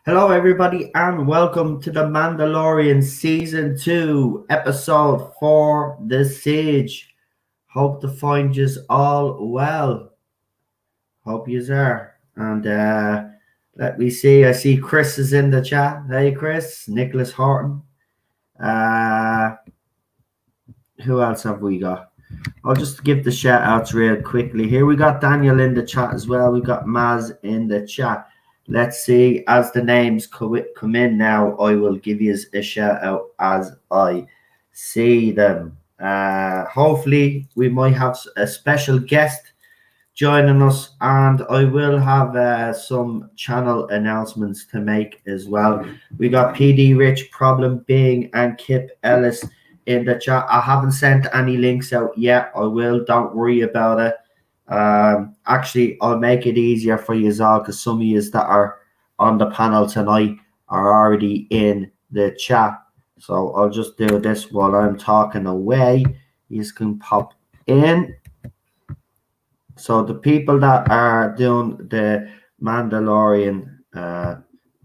Hello, everybody, and welcome to the Mandalorian Season 2, Episode 4, The Siege. Hope to find yous all well. Hope yous are. And let me see. I see Chris is in the chat. Hey, Chris. Nicholas Horton. Who else have we got? I'll just give the shout outs real quickly here. We got Daniel in the chat as well. We got Maz in the chat. Let's see, as the names come in now, I will give you a shout out as I see them. Hopefully, we might have a special guest joining us, and I will have some channel announcements to make as well. We got PD Rich, Problem Being, and Kip Ellis in the chat. I haven't sent any links out yet. I will, don't worry about it. Actually, I'll make it easier for you all because some of you that are on the panel tonight are already in the chat. So I'll just do this while I'm talking away. You can pop in. So the people that are doing the Mandalorian,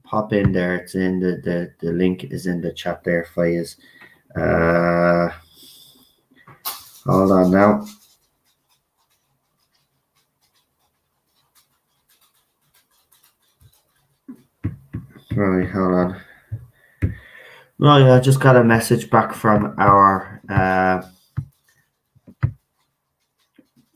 pop in there. It's in the link is in the chat there for you. Hold on now. Right, hold on. Right, I just got a message back from our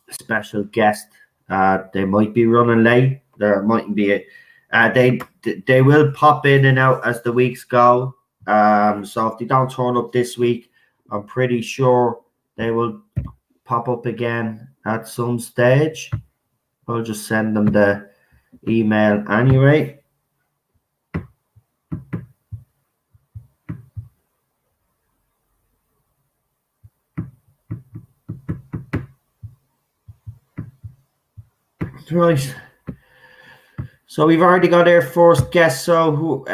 special guest. They might be running late. There mightn't be they will pop in and out as the weeks go. So if they don't turn up this week, I'm pretty sure they will pop up again at some stage. I'll just send them the email anyway. Right. So we've already got our first guest. So who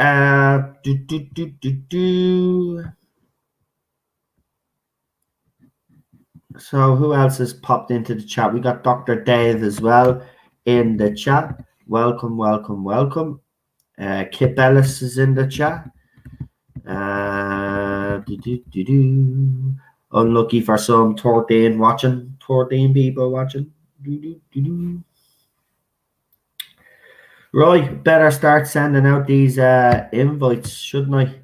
So who else has popped into the chat? We got Dr. Dave as well in the chat. Welcome, welcome, welcome. Kip Ellis is in the chat. Unlucky for some 13 watching. 13 people watching. Right, better start sending out these invites, shouldn't I?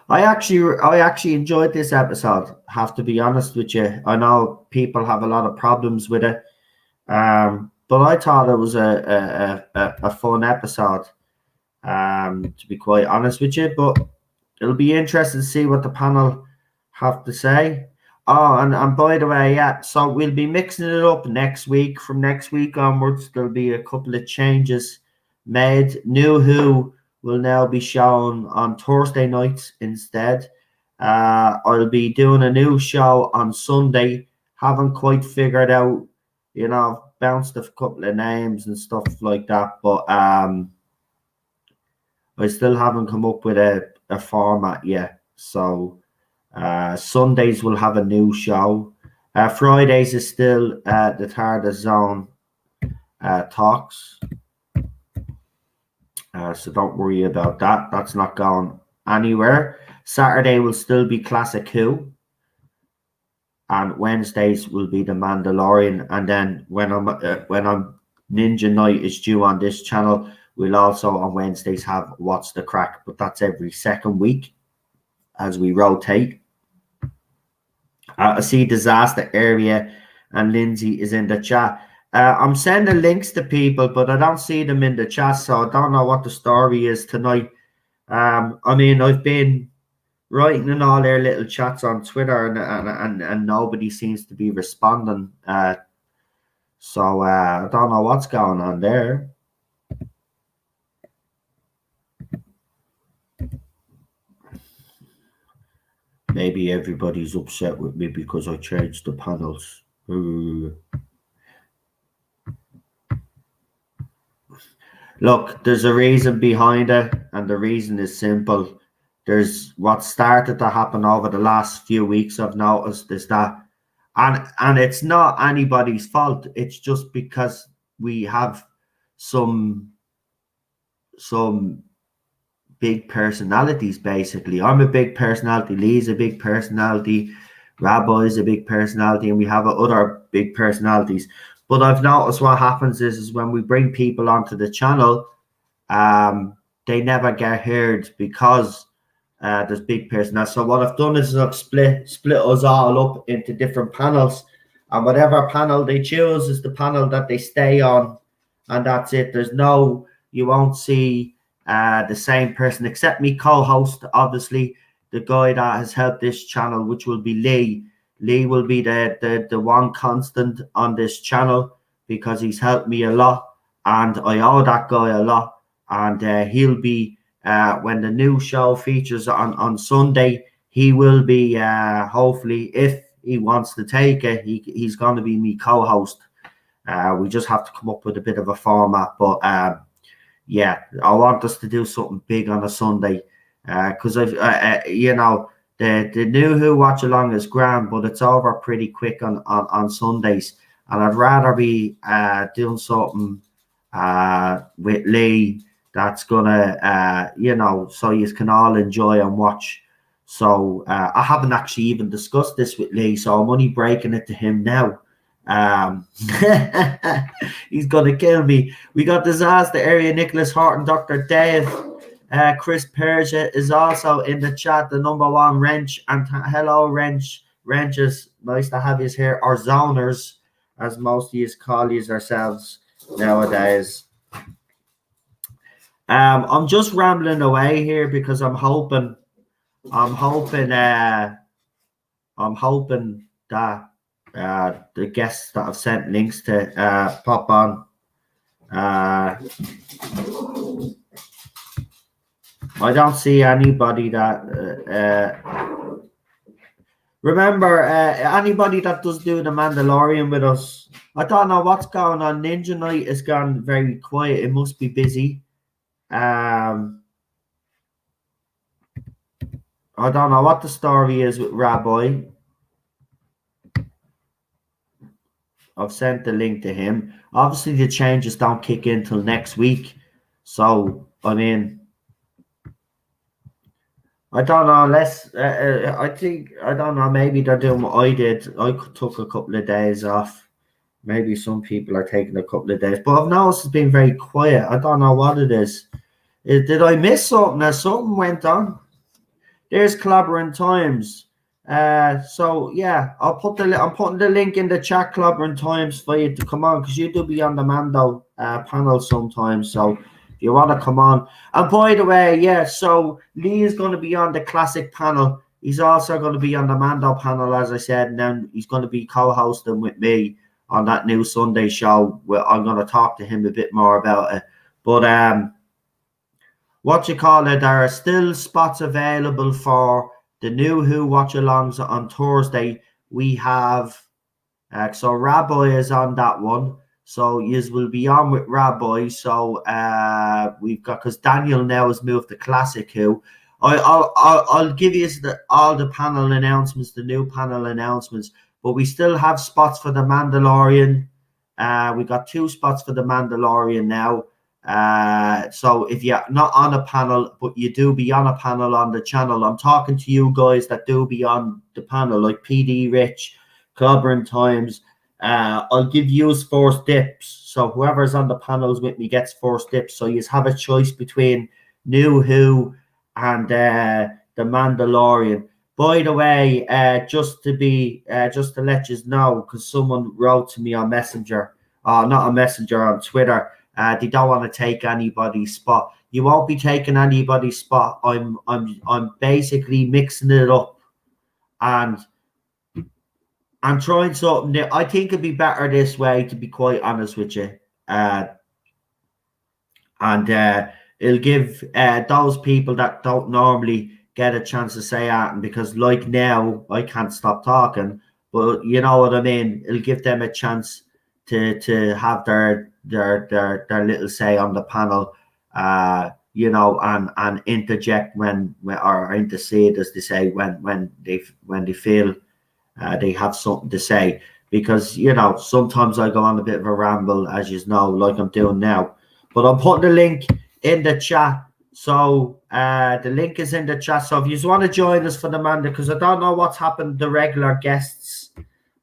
I actually enjoyed this episode. Have to be honest with you. I know people have a lot of problems with it, but I thought it was a fun episode. To be quite honest with you, but it'll be interesting to see what the panel have to say. Oh, and by the way, yeah, so we'll be mixing it up next week. From next week onwards, there'll be a couple of changes made. New Who will now be shown on Thursday nights instead. I'll be doing a new show on Sunday. Haven't quite figured out, bounced a couple of names and stuff like that, but I still haven't come up with a format yet. So Sundays will have a new show. Fridays is still the TARDIS Zone talks. So don't worry about that. That's not going anywhere. Saturday will still be Classic Who. And Wednesdays will be the Mandalorian. And then when I'm Ninja Night is due on this channel, we'll also on Wednesdays have What's the Crack. But that's every second week as we rotate. I see Disaster Area and Lindsay is in the chat. I'm sending links to people, but I don't see them in the chat, so I don't know what the story is tonight. I mean, I've been writing in all their little chats on Twitter, and nobody seems to be responding. So I don't know what's going on there. Maybe everybody's upset with me because I changed the panels. Look, there's a reason behind it, and the reason is simple. There's what started to happen over the last few weeks. I've noticed is that, and it's not anybody's fault. It's just because we have some some big personalities. Basically, I'm a big personality. Lee's a big personality. Rabbi is a big personality, and we have other big personalities. But I've noticed what happens is when we bring people onto the channel, they never get heard because there's big personalities. So what I've done is I've split us all up into different panels, and whatever panel they choose is the panel that they stay on, and that's it. There's no, you won't see the same person except me co-host, obviously the guy that has helped this channel, which will be Lee. Lee will be the one constant on this channel because he's helped me a lot, and I owe that guy a lot. And he'll be when the new show features on Sunday. He will be hopefully, if he wants to take it, he's going to be me co-host. We just have to come up with a bit of a format, but yeah, I want us to do something big on a Sunday because you know, the new Who watch along is grand, but it's over pretty quick on Sundays, and I'd rather be doing something with Lee that's gonna you know, so you can all enjoy and watch. So I haven't actually even discussed this with Lee, so I'm only breaking it to him now. He's gonna kill me. We got Disaster Area, Nicholas Horton, Dr. Dave, Chris Persia is also in the chat, the number one wrench. And hello, wrenches, nice to have you here, or zoners, as most of you call you yourselves nowadays. I'm just rambling away here because I'm hoping that the guests that I've sent links to pop on. I don't see anybody that remember anybody that does do the Mandalorian with us. I don't know what's going on. Ninja Night has gone very quiet. It must be busy. I don't know what the story is with Rabbi. I've sent the link to him. Obviously, the changes don't kick in till next week. So, I mean, I don't know. Unless I think, I don't know. Maybe they're doing what I did. I took a couple of days off. Maybe some people are taking a couple of days. But I've noticed it's been very quiet. I don't know what it is. Did I miss something? Or something went on? There's Clobbering Times. So yeah, I'm putting the link in the chat, Clobbering Times, for you to come on, because you do be on the Mando panel sometimes. So if you want to come on, and by the way, yeah, so Lee is going to be on the classic panel. He's also going to be on the Mando panel, as I said, and then he's going to be co-hosting with me on that new Sunday show, where I'm going to talk to him a bit more about it. But what you call it, there are still spots available for the new Who watch alongs on Thursday. We have so Rabbi is on that one, so yous will be on with Rabbi. So we've got, because Daniel now has moved to Classic Who. I'll give you all the panel announcements, the new panel announcements, but we still have spots for the Mandalorian. We got 2 spots for the Mandalorian now. So if you're not on a panel, but you do be on a panel on the channel, I'm talking to you guys that do be on the panel, like PD Rich, Clobbering Times. I'll give you first dips. So whoever's on the panels with me gets first dips. So you have a choice between New Who and the Mandalorian. By the way, just to let you know, because someone wrote to me on Messenger, not on Messenger, on Twitter. They don't want to take anybody's spot. You won't be taking anybody's spot. I'm basically mixing it up, and I'm trying something new. I think it'd be better this way, to be quite honest with you. And it'll give those people that don't normally get a chance to say that, and because like now I can't stop talking, but you know what I mean. It'll give them a chance to have their little say on the panel, you know, and interject when or intercede, as they say, when they feel they have something to say. Because you know sometimes I go on a bit of a ramble, as you know, like I'm doing now. But I'm putting the link in the chat. So the link is in the chat. So if you just want to join us for the Manda, because I don't know what's happened to the regular guests.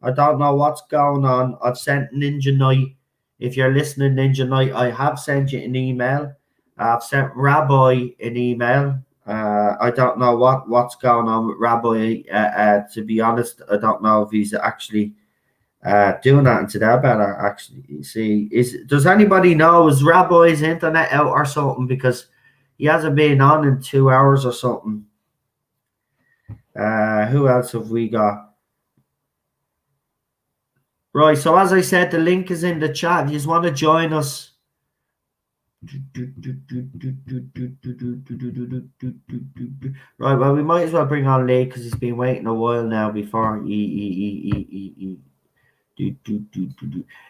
I don't know what's going on. I've sent Ninja Knight. If you're listening, Ninja Knight, I have sent you an email. I've sent Rabbi an email. I don't know what's going on with Rabbi. To be honest, I don't know if he's actually doing that today. I better actually see. Does anybody know, is Rabbi's internet out or something? Because he hasn't been on in 2 hours or something. Who else have we got? Right, so as I said, the link is in the chat. If you just want to join us. Right, well, we might as well bring on Lee because he's been waiting a while now before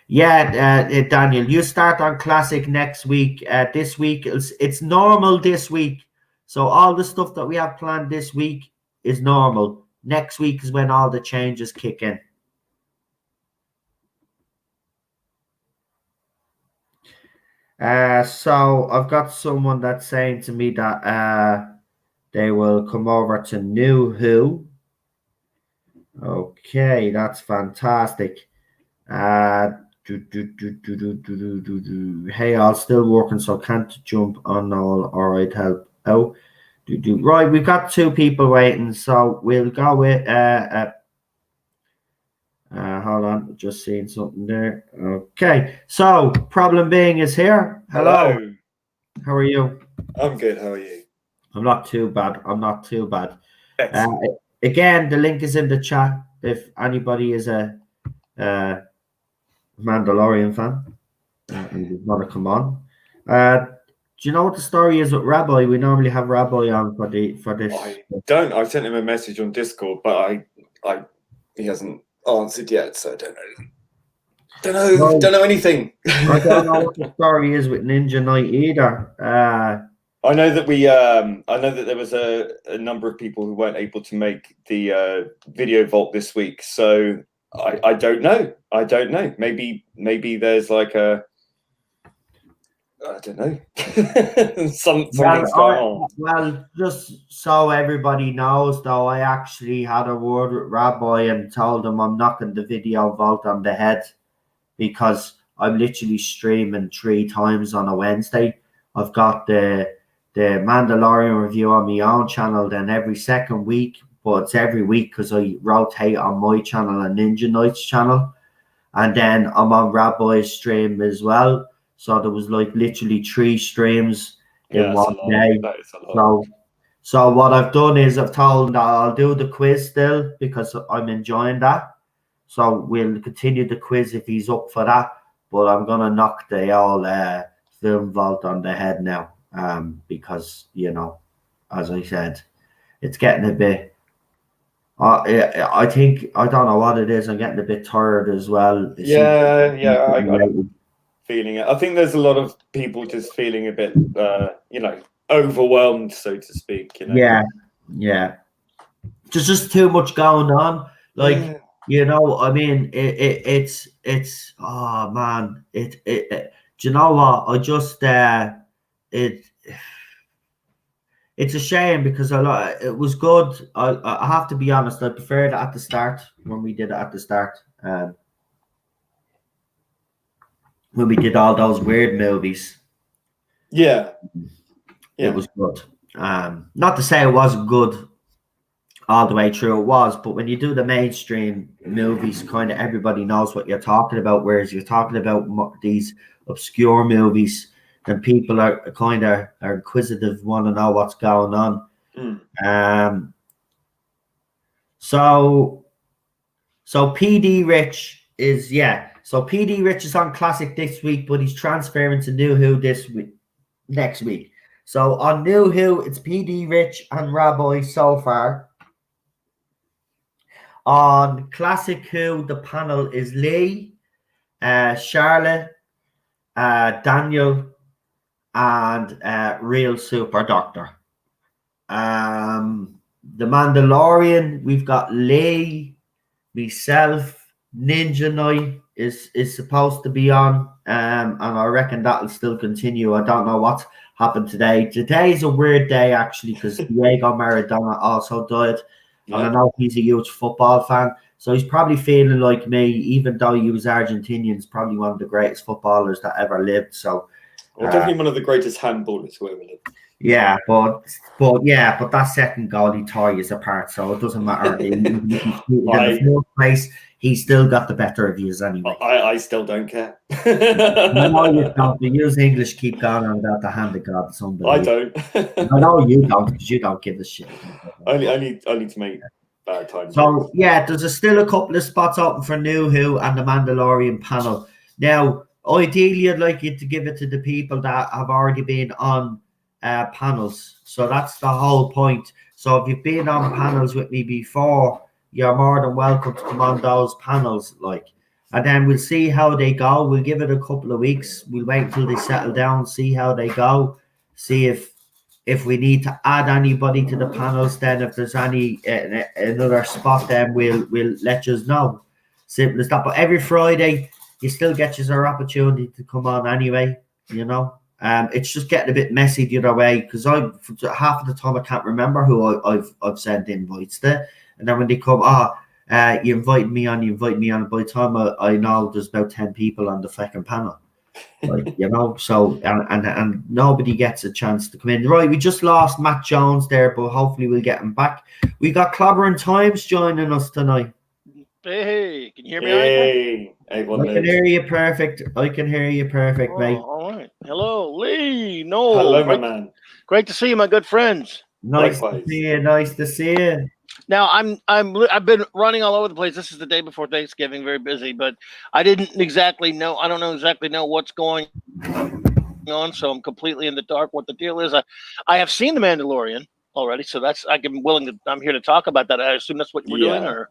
Yeah, Daniel, you start on Classic next week. This week, it's normal this week. So all the stuff that we have planned this week is normal. Next week is when all the changes kick in. So I've got someone that's saying to me that they will come over to New Who. Okay, that's fantastic. Hey, I'm still working, so can't jump on all. All right, help. Oh, right, we've got 2 people waiting, so we'll go with hold on, just seeing something there. Okay, so problem being is here. Hello. How are you? I'm good. How are you? I'm not too bad. Again, the link is in the chat if anybody is a Mandalorian fan and want to come on. Do you know what the story is with Rabbi? We normally have Rabbi on for this. I don't. I sent him a message on Discord, but he hasn't answered yet, so I don't know. Don't know anything. I don't know what the story is with Ninja Knight either. I know that there was a number of people who weren't able to make the video vault this week, so I don't know. I don't know. Maybe there's like a, I don't know. Something's going on. Well, just so everybody knows, though, I actually had a word with Rabbi and told him I'm knocking the video vault on the head because I'm literally streaming 3 times on a Wednesday. I've got the Mandalorian review on my own channel, then every second week, but it's every week because I rotate on my channel and Ninja Knight's channel, and then I'm on Rabbi's stream as well. So there was like literally 3 streams in one day. So what I've done is I've told that I'll do the quiz still because I'm enjoying that. So we'll continue the quiz if he's up for that. But I'm gonna knock the all film vault on the head now. Because you know, as I said, it's getting a bit. I think I don't know what it is. I'm getting a bit tired as well. I'm feeling it. I think there's a lot of people just feeling a bit, overwhelmed, so to speak. Yeah. There's just too much going on. Like you know, I mean, it's oh man, do you know what? I just it's a shame because it was good. I have to be honest. I preferred it at the start when we did it at the start. When we did all those weird movies. Yeah. It was good. Not to say it wasn't good all the way through, it was, but when you do the mainstream movies, kind of everybody knows what you're talking about, whereas you're talking about these obscure movies, then people are kind of are inquisitive, want to know what's going on. So PD Rich is So PD Rich is on Classic this week, but he's transferring to New Who next week. So on New Who, it's PD Rich and Rabbi so far. On Classic Who, the panel is Lee, Charlotte, Daniel, and Real Super Doctor. The Mandalorian, we've got Lee, myself, Ninja Knight is supposed to be on, and I reckon that'll still continue. I don't know what's happened today. Today's a weird day actually because Diego Maradona also died, and I know he's a huge football fan, so he's probably feeling like me, even though he was Argentinian. He's probably one of the greatest footballers that ever lived. So, well, definitely one of the greatest handballers who ever lived. Yeah, but that second goal he tore you apart, so it doesn't matter. In the fourth place, he still got the better of you anyway. I still don't care. No, you don't. The use English keep going on about the hand of God. It's unbelievable. I don't. I know you don't, because you don't give a shit. I need to make bad times. So yeah, there's still a couple of spots open for New Who and the Mandalorian panel. Now, ideally, I'd like you to give it to the people that have already been on panels. So that's the whole point. So if you've been on panels with me before, you're more than welcome to come on those panels, and then we'll see how they go. We'll give it a couple of weeks. We'll wait until they settle down, see how they go, see if we need to add anybody to the panels. Then if there's any another spot, then we'll let you know. Simple as that. But every Friday you still get your opportunity to come on anyway, it's just getting a bit messy the other way, because half of the time I can't remember who I've sent invites to, and then when they come, you invited me on, and by the time I know there's about 10 people on the fucking panel, so and nobody gets a chance to come in. Right, we just lost Matt Jones there, but hopefully we'll get him back. We got Clobbering Times joining us tonight. Hey, can you hear me? Hey. I can hear you perfect. Mate. All right. Hello, Lee. No. Hello, my man. Great to see you, my good friends. Nice to see you. Now I've been running all over the place. This is the day before Thanksgiving, very busy, but I don't exactly know what's going on, so I'm completely in the dark what the deal is. I have seen The Mandalorian already, so I'm here to talk about that. I assume that's what we're doing, or?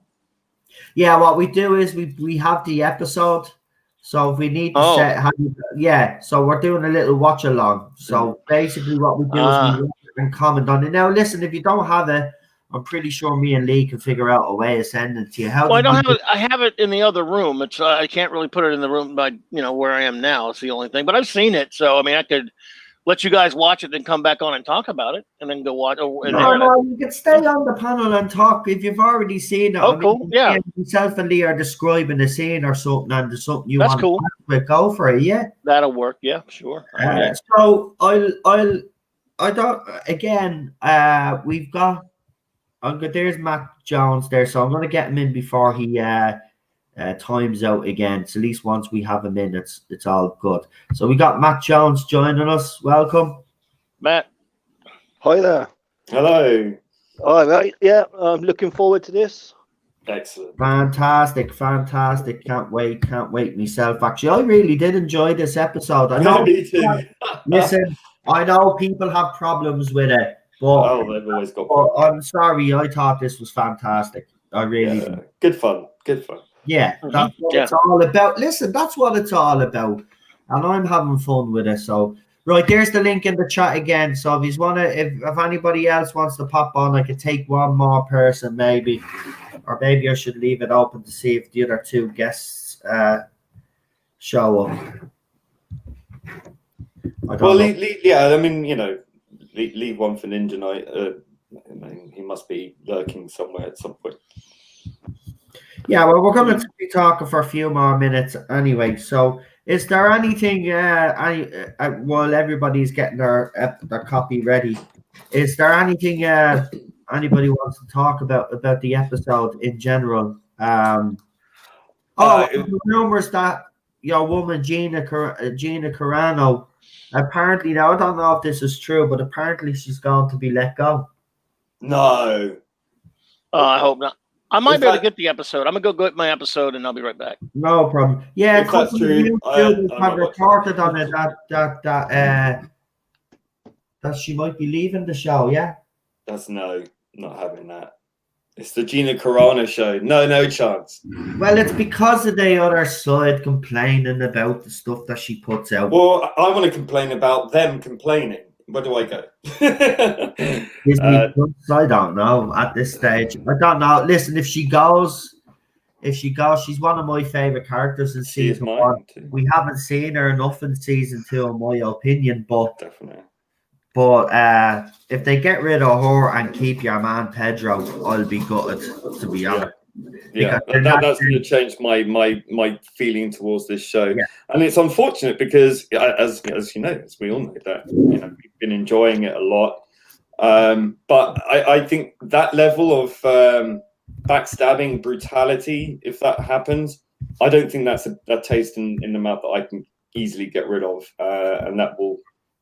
Yeah, what we do is we have the episode, so if we need to so we're doing a little watch along. So basically what we do is we watch it and comment on it. Now listen, if you don't have it, I'm pretty sure me and Lee can figure out a way of sending it to you. I don't have it. I have it in the other room. It's I can't really put it in the room by where I am now. It's the only thing. But I've seen it, so I mean I could let you guys watch it, then come back on and talk about it, and then go watch. No, you can stay on the panel and talk if you've already seen it. Cool. Yeah. Yourself and Lee are describing a scene or something, and there's something you want cool. to go for it. Yeah, that'll work. Yeah, sure. So I don't. Again, we've got. There's Matt Jones there, so I'm going to get him in before he times out again. So at least once we have him in, it's all good. So we got Matt Jones joining us. Welcome, Matt. Hi there. Hello. All right. Yeah, I'm looking forward to this. Excellent. Fantastic. Can't wait myself. Actually, I really did enjoy this episode. I know. Me too. Listen, I know people have problems with it. But, they've always got. I'm sorry. I thought this was fantastic. I really did. Good fun. Yeah, that's what it's all about. Listen, that's what it's all about, and I'm having fun with it. So, right, there's the link in the chat again. So if anybody else wants to pop on, I could take one more person, maybe, or maybe I should leave it open to see if the other two guests show up. Leave one for Ninja Knight. He must be lurking somewhere at some point. Yeah, well, we're going to be talking for a few more minutes anyway. So, is there anything? While everybody's getting their copy ready, is there anything anybody wants to talk about the episode in general? Rumors that your woman Gina Carano. Apparently, now I don't know if this is true, but apparently she's going to be let go. No. I hope not. I might be able to get the episode. I'm gonna go get my episode, and I'll be right back. No problem. Yeah, if that's true, have reported on it that that she might be leaving the show. Yeah. That's no, not having that. It's the Gina Carano show. No chance. Well, it's because of the other side complaining about the stuff that she puts out. Well, I want to complain about them complaining. Where do I go? Disney Plus, I don't know at this stage. I don't know. Listen, if she goes, she's one of my favorite characters in She is season mine one. too. We haven't seen her enough in season 2, in my opinion. But Definitely. if they get rid of her and keep your man Pedro, I'll be gutted, to be honest. Yeah, Because that's going to change my feeling towards this show, Yeah. and it's unfortunate because, as you know, as we all know, that we've been enjoying it a lot. But I think that level of backstabbing, brutality, if that happens, I don't think that's a taste in the mouth that I can easily get rid of, and that will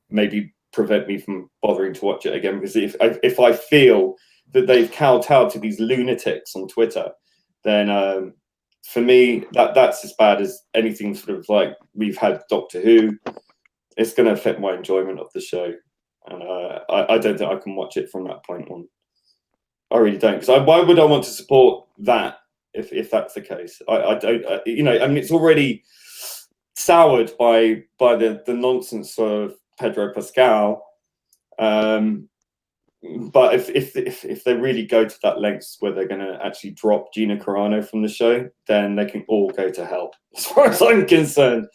maybe prevent me from bothering to watch it again. Because if I feel that they've kowtowed to these lunatics on Twitter, then for me that's as bad as anything sort of like we've had Doctor Who. It's going to affect my enjoyment of the show, and I don't think I can watch it from that point on. I really don't, because why would I want to support that if that's the case? I don't. I mean, it's already soured by the nonsense of Pedro Pascal. But if they really go to that lengths where they're going to actually drop Gina Carano from the show, then they can all go to hell, as far as I'm concerned.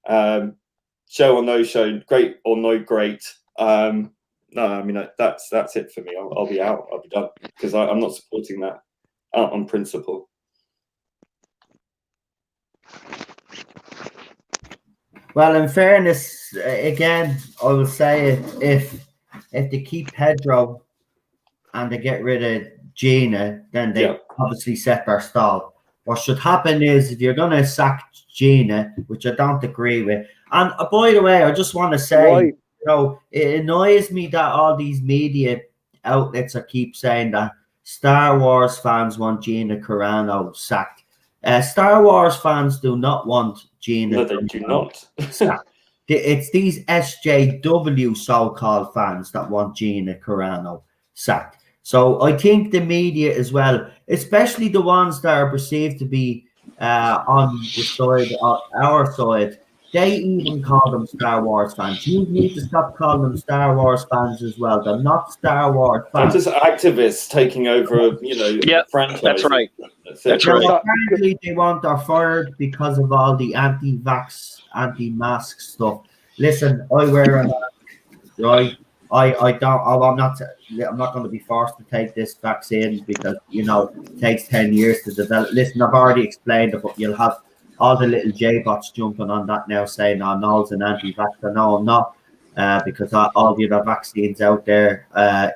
Show or no show, great or no great. No, I mean that's it for me. I'll be out. I'll be done, because I'm not supporting that out on principle. Well, in fairness, again, I will say if they keep Pedro and they get rid of Gina, then they obviously set their stall. What should happen is, if you're going to sack Gina, which I don't agree with, and by the way, I just want to say, it annoys me that all these media outlets keep saying that Star Wars fans want Gina Carano sacked. Star Wars fans do not want Gina. No, they do not. It's these SJW so-called fans that want Gina Carano sacked. So I think the media as well, especially the ones that are perceived to be on the side, our side, they even call them Star Wars fans. You need to stop calling them Star Wars fans as well. They're not Star Wars fans. They're just activists taking over, franchises. That's right. That's right. Apparently, they want her fired because of all the anti-vax, anti-mask stuff. Listen, I wear a mask, right? I'm not going to be forced to take this vaccine because it takes 10 years to develop. Listen, I've already explained it, but you'll have all the little J-bots jumping on that now saying, "Oh, Noel's an anti-vaxxer." No, I'm not, because all the other vaccines out there, I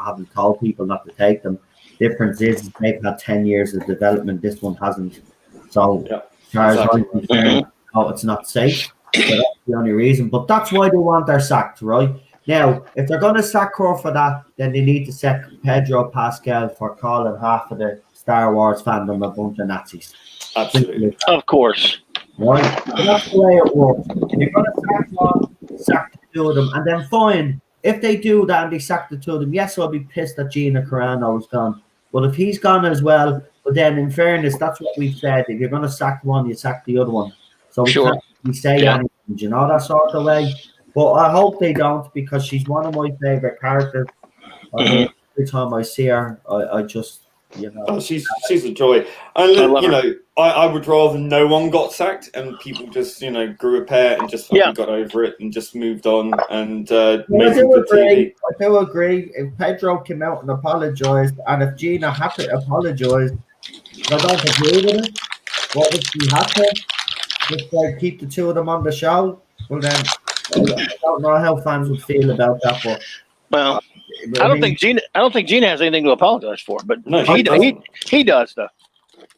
haven't told people not to take them. Difference is they've had 10 years of development. This one hasn't. So, as far as I'm concerned, it's not safe. So that's the only reason. But that's why they want her sacked, right? Now, if they're going to sack her for that, then they need to sack Pedro Pascal for calling half of the Star Wars fandom a bunch of Nazis. Absolutely. Of course. Right? So that's the way it works. If you're going to sack one, sack the two of them, and then fine. If they do that and they sack the two of them, yes, I'll be pissed that Gina Carano is gone. But if he's gone as well, but then in fairness, that's what we've said. If you're going to sack one, you sack the other one. So we can't say anything, that sort of way. But I hope they don't, because she's one of my favorite characters. Every time I see her, I just, Oh, she's a joy. And I would rather no one got sacked and people just grew a pair and just fucking got over it and just moved on and made some good TV. I do agree. If Pedro came out and apologized, and if Gina had to apologize, I don't agree with it. What if she had to just keep the two of them on the show? Well, then I don't know how fans would feel about that. But well, I don't think Gina has anything to apologize for, but no, he does though.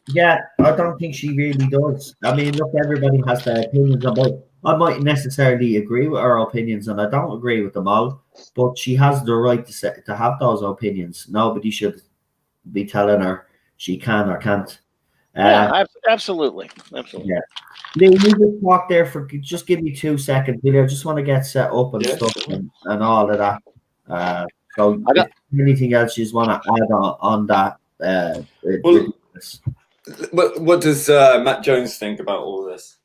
Yeah, I don't think she really does. I mean, look, everybody has their opinions about. I might necessarily agree with her opinions, and I don't agree with them all. But she has the right to have those opinions. Nobody should be telling her she can or can't. Absolutely. Yeah. Lee, you just walk there for just give me 2 seconds, Billy. I just want to get set up and Yeah, stuff sure. and all of that. So I got- if anything else you just want to add on that, Well, what does Matt Jones think about all this?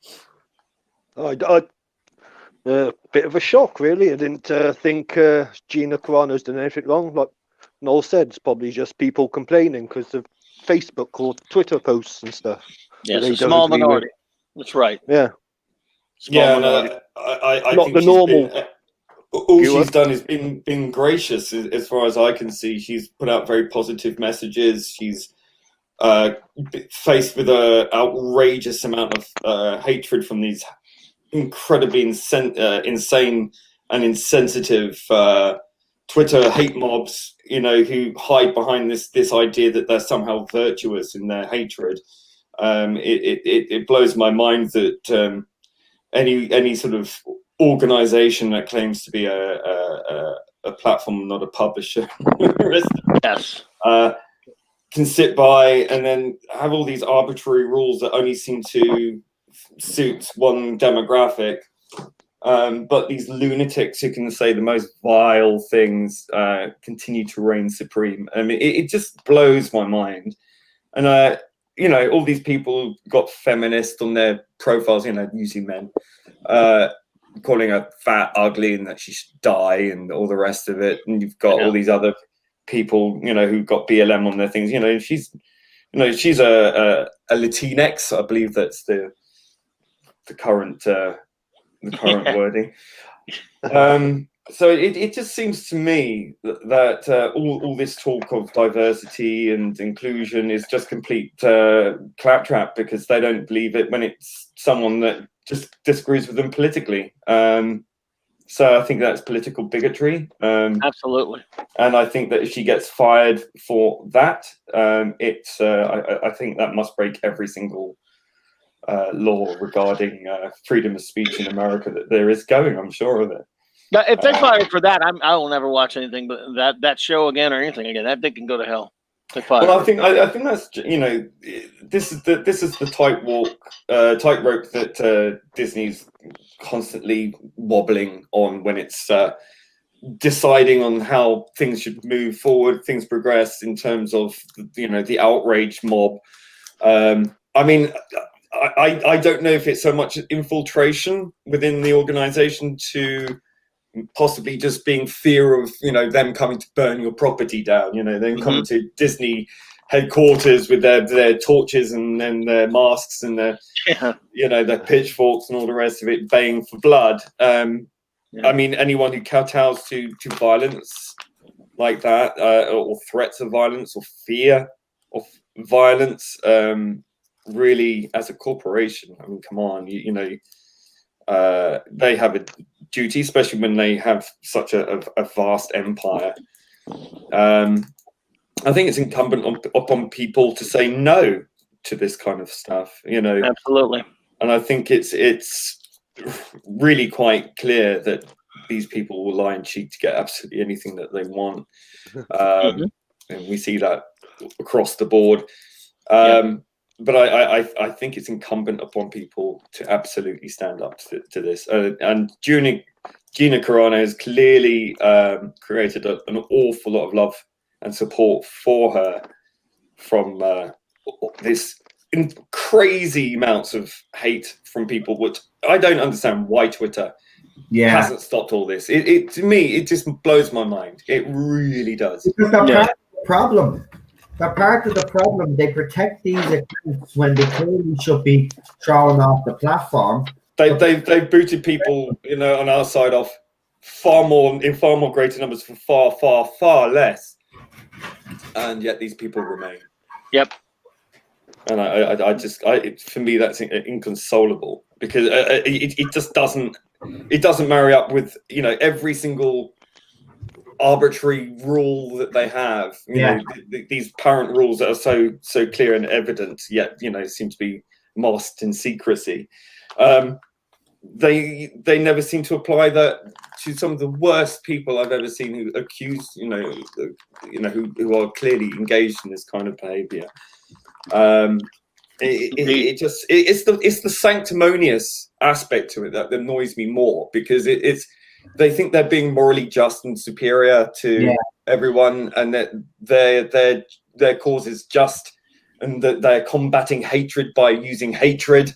Bit of a shock, really. I didn't think Gina Carano's done anything wrong. Like Noel said, it's probably just people complaining because of Facebook or Twitter posts and stuff. Yeah, that it's they a don't small agree minority. with. That's right. Yeah, Small minority. I not think the she's normal been, all viewer. she's done is been gracious, as far as I can see. She's put out very positive messages. She's faced with an outrageous amount of hatred from these incredibly insane and insensitive Twitter hate mobs, who hide behind this idea that they're somehow virtuous in their hatred. It blows my mind that any sort of organization that claims to be a platform, not a publisher, Yes. can sit by and then have all these arbitrary rules that only seem to suit one demographic. But these lunatics who can say the most vile things continue to reign supreme. I mean, it just blows my mind. And all these people got feminist on their profiles, usually men, calling her fat, ugly, and that she should die, and all the rest of it. And you've got all these other people, who got BLM on their things. She's a Latinx, I believe that's the current wording. So it just seems to me that all this talk of diversity and inclusion is just complete claptrap, because they don't believe it when it's someone that just disagrees with them politically. So I think that's political bigotry. Absolutely. And I think that if she gets fired for that, I think that must break every single law regarding freedom of speech in America that there is going. I'm sure of it. Now, if they fire for that, I will never watch anything but that show again or anything again. That they can go to hell. Well, I think that's this is the tightrope that Disney's constantly wobbling on when it's deciding on how things should move forward, things progress in terms of the outrage mob. I mean, I don't know if it's so much infiltration within the organization to possibly just being fear of them coming to burn your property down, them coming to Disney headquarters with their torches and then their masks and their their pitchforks and all the rest of it, baying for blood. I mean, anyone who kowtows to violence like that, or threats of violence or fear of violence, really, as a corporation, I mean, come on, they have a duty, especially when they have such a vast empire. I think it's incumbent upon people to say no to this kind of stuff, Absolutely. And I think it's really quite clear that these people will lie and cheat to get absolutely anything that they want. And we see that across the board. But I think it's incumbent upon people to absolutely stand up to this. And Gina Carano has clearly created an awful lot of love and support for her from this crazy amounts of hate from people, which I don't understand why Twitter hasn't stopped all this. It to me, it just blows my mind. It really does. Because part of the problem. They're part of the problem. They protect these accounts when they clearly should be thrown off the platform. They've booted people, on our side off in far more greater numbers for far less, and yet these people remain. Yep. And I for me, that's inconsolable, because it just doesn't marry up with every single arbitrary rule that they have. These current rules that are so clear and evident, yet seem to be masked in secrecy. They never seem to apply that to some of the worst people I've ever seen who accuse who are clearly engaged in this kind of behavior. It's the sanctimonious aspect to it that annoys me more, because they think they're being morally just and superior to everyone, and that their cause is just, and that they're combating hatred by using hatred.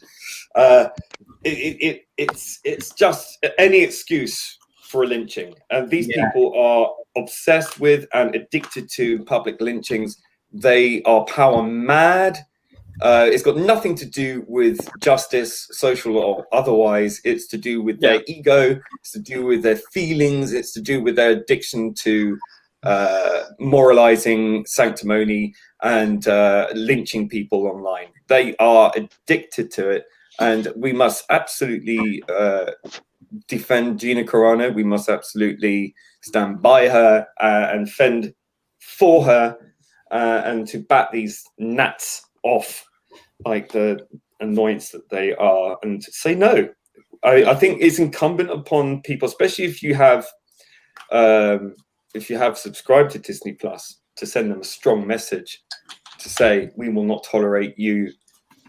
It's just any excuse for a lynching, and these people are obsessed with and addicted to public lynchings. They are power mad. It's got nothing to do with justice, social or otherwise. It's to do with their ego. It's to do with their feelings. It's to do with their addiction to moralizing sanctimony and lynching people online. They are addicted to it, and we must absolutely defend Gina Carano. We must absolutely stand by her and fend for her, and to bat these gnats off like the annoyance that they are, and say no. I think it's incumbent upon people, especially if you have subscribed to Disney Plus, to send them a strong message to say, we will not tolerate you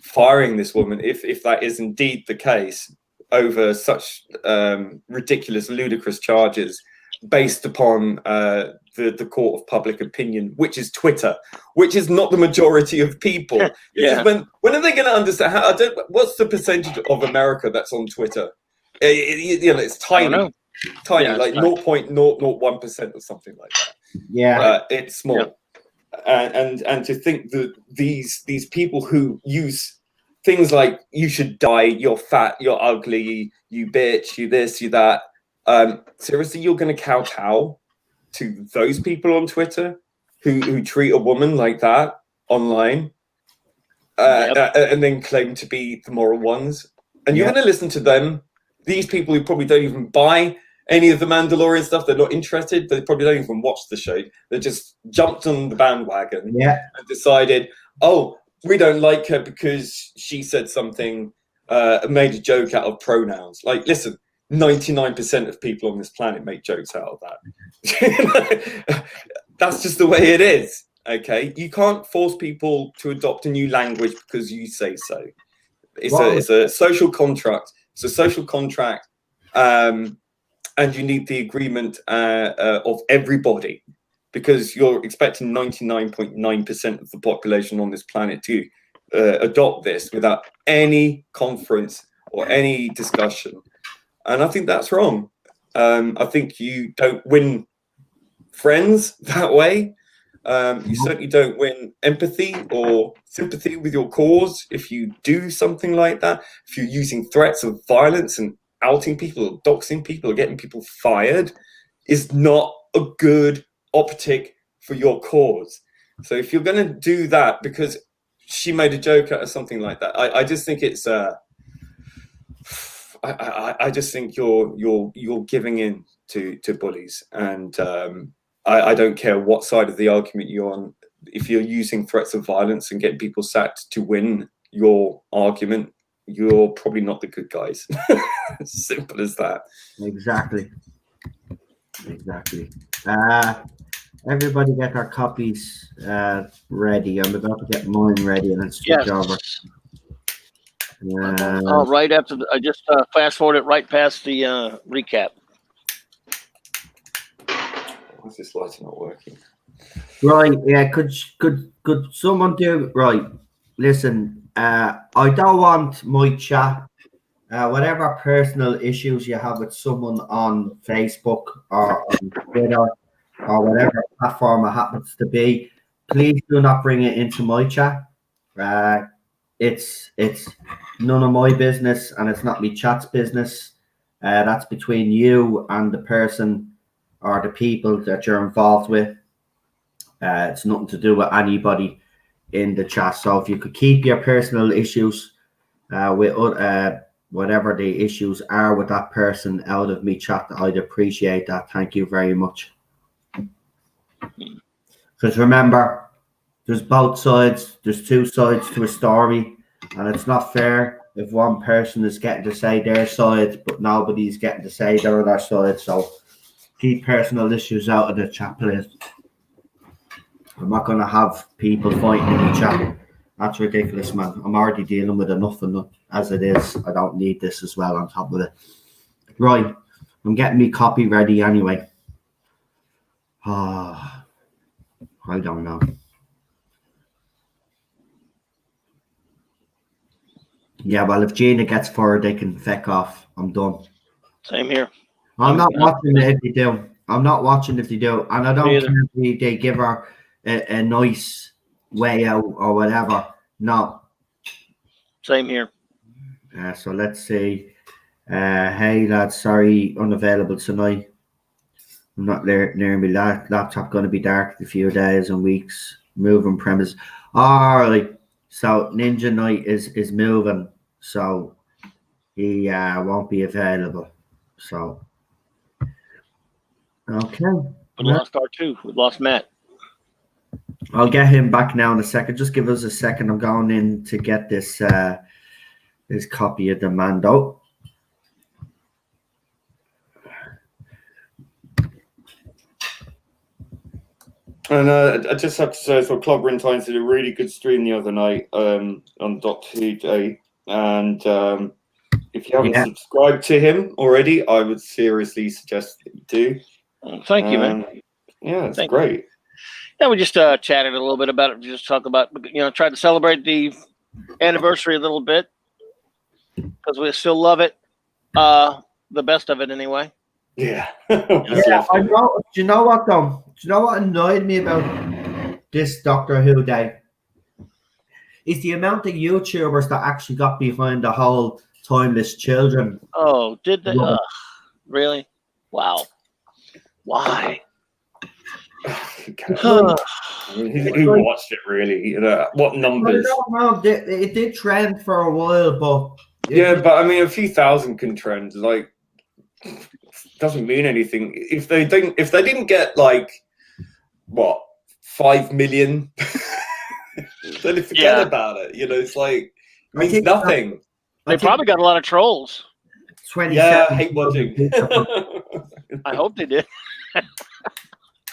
firing this woman if that is indeed the case, over such ridiculous, ludicrous charges based upon the court of public opinion, which is Twitter, which is not the majority of people. When are they going to understand? What's the percentage of America that's on Twitter? It's tiny, like 0.001% or something like that. It's small. And to think that these people who use things like "you should die," "you're fat," "you're ugly," "you bitch," "you this," "you that," seriously, you're going to kowtow to those people on Twitter who treat a woman like that online, and then claim to be the moral ones? And you're going to listen to them, these people who probably don't even buy any of the Mandalorian stuff. They're not interested. They probably don't even watch the show. They just jumped on the bandwagon and decided, oh, we don't like her because she said something, made a joke out of pronouns. Like, listen, 99% of people on this planet make jokes out of that. That's just the way it is. Okay, you can't force people to adopt a new language because you say so. It's a social contract. It's a social contract, and you need the agreement of everybody, because you're expecting 99.9% of the population on this planet to adopt this without any conference or any discussion. And I think that's wrong. I think you don't win friends that way. You certainly don't win empathy or sympathy with your cause if you do something like that. If you're using threats of violence and outing people or doxing people or getting people fired, is not a good optic for your cause. So if you're going to do that because she made a joke out of something like that, I just think it's I just think you're giving in to bullies, and I don't care what side of the argument you're on. If you're using threats of violence and getting people sacked to win your argument, you're probably not the good guys. Simple as that. Exactly. Everybody get our copies ready. I'm about to get mine ready and then switch over. Right after I just fast forwarded right past the recap. Why is this light not working? Right, yeah. Could someone do right? Listen, I don't want my chat. Whatever personal issues you have with someone on Facebook or on Twitter or whatever platform it happens to be, please do not bring it into my chat. It's none of my business, and it's not my chat's business. That's between you and the person or the people that you're involved with. It's nothing to do with anybody in the chat. So if you could keep your personal issues with whatever the issues are with that person out of me chat, I'd appreciate that. Thank you very much. Because remember, there's both sides. There's two sides to a story, and it's not fair if one person is getting to say their side, but nobody's getting to say their other side. So keep personal issues out of the chat, please. I'm not going to have people fighting in the chat. That's ridiculous, man. I'm already dealing with enough as it is. I don't need this as well on top of it. Right. I'm getting me copy ready anyway. I don't know. Yeah, well, if Gina gets forward, they can feck off. I'm done. Same here. I'm not watching it if they do. I'm not watching if they do. And I don't care if they give her a nice way out or whatever. No. Same here. So let's see. Hey, lads, sorry, unavailable tonight. I'm not near me. Laptop going to be dark in a few days and weeks. Moving premise. All right. So Ninja Knight is moving. So he won't be available. So, okay. We lost R2. We lost Matt. I'll get him back now in a second. Just give us a second. I'm going in to get this this copy of the Mando. And I just have to say, so Clobbering Times did a really good stream the other night on Doctor Who Day. And if you haven't subscribed to him already, I would seriously suggest that you do. Thank you, man. Yeah, it's great. Yeah, we just chatted a little bit about it. Just talk about, try to celebrate the anniversary a little bit because we still love it. The best of it, anyway. Yeah. Yeah, I know. Do you know what, though? Do you know what annoyed me about this Doctor Who Day? Is the amount of YouTubers that actually got behind the whole Timeless Children. Oh, did they? Really? Wow. Why? Who watched it, really? What numbers? I don't know. It did trend for a while, but... But I mean, a few thousand can trend. Like, doesn't mean anything. If they didn't get, like, what, 5 million... then forget about it. It's like, it means nothing. They probably got a lot of trolls. 27. Yeah, I hate watching. I hope they did.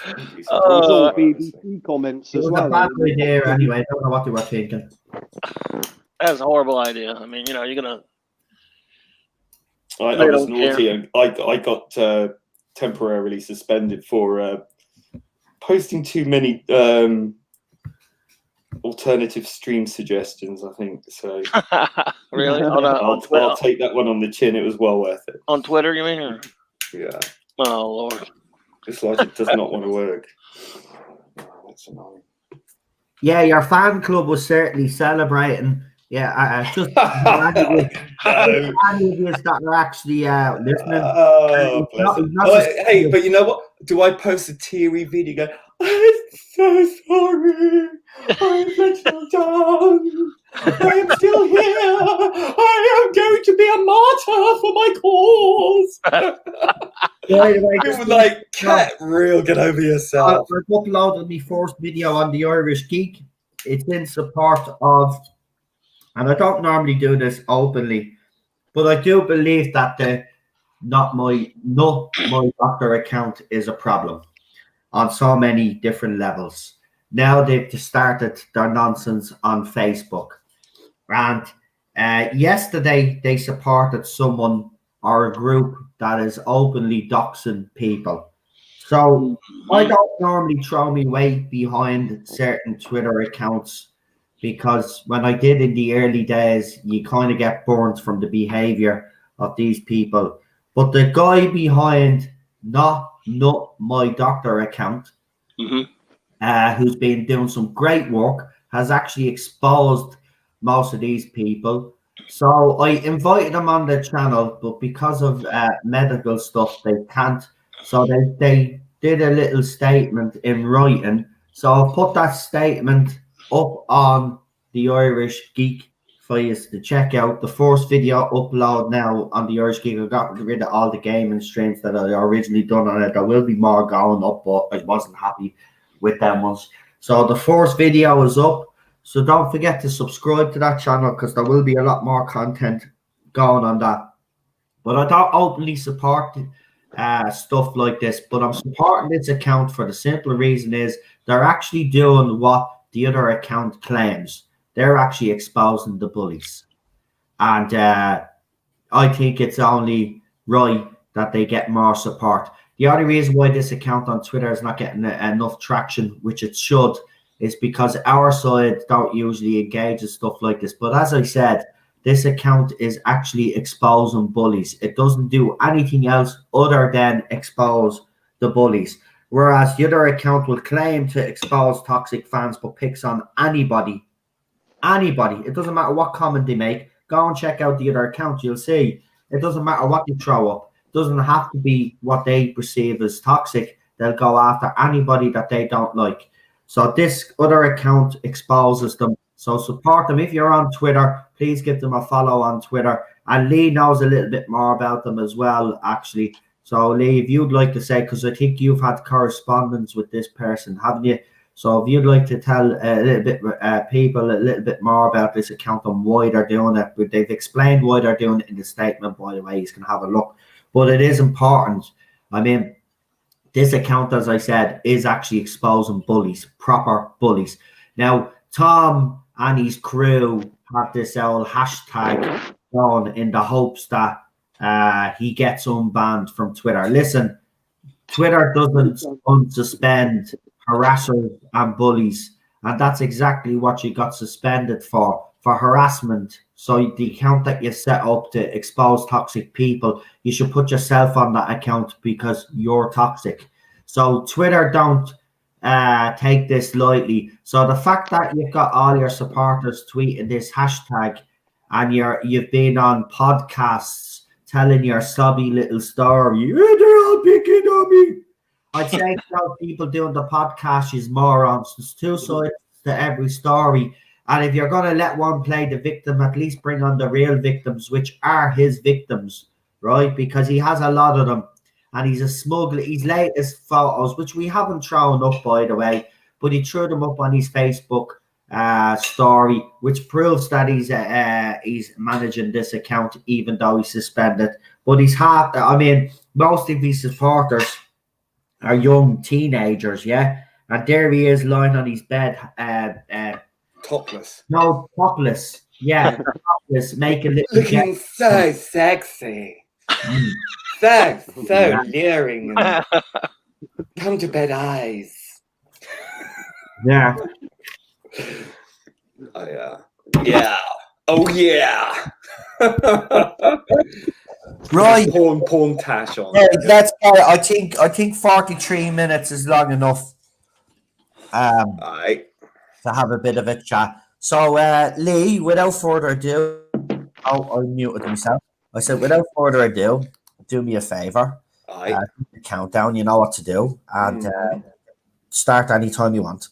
BBC comments as well. A bad idea anyway. I don't know what they were thinking. That's a horrible idea. I mean, you're gonna. I was naughty, and I got temporarily suspended for posting too many alternative stream suggestions, I think. So really, I'll take that one on the chin. It was well worth it. On Twitter, you mean? Or? Yeah. Oh Lord. It's like it does not want to work. That's annoying. Yeah, your fan club was certainly celebrating. Yeah, just any of you that are actually listening. Oh, hey, but you know what? Do I post a teary video? I'm so sorry. I'm little done. I am still here. I am going to be a martyr for my cause. You were like, Cat, real, get over yourself. I've uploaded my first video on the Irish Geek. It's in support of, and I don't normally do this openly, but I do believe that not my doctor account is a problem on so many different levels. Now they've started their nonsense on Facebook. And yesterday they supported someone or a group that is openly doxing people. So I don't normally throw my weight behind certain Twitter accounts because when I did in the early days, you kind of get burnt from the behavior of these people. But the guy behind not my doctor account, who's been doing some great work, has actually exposed most of these people. So I invited them on the channel, but because of medical stuff, they can't. So they did a little statement in writing. So I'll put that statement up on the Irish Geek for you to check out. The first video upload now on the Irish Geek. I got rid of all the gaming streams that I originally done on it. There will be more going up, but I wasn't happy with them ones. So the first video is up. So don't forget to subscribe to that channel because there will be a lot more content going on that. But I don't openly support stuff like this, but I'm supporting this account for the simple reason is they're actually doing what the other account claims. they're actually exposing the bullies. And I think it's only right that they get more support. The only reason why this account on Twitter is not getting enough traction, which it should, is because our side don't usually engage in stuff like this. But as I said, this account is actually exposing bullies. It doesn't do anything else other than expose the bullies. Whereas the other account will claim to expose toxic fans but picks on anybody. Anybody. It doesn't matter what comment they make. Go and check out the other account. You'll see it doesn't matter what you throw up. It doesn't have to be what they perceive as toxic. They'll go after anybody that they don't like. So this other account exposes them. So support them. If you're on Twitter, please give them a follow on Twitter. And Lee knows a little bit more about them as well, actually. So Lee, if you'd like to say, because I think you've had correspondence with this person, haven't you? So if you'd like to tell a little bit people a little bit more about this account and why they're doing it, but they've explained why they're doing it in the statement, by the way, you can have a look. But it is important. I mean, this account, as I said, is actually exposing bullies, proper bullies. Now, Tom and his crew have this old hashtag going in the hopes that he gets unbanned from Twitter. Listen, Twitter doesn't unsuspend harassers and bullies, and that's exactly what you got suspended for harassment. So the account that you set up to expose toxic people, you should put yourself on that account because you're toxic. So Twitter don't take this lightly. So the fact that you've got all your supporters tweeting this hashtag and you've been on podcasts telling your sobby little story, they're all picking on me. I'd say those people doing the podcast is morons. There's two sides to every story. And if you're going to let one play the victim, at least bring on the real victims, which are his victims, right? Because he has a lot of them. And he's a smuggler. His latest photos, which we haven't thrown up, by the way, but he threw them up on his Facebook story, which proves that he's managing this account, even though he's suspended. But he's hard. I mean, most of his supporters are young teenagers, yeah? And there he is lying on his bed. Topless. No, topless. Yeah, topless, making little Looking so sexy. So leering. And come to bed eyes. Yeah. Oh, yeah. Yeah. Oh, yeah. Right. Porn tash on. Yeah, let's go. I think 43 minutes is long enough Aye. to have a bit of a chat. So, Lee, without further ado, I muted myself. I said, without further ado, do me a favor. Aye. Countdown, you know what to do. And start anytime you want.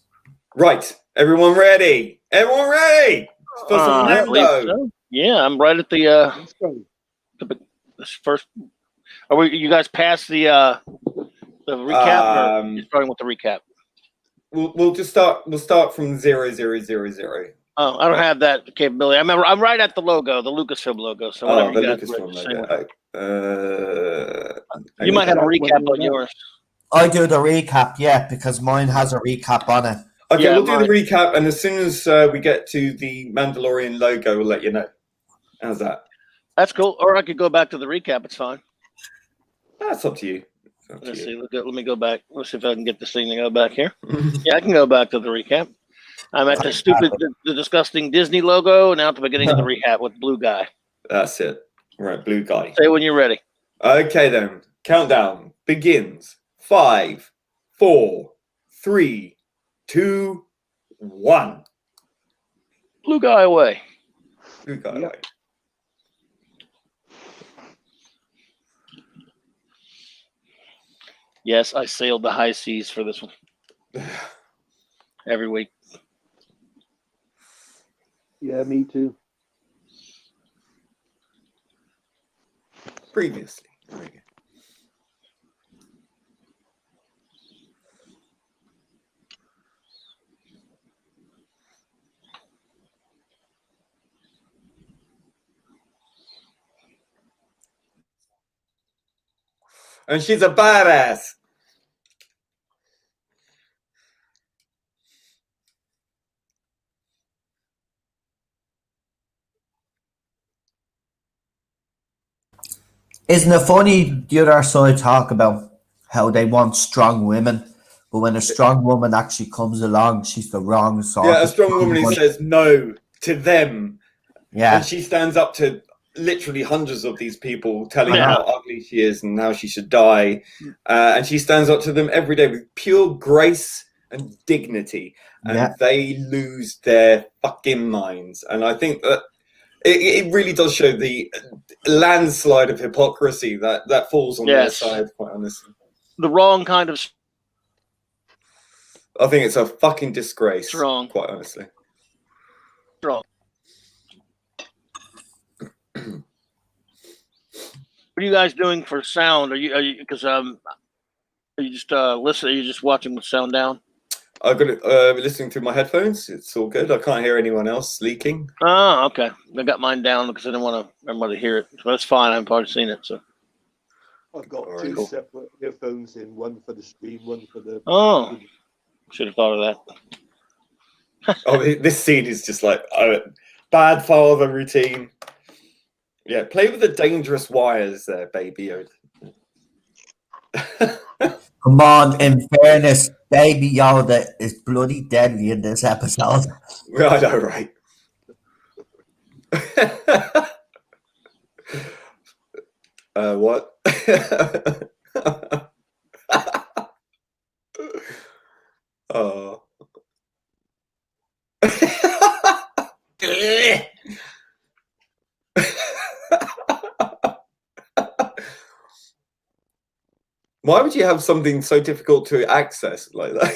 Right. Everyone ready? Everyone ready? For some I believe Mando. so. Yeah, I'm right at the this first. You guys past the recap? Or you're starting with the recap. We'll just start. We'll start from 0000. Oh, I don't have that capability. I remember I'm right at the logo, the Lucasfilm logo. So whatever the you guys Lucasfilm logo. You might have a recap on yours. I do the recap, yeah, because mine has a recap on it. Okay, Yeah, we'll do the recap, and as soon as we get to the Mandalorian logo, we'll let you know. How's that? That's cool. Or I could go back to the recap. It's fine. That's up to you. Let's see. Let me go back. Let's see if I can get this thing to go back here. Yeah, I can go back to the recap. I'm at the disgusting Disney logo, now at the beginning of the recap with blue guy. That's it. Right, blue guy. Say when you're ready. Okay, then. Countdown begins. 5, 4, 3, 2, 1. Blue guy away. Blue guy away. Yes, I sailed the high seas for this one. Every week. Yeah, me too. Previously. And she's a badass. Isn't it funny? The other side talk about how they want strong women, but when a strong woman actually comes along, she's the wrong sort Yeah, a of strong strong woman who woman. says no to them, and Yeah, she stands up to literally hundreds of these people telling I her know. how ugly she is and how she should die, and she stands up to them every day with pure grace and dignity, Yeah, and they lose their fucking minds. And I think that it really does show the landslide of hypocrisy that falls on their Yes. side, quite honestly. The wrong kind of I think it's a fucking disgrace, strong. quite honestly. Strong. What are you guys doing for sound? Are you because are you just listening? Are you just watching with sound down? I've got it listening through my headphones. It's all good. I can't hear anyone else leaking. Oh, okay. I got mine down because I didn't want everybody to hear it. So that's fine. I've already seen it. So. I've got All two right. separate earphones in, one for the stream, one for the. Oh, should have thought of that. Oh, this scene is just like bad father routine. Yeah, play with the dangerous wires there, baby. come on. In fairness, Baby Yoda is bloody deadly in this episode. I know, right? What? Oh. Why would you have something so difficult to access like that?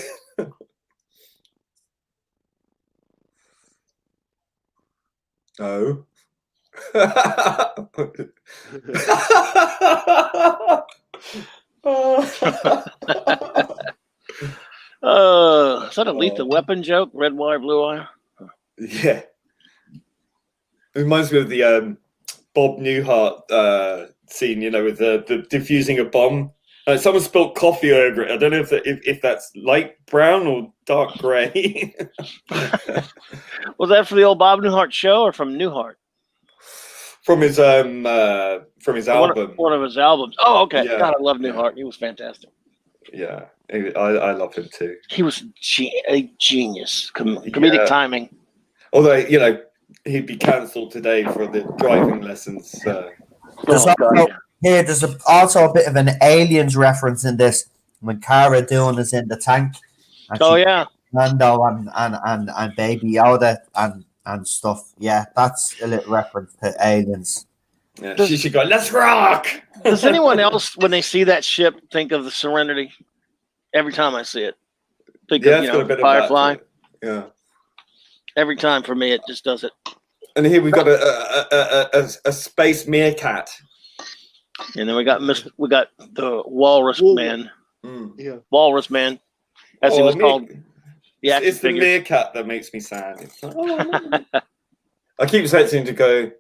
Oh. Is that a lethal weapon joke? Red wire, blue wire? Yeah. It reminds me of the Bob Newhart scene, you know, with the diffusing a bomb. Someone spilled coffee over it. I don't know if that's light brown or dark grey. Was that for the old Bob Newhart show or from Newhart? From his album. One of his albums. Oh, okay. Yeah, God, I love yeah. Newhart. He was fantastic. Yeah, I love him too. He was a genius. Comedic timing. Although, you know, he'd be cancelled today for the driving lessons. There's also a bit of an Aliens reference in this when Cara Dune is in the tank. And Oh yeah, Mando and Baby Yoda and stuff. Yeah, that's a little reference to Aliens. Yeah, she should go, let's rock! Does anyone else, when they see that ship, think of the Serenity? Every time I see it, think of, you know, Firefly. Yeah. Every time for me, it just does it. And here we've got a space meerkat. And then we got the Walrus Man. Yeah. Walrus Man, as he was called. Yeah, it's the meerkat that makes me sad. It's like, oh. I keep expecting to go.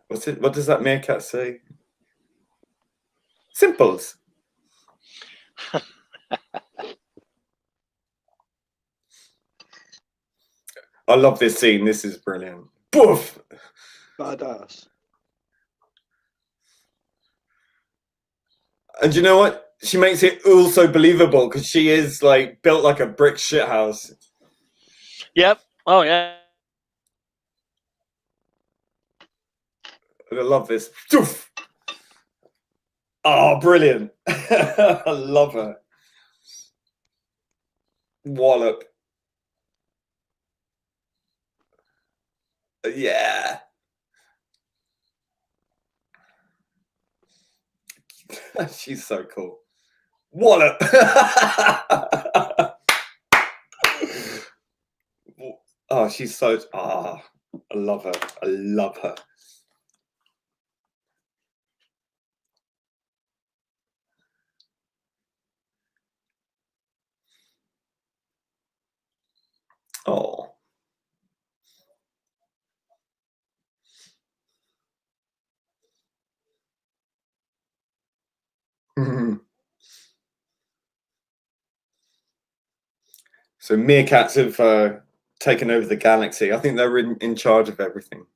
What does that meerkat say? Simples. I love this scene. This is brilliant. Boof! Badass. And you know what? She makes it also believable because she is like built like a brick shithouse. Yep. Oh yeah. And I love this. Doof! Oh, brilliant. I love her. Wallop. Yeah. She's so cool. Wallop. Oh, she's so. I love her. I love her. Oh. So meerkats have taken over the galaxy. I think they're in charge of everything.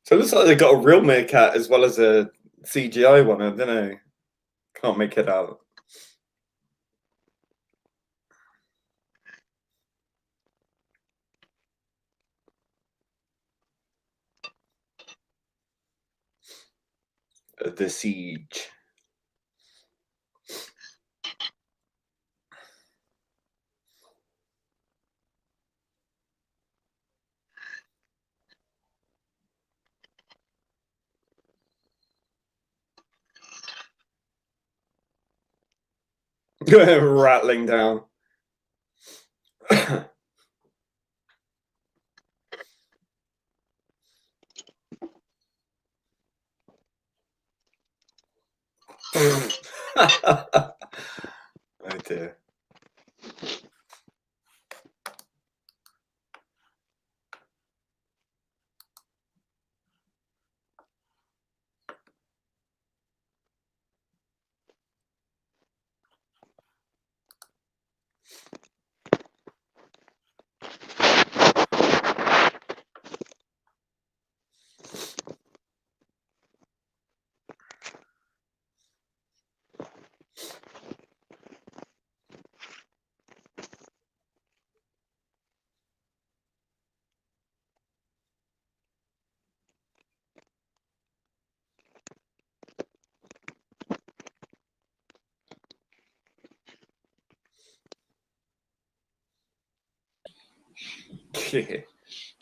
So it looks like they got a real meerkat as well as a CGI one. I don't know. Can't make it out. The Siege. Rattling down. Oh dear.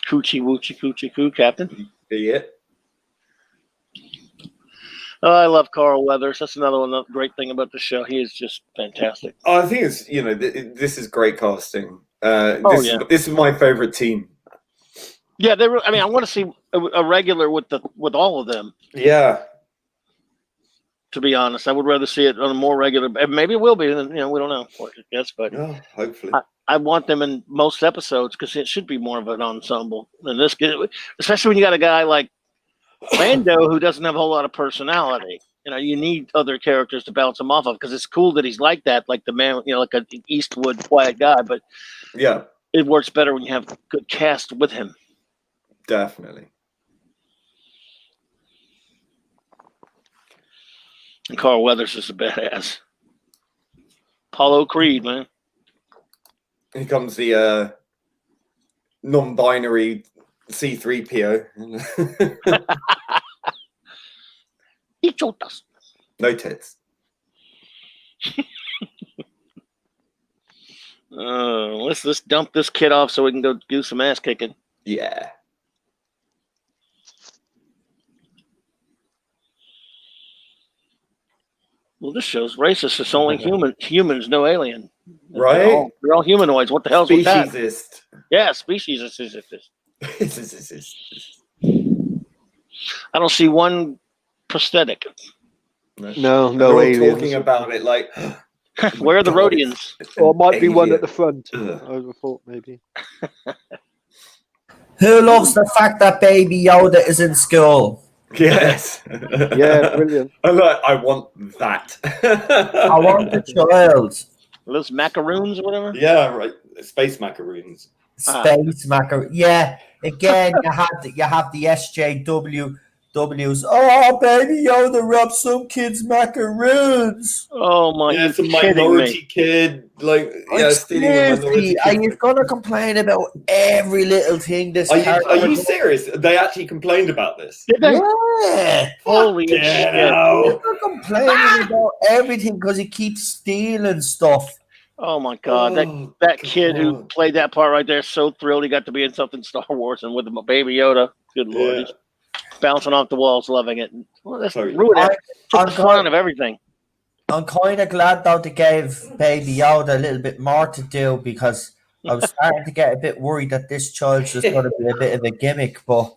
Coochie woochie coochie coo, Captain. Yeah. Oh, I love Carl Weathers. That's another great thing about the show. He is just fantastic. Oh, I think it's this is great casting. Yeah. This is my favorite team. Yeah, I mean, I want to see a regular with all of them. Yeah. To be honest, I would rather see it on a more regular. Maybe it will be. We don't know. I guess, but hopefully, I want them in most episodes because it should be more of an ensemble than this. Especially when you got a guy like Lando who doesn't have a whole lot of personality. You need other characters to bounce him off of because it's cool that he's like that, like the man, like an Eastwood quiet guy. But yeah, it works better when you have a good cast with him. Definitely. And Carl Weathers is a badass. Apollo Creed, man. Here comes the non-binary C-3PO. Ichotas. No tits. Let's dump this kid off so we can go do some ass kicking. Yeah. Well, this show's racist. It's only humans, no alien. Right? They're all humanoids. What the hell's with that? Speciesist. Yeah, speciesist. I don't see one prosthetic. No We're aliens. talking about it like. Where are the Rhodians? Or it might be one at the front. I would have thought maybe. Who loves the fact that Baby Yoda is in school? Yes. Yeah, brilliant. I want that. I want the child. Those macaroons or whatever? Yeah, right. Space macaroons. Space macaroon. Yeah. Again, you have the SJWs. Oh, Baby Yoda robbed some kids' macaroons. Oh my! Yeah, it's a kidding minority me. kid, stealing a minority Are kid. you gonna complain about every little thing? Are you serious? They actually complained about this. Did they? Yeah. Holy shit! They're complaining about everything because he keeps stealing stuff. Oh my god! That kid who played that part right there, so thrilled he got to be in something Star Wars and with Baby Yoda. Good lord, he's bouncing off the walls, loving it. Well, that's ruined it. Took the fun out of everything. I'm kind of glad though they gave Baby Yoda a little bit more to do because I was starting to get a bit worried that this child's just going to be a bit of a gimmick. But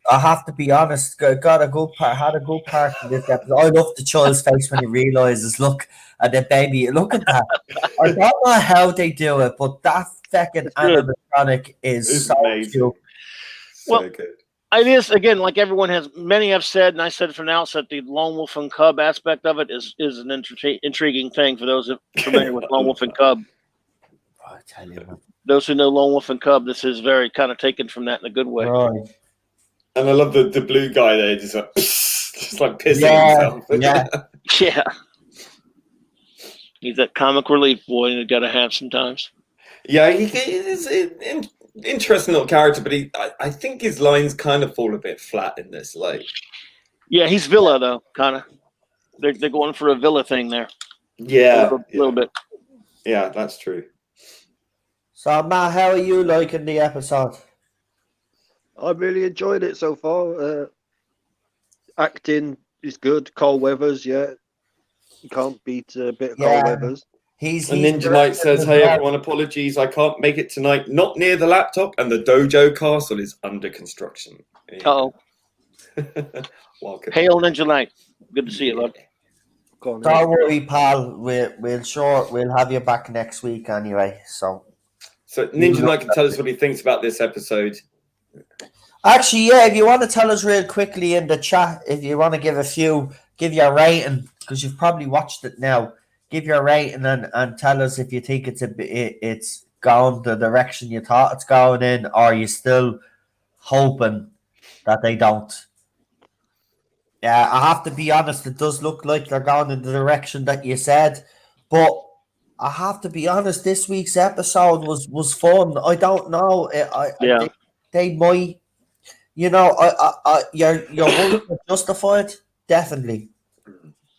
I have to be honest, had a good part in this episode. I love the child's face when he realizes, look at the baby. Look at that. I don't know how they do it, but that second animatronic is so amazing. cute. So good. It is, again, like many have said, and I said it from the outset, the Lone Wolf and Cub aspect of it is an intriguing thing for those familiar with Lone Wolf and Cub. I tell you what. Those who know Lone Wolf and Cub, this is very kind of taken from that in a good way. Right. And I love the blue guy there, just like, just like pissing Yeah, himself. yeah. Yeah. He's that comic relief boy you got to have sometimes. Yeah, he is an interesting little character, but I think his lines kind of fall a bit flat in this. Like, Yeah, he's Villa, though, kind of. They're going for a Villa thing there. yeah, A little bit. yeah, that's true. So, Matt, how are you liking the episode? I really enjoyed it so far. Acting is good. Carl Weathers, yeah. You can't beat a bit of Carl Weathers. He's And Ninja Knight says, "Hey everyone, apologies, I can't make it tonight. Not near the laptop, and the dojo castle is under construction." Oh, Welcome. hail Ninja Knight. Good to see you, bud. Don't worry, pal. We'll have you back next week anyway. So Ninja Knight can tell us what he thinks about this episode. Actually, yeah, if you want to tell us real quickly in the chat, if you want to give your rating, because you've probably watched it now, give your rating and tell us if you think it's gone the direction you thought it's going in, or are you still hoping that they don't. Yeah, I have to be honest, it does look like they're going in the direction that you said, but I have to be honest, this week's episode was fun. I don't know. They might. You know, your words are justified, definitely.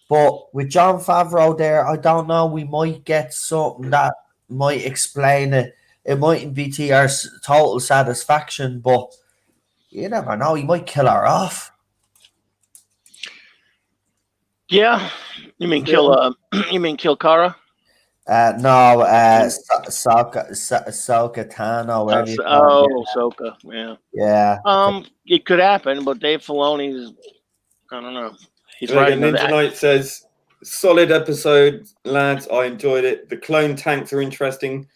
But with John Favreau there, I don't know. We might get something that might explain it. It mightn't be to our total satisfaction, but you never know. He might kill her off. Yeah, you mean kill? You mean kill Kara? No, Ahsoka Tano. Ahsoka. Yeah. Yeah. It could happen, but Dave Filoni's. I don't know. He's right. Ninja Knight says, "Solid episode, lads. I enjoyed it. The clone tanks are interesting.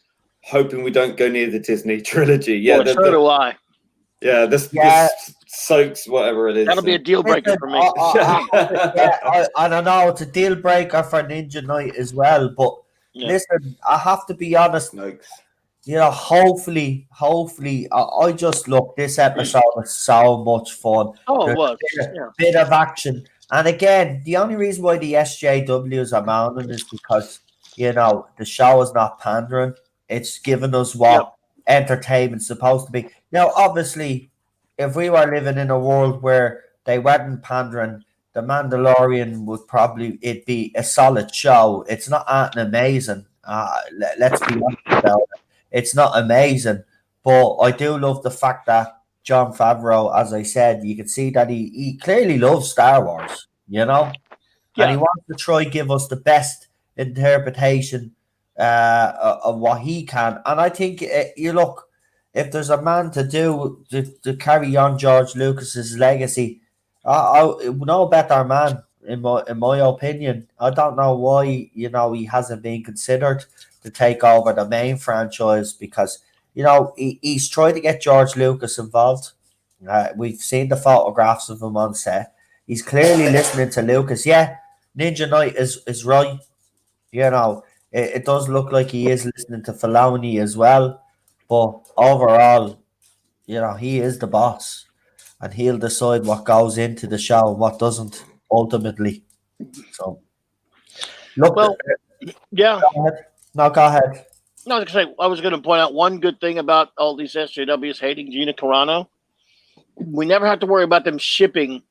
Hoping we don't go near the Disney trilogy." Yeah, so do I. Yeah, this soaks whatever it is. That'll be a deal breaker for me. I don't know. It's a deal breaker for Ninja Knight as well, but. Yeah. Listen, I have to be honest. You know, hopefully, I just look. This episode was so much fun. Oh, it was. Bit of action, and again, the only reason why the SJWs are mounting is because you know the show is not pandering. It's giving us what entertainment's supposed to be. Now, obviously, if we were living in a world where they weren't pandering. The Mandalorian would probably be a solid show. It's not amazing. Let's be honest about it. It's not amazing, but I do love the fact that John Favreau, as I said, you can see that he clearly loves Star Wars, you know, and he wants to try give us the best interpretation of what he can. And I think you look, if there's a man to carry on George Lucas's legacy. No better man in my opinion. I don't know why he hasn't been considered to take over the main franchise because he's tried to get George Lucas involved. We've seen the photographs of him on set. He's clearly listening to Lucas. Yeah, Ninja Knight is right. You know, it does look like he is listening to Filoni as well. But overall, he is the boss. And he'll decide what goes into the show and what doesn't ultimately. So, look. Well, yeah. Go ahead. No, I was going to point out one good thing about all these SJWs hating Gina Carano. We never have to worry about them shipping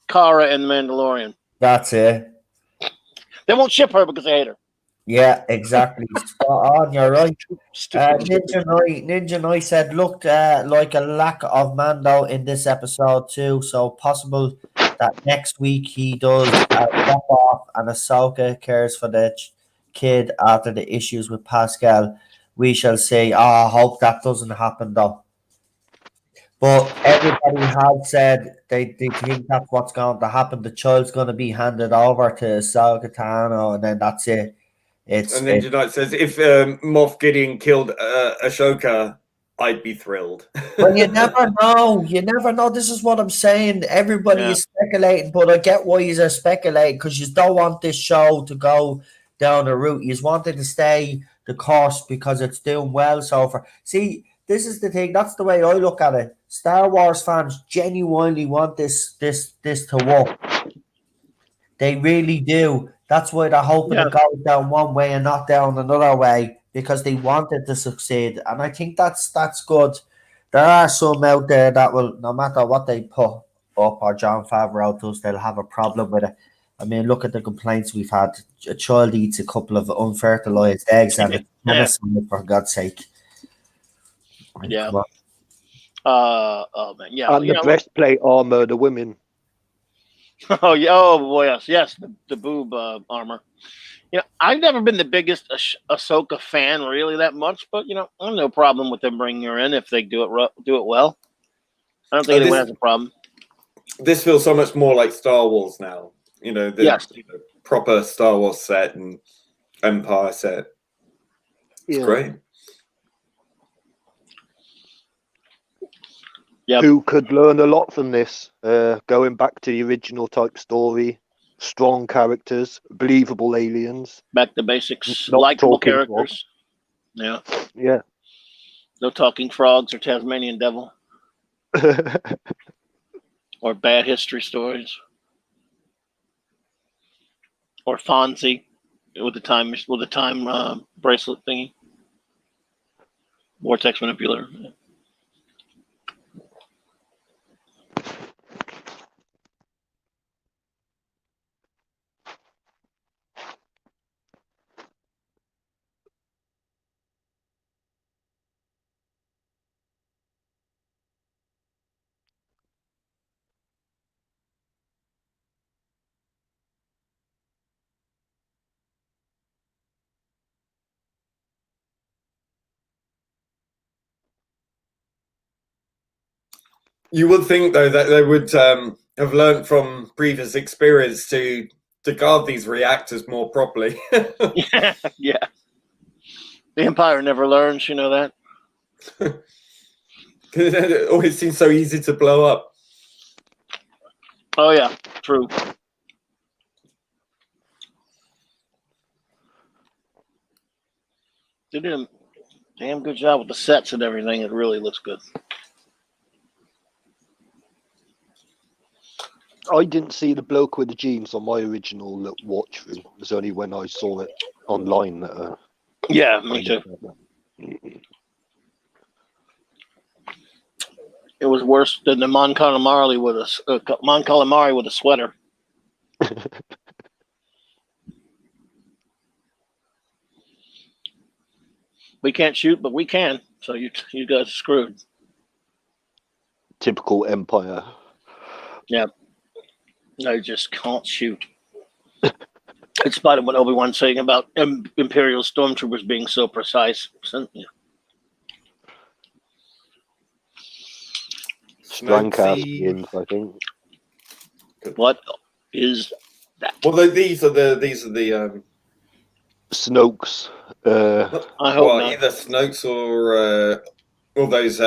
Kara and the Mandalorian. That's it. They won't ship her because they hate her. Yeah, exactly. Spot on, you're right. Ninja Knight said looked like a lack of Mando in this episode too, so possible that next week he does drop off and Ahsoka cares for the kid after the issues with Pascal. We shall see. I hope that doesn't happen though. But everybody has said they think that's what's going to happen. The child's going to be handed over to Ahsoka Tano, and then that's it. And Ninja Knight says, if Moff Gideon killed Ashoka, I'd be thrilled. Well, you never know. You never know. This is what I'm saying. Everybody is speculating, but I get why you're speculating because you don't want this show to go down a route. You want it to stay the course because it's doing well so far. See, this is the thing. That's the way I look at it. Star Wars fans genuinely want this to work. They really do. That's why they're hoping Yeah. it goes down one way and not down another way because they want it to succeed. And I think that's good. There are some out there that will, no matter what they put up or John Favreau does, they'll have a problem with it. I mean, look at the complaints we've had. A child eats a couple of unfertilized eggs and it's genocide, for God's sake. Yeah. Come on. Oh man, yeah. And the breastplate armor, the women. Oh yeah. Oh boy, yes. The boob armor. I've never been the biggest Ahsoka fan, really, that much. But I have no problem with them bringing her in if they do it well. I don't think anyone has a problem. This feels so much more like Star Wars now. The proper Star Wars set and Empire set. It's great. Yeah. Who could learn a lot from this? Going back to the original type story, strong characters, believable aliens. Back to basics, likable characters. Yeah. Yeah. No talking frogs or Tasmanian devil. Or bad history stories. Or Fonzie with the time bracelet thingy. Vortex manipulator. You would think, though, that they would have learned from previous experience to guard these reactors more properly. Yeah. The Empire never learns, you know that? It always seems so easy to blow up. Oh, yeah. True. They did a damn good job with the sets and everything. It really looks good. I didn't see the bloke with the jeans on my original watch through. It was only when I saw it online that. Yeah, me too. It was worse than the Mon Calamari with a sweater. We can't shoot, but we can. So you guys are screwed. Typical Empire. Yeah. I just can't shoot. In spite of what Obi-Wan's saying about Imperial stormtroopers being so precise. So, yeah. Strangcastians, I think. What is that? Well, these are the Snokes. I hope not. Either Snokes or all those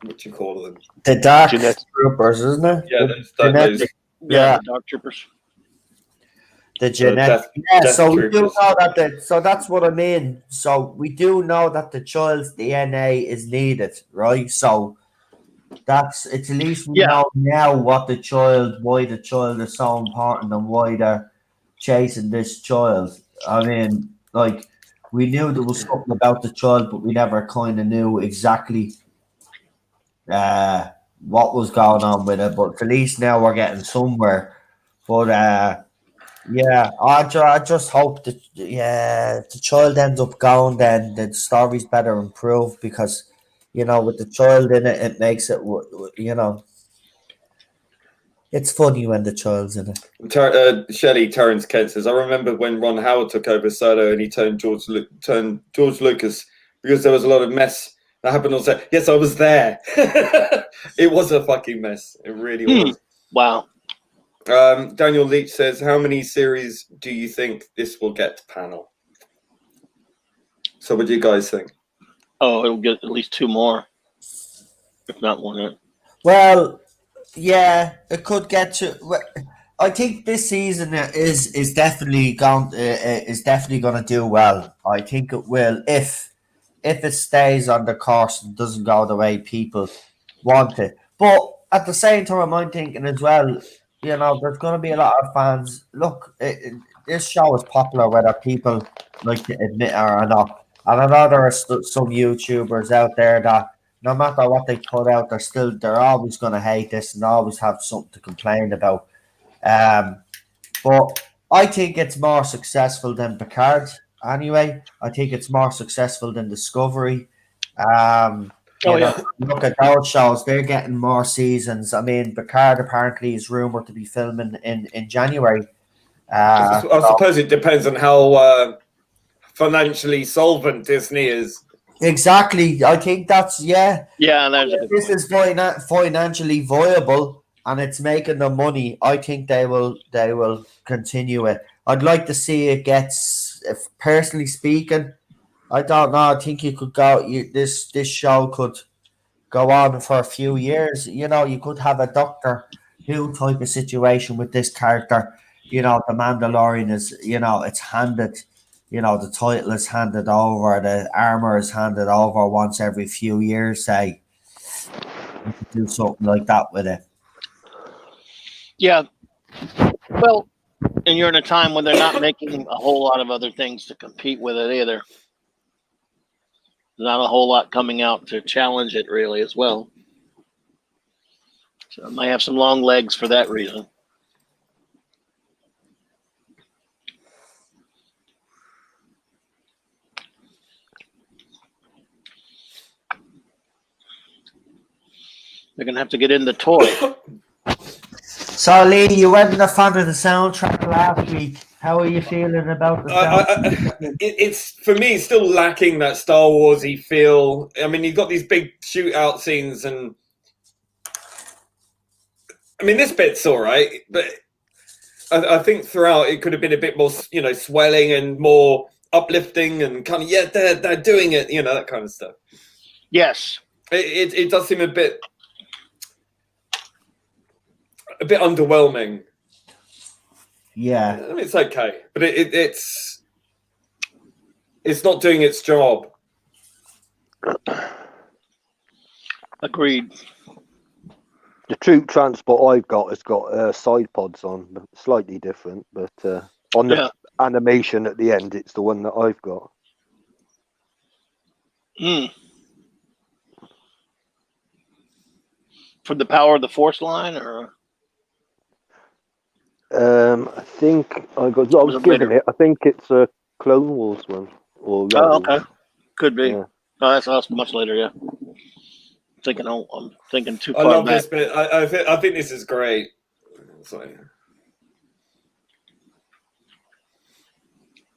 what do you call them? The Dark Troopers, isn't it? Yeah, those. Yeah, the Dark Troopers. The genetic. So we do know that. So that's what I mean. So we do know that the child's DNA is needed, right? So it's at least we know now why the child is so important and why they're chasing this child. I mean, like we knew there was something about the child, but we never kind of knew exactly what was going on with it. But at least now we're getting somewhere. But I just hope that the child ends up going. Then the story's better improved because with the child in it, it makes it it's funny when the child's in it. Shelley Terrence Kent says, I remember when Ron Howard took over Solo and he turned George Lucas because there was a lot of mess that happened on set. Yes, I was there. It was a fucking mess. It really was. Wow. Daniel Leach says, how many series do you think this will get to panel? So what do you guys think? Oh, it'll get at least 2 more, if not 1. Well, yeah, it could get to. I think this season is definitely going to do well. I think it will if if it stays on the course and doesn't go the way people want it. But at the same time, I'm thinking as well, you know, there's going to be a lot of fans. Look, this show is popular whether people like to admit it or not. And I know there are some YouTubers out there that no matter what they put out, they're always going to hate this and always have something to complain about. But I think it's more successful than Picard. Anyway, I think it's more successful than Discovery. Look at those shows; they're getting more seasons. I mean, Picard apparently is rumored to be filming in January. I suppose it depends on how financially solvent Disney is. Exactly, I think that's Yeah, that's a good this point. is financially viable and it's making them money. I think they will continue it. I'd like to see it gets. If, personally speaking, I don't know. I think you could go. This show could go on for a few years. You know, you could have a Doctor Who type of situation with this character. You know, the Mandalorian is. You know, it's handed. You know, the title is handed over. The armor is handed over once every few years. Say, you could do something like that with it. Yeah. Well, and you're in a time when they're not making a whole lot of other things to compete with it either. Not a whole lot coming out to challenge it really as well. So it might have some long legs for that reason. They're going to have to get in the toy. So, Lee, you weren't a fan of the soundtrack last week. How are you feeling about the soundtrack? It's for me, it's still lacking that Star Warsy feel. I mean, you've got these big shootout scenes, and I mean, this bit's all right, but I think throughout it could have been a bit more, you know, swelling and more uplifting and kind of they're doing it, you know, that kind of stuff. Yes, it does seem a bit underwhelming. Yeah, I mean, it's okay, but it's not doing its job. agreed. The troop transport I've got has got side pods on, but slightly different. But on the animation at the end, it's the one that I've got. For the Power of the Force line, or I think I was given it. I think it's a Clone Wars one. Or okay, could be. Yeah. Oh, that's much later. Yeah, I'm thinking too far I love back. this bit. I think this is great. Sorry.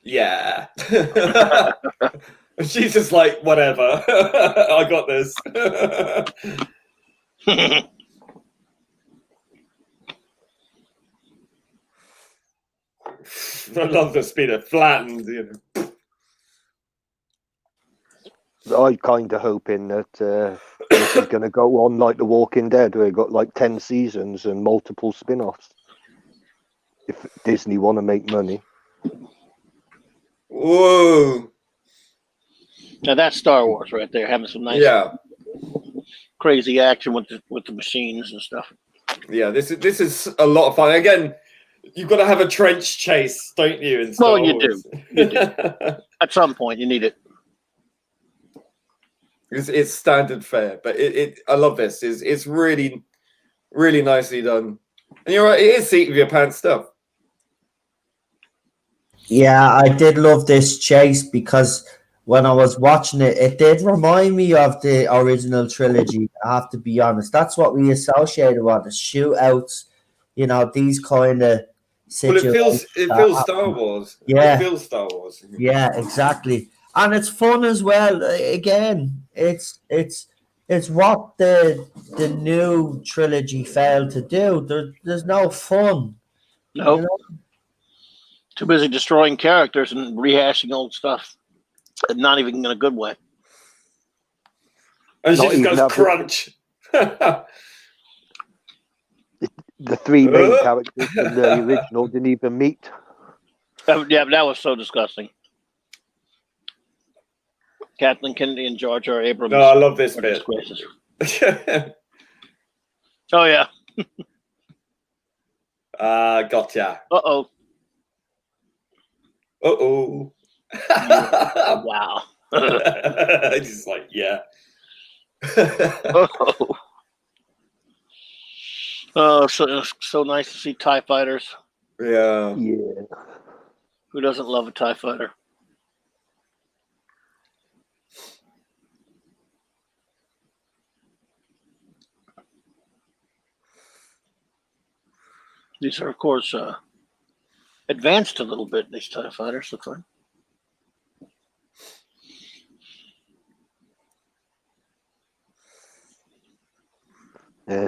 Yeah. She's just like, whatever. I got this. I love the speed of flattened, you know. I'm kind of hoping that this is going to go on like The Walking Dead, where it got like 10 seasons and multiple spin-offs. If Disney want to make money. Whoa. Now that's Star Wars right there, having some nice, crazy action with the machines and stuff. Yeah, this is a lot of fun. Again, you've got to have a trench chase, don't you? In Star Wars? You do. At some point, you need it. It's standard fare, but I love this. It's really, really nicely done. And you're right, it is seat of your pants stuff. Yeah, I did love this chase because when I was watching it, it did remind me of the original trilogy. I have to be honest. That's what we associated with the shootouts. You know, these kind of situations. Well, it feels Star Wars. Yeah, it feels Star Wars. Yeah, exactly, and it's fun as well. Again, it's what the new trilogy failed to do. There's no fun. Nope. You know? Too busy destroying characters and rehashing old stuff, and not even in a good way. And she just goes crunch. The three main characters in the original didn't even meet. Yeah, that was so disgusting. Kathleen Kennedy and Jar Jar Abrams. No, I love this are bit. disgraces. Oh yeah. Gotcha. Uh-oh. Uh-oh. Wow. Just like, yeah. Oh. Oh, so nice to see TIE fighters. Yeah. Yeah. Who doesn't love a TIE fighter? These are, of course, advanced a little bit, these TIE fighters, looks like.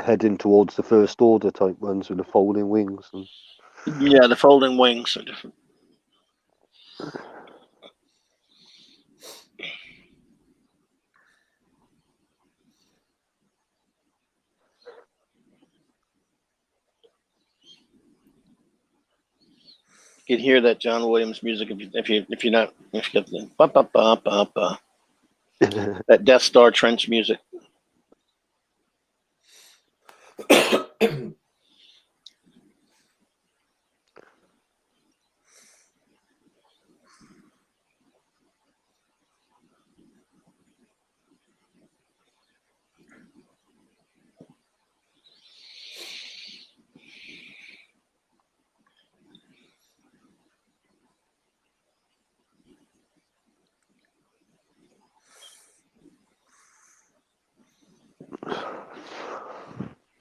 Heading towards the First Order type ones with the folding wings. And... Yeah, the folding wings are different. You can hear that John Williams music if you get the ba ba ba ba ba, that Death Star trench music.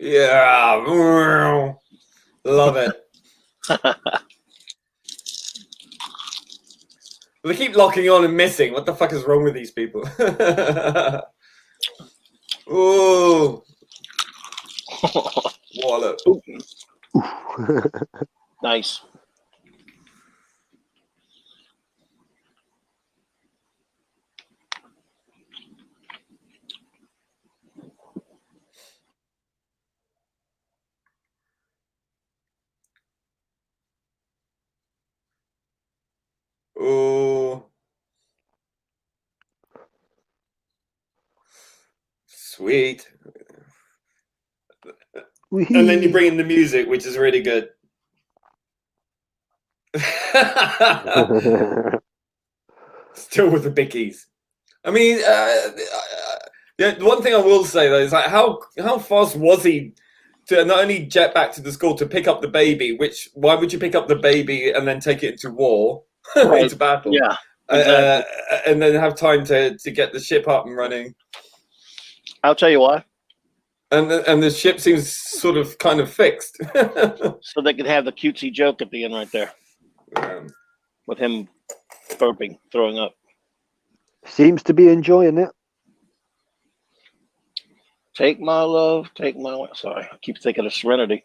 Yeah. Love it. They keep locking on and missing. What the fuck is wrong with these people? Ooh. Wallop. Nice. Ooh. Sweet. And then you bring in the music, which is really good. Still with the bickies. I mean, the one thing I will say though is like how fast was he to not only jet back to the school to pick up the baby? Why would you pick up the baby and then take it into war, Right. into battle? Yeah, exactly. And then have time to get the ship up and running. I'll tell you why. And the ship seems sort of kind of fixed. So they could have the cutesy joke at the end right there with him burping, throwing up. Seems to be enjoying it. Take my love, take my... Sorry, I keep thinking of Serenity.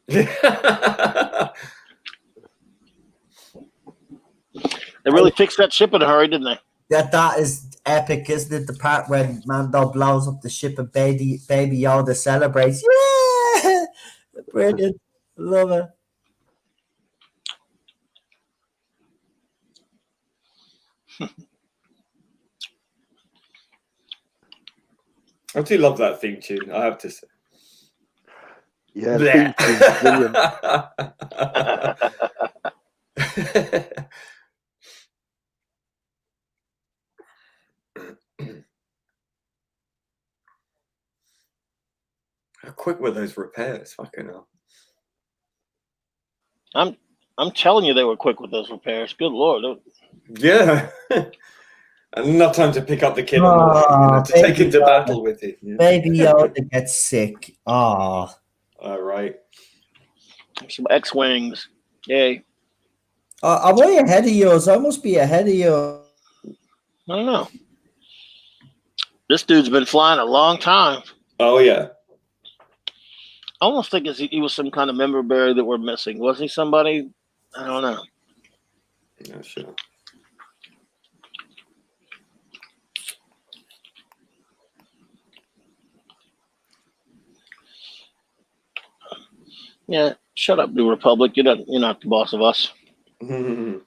They really fixed that ship in a hurry, didn't they? That is epic, isn't it? The part when Mando blows up the ship and baby Yoda celebrates. Yeah, brilliant, love it. I do love that theme tune, I have to say. Yeah, the theme tune's brilliant. How quick were those repairs? Fucking hell. I'm telling you, they were quick with those repairs. Good Lord. Yeah. Enough time to pick up the kid on the way, to take into battle with it. Yeah. Baby Yoda gets sick. Oh. All right. Some X-Wings. Yay. I'm way ahead of yours. I must be ahead of you. I don't know. This dude's been flying a long time. Oh, yeah. I almost think he was some kind of member bearer that we're missing. Was he somebody? I don't know. Yeah, sure. Yeah, shut up, New Republic. You're not the boss of us. Mm.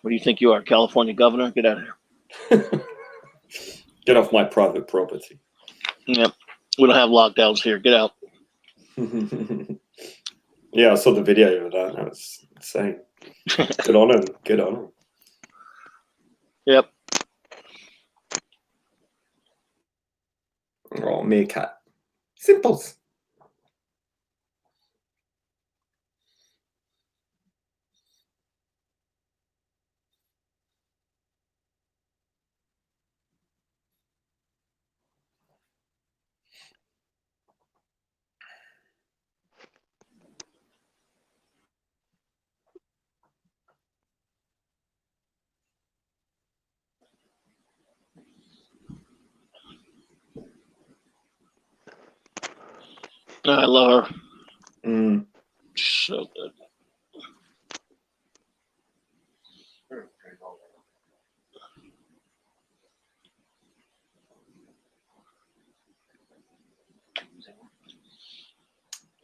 What do you think you are, California governor? Get out of here. Get off my private property. Yep. We don't have lockdowns here. Get out. Yeah, I saw the video of that. That was insane. Good on him. Good on him. Yep. Oh, meerkat. Simples. I love her. Mm. So good.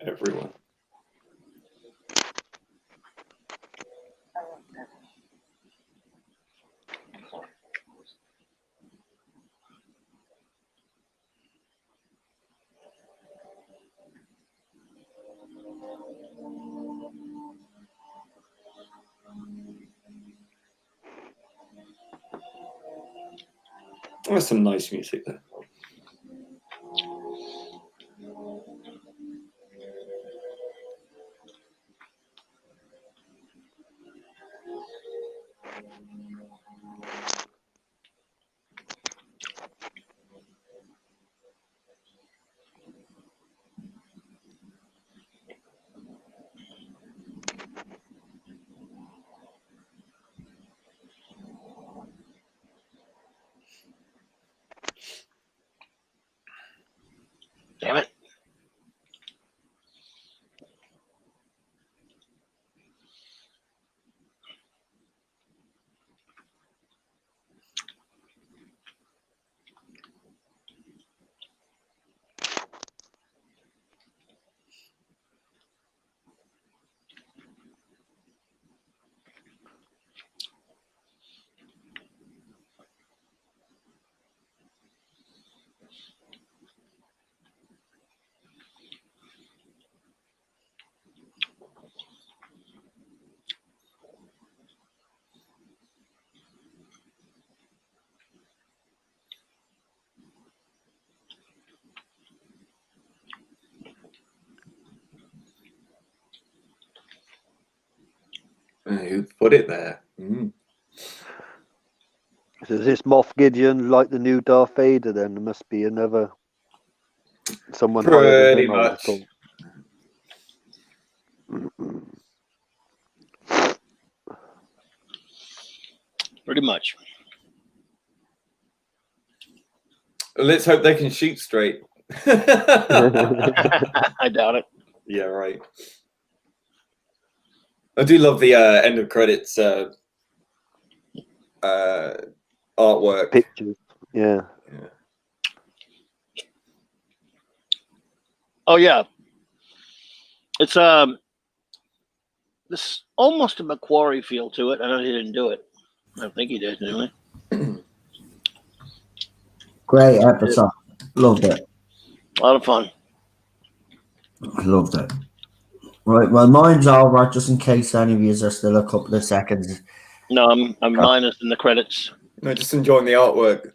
Everyone. There's some nice music there. Damn it. Who put it there? Mm. So is this Moff Gideon like the new Darth Vader? Then there must be another someone higher than Pretty him. I would have much. thought. Pretty much. Let's hope they can shoot straight. I doubt it. Yeah, right. I do love the end of credits artwork. Pictures. Yeah. Oh yeah. It's this almost a Macquarie feel to it. I know he didn't do it. I think he did, didn't he? Great episode. Loved it. A lot of fun. Loved it. Right, well, mine's over, just in case any of you are still a couple of seconds. No, I'm minus in the credits. No, just enjoying the artwork.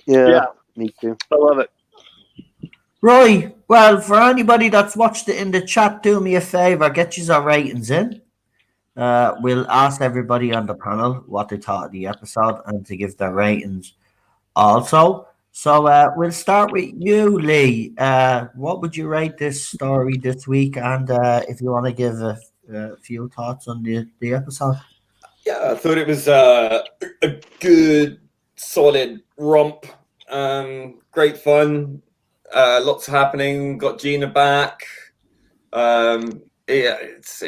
Yeah. Me too. I love it. Right, well, for anybody that's watched it in the chat, do me a favour, get you our ratings in. We'll ask everybody on the panel what they thought of the episode and to give their ratings also. So we'll start with you, Lee. What would you rate this story this week? And if you want to give a few thoughts on the episode. Yeah, I thought it was a good, solid romp. Great fun. Lots happening. Got Gina back. It's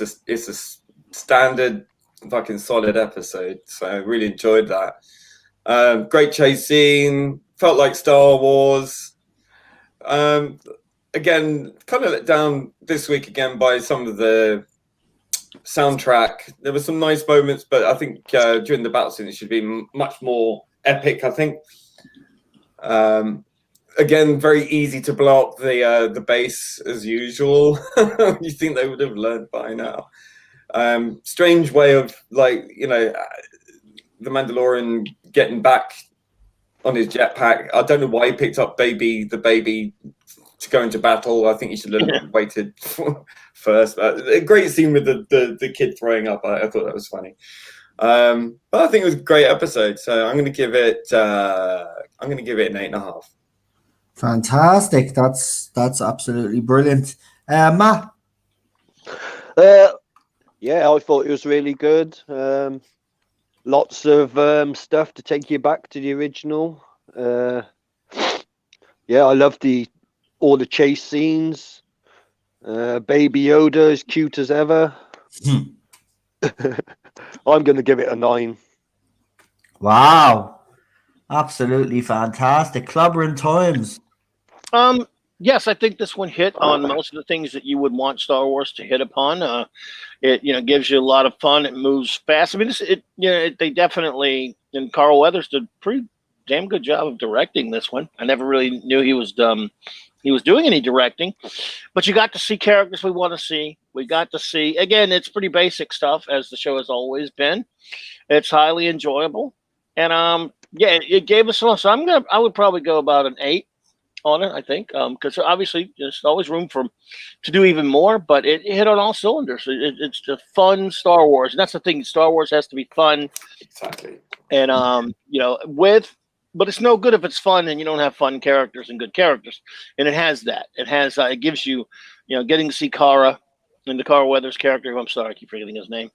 a standard fucking solid episode. So I really enjoyed that. Great chase scene. Felt like Star Wars. Again, kind of let down this week again by some of the soundtrack. There were some nice moments, but I think during the battle scene it should be much more epic. I think. Again, very easy to blow up the base as usual. You think they would have learned by now. Strange way of the Mandalorian getting back on his jetpack. I don't know why he picked up the baby to go into battle. I think he should have waited first. A great scene with the kid throwing up. I thought that was funny. But I think it was a great episode. So I'm going to give it an 8.5. Fantastic. That's absolutely brilliant. Matt? Yeah, I thought it was really good. Lots of stuff to take you back to the original. Yeah, I love all the chase scenes. Baby Yoda as cute as ever. I'm going to give it a 9. Wow. Absolutely fantastic. Clobbering times. Yes, I think this one hit on most of the things that you would want Star Wars to hit upon. It gives you a lot of fun. It moves fast. I mean, they definitely, and Carl Weathers did a pretty damn good job of directing this one. I never really knew he was doing any directing, but you got to see characters we want to see. We got to see, again, it's pretty basic stuff, as the show has always been. It's highly enjoyable, and it gave us a lot. So I would probably go about an 8 on it, I think, because obviously there's always room to do even more, but it hit on all cylinders. It's a fun Star Wars, and that's the thing. Star Wars has to be fun, exactly, and but it's no good if it's fun and you don't have fun characters and good characters, and it has that. It gives you, getting to see Cara and the Carl Weathers character. I'm sorry, I keep forgetting his name.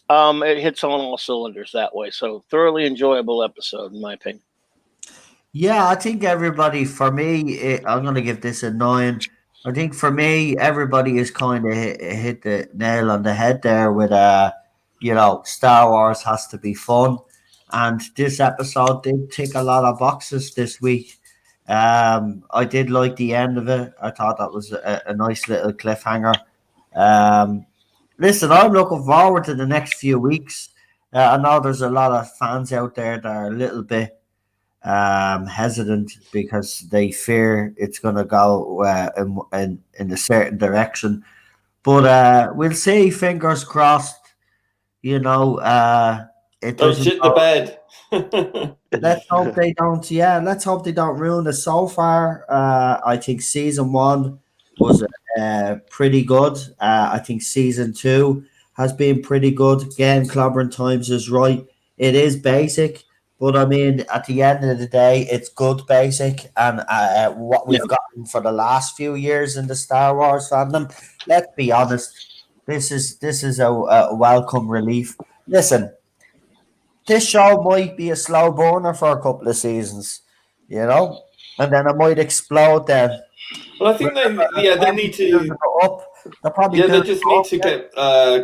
It hits on all cylinders that way. So thoroughly enjoyable episode, in my opinion. Yeah, I think everybody, for me, I'm going to give this a 9. I think for me, everybody has kind of hit the nail on the head there with, Star Wars has to be fun. And this episode did tick a lot of boxes this week. I did like the end of it. I thought that was a nice little cliffhanger. Listen, I'm looking forward to the next few weeks. I know there's a lot of fans out there that are a little bit hesitant because they fear it's going to go in a certain direction. But we'll see. Fingers crossed. It Don't doesn't shit the bed. Let's hope they don't. Yeah, let's hope they don't ruin it. So far, I think season 1 was pretty good. I think season 2 has been pretty good. Again, Clobbering Times is right. It is basic, but I mean, at the end of the day, it's good basic. And what we've gotten for the last few years in the Star Wars fandom, let's be honest, this is a welcome relief. Listen, this show might be a slow burner for a couple of seasons, and then it might explode then. Well, I think they need to up. They just need to get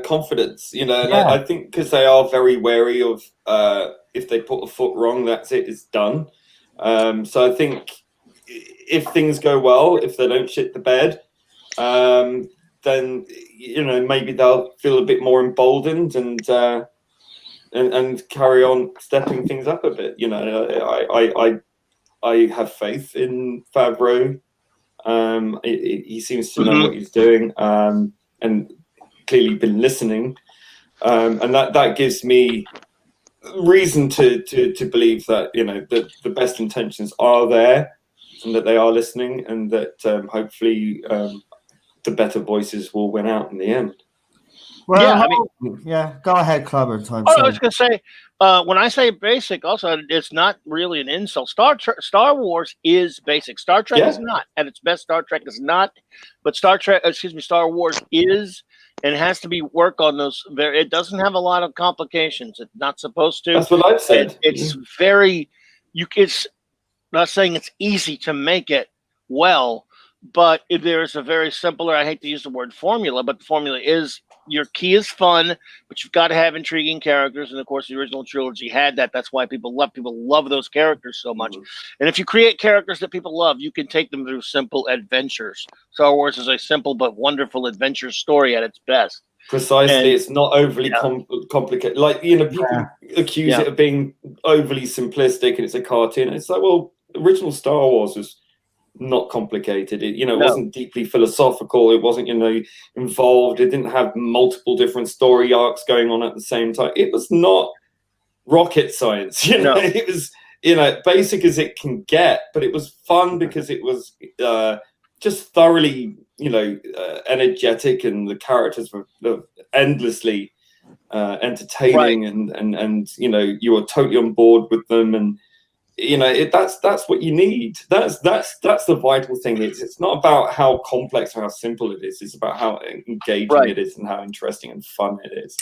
confidence, And I think because they are very wary of if they put a foot wrong, that's it, it's done. So I think if things go well, if they don't shit the bed, then maybe they'll feel a bit more emboldened and carry on stepping things up a bit. I have faith in Favreau. He seems to know what he's doing, and clearly been listening, and that gives me reason to believe that that the best intentions are there, and that they are listening, and that hopefully the better voices will win out in the end. Well, go ahead, Clobbering Time. I was going to say, when I say basic, also, it's not really an insult. Star Wars is basic. Star Trek is not. At its best, Star Trek is not. But Star Wars is, and it has to be work on those. It doesn't have a lot of complications. It's not supposed to. That's what I've said. It's very, it's not saying it's easy to make it well, but there's a very simpler, I hate to use the word formula, but the formula is your key is fun, but you've got to have intriguing characters. And of course, the original trilogy had that. That's why people love those characters so much. And if you create characters that people love, you can take them through simple adventures. Star Wars is a simple but wonderful adventure story at its best. Precisely, it's not overly complicated. Like, you know, people accuse it of being overly simplistic, and it's a cartoon. It's like, well, original Star Wars was not complicated. It, you know, it wasn't deeply philosophical. It wasn't, you know, involved. It didn't have multiple different story arcs going on at the same time. It was not rocket science. You know, it was, you know, basic as it can get, but it was fun because it was just thoroughly, you know, energetic, and the characters were endlessly entertaining, and you know, you were totally on board with them, and you know, that's what you need. That's the vital thing. It's not about how complex or how simple it is. It's about how engaging it is and how interesting and fun it is.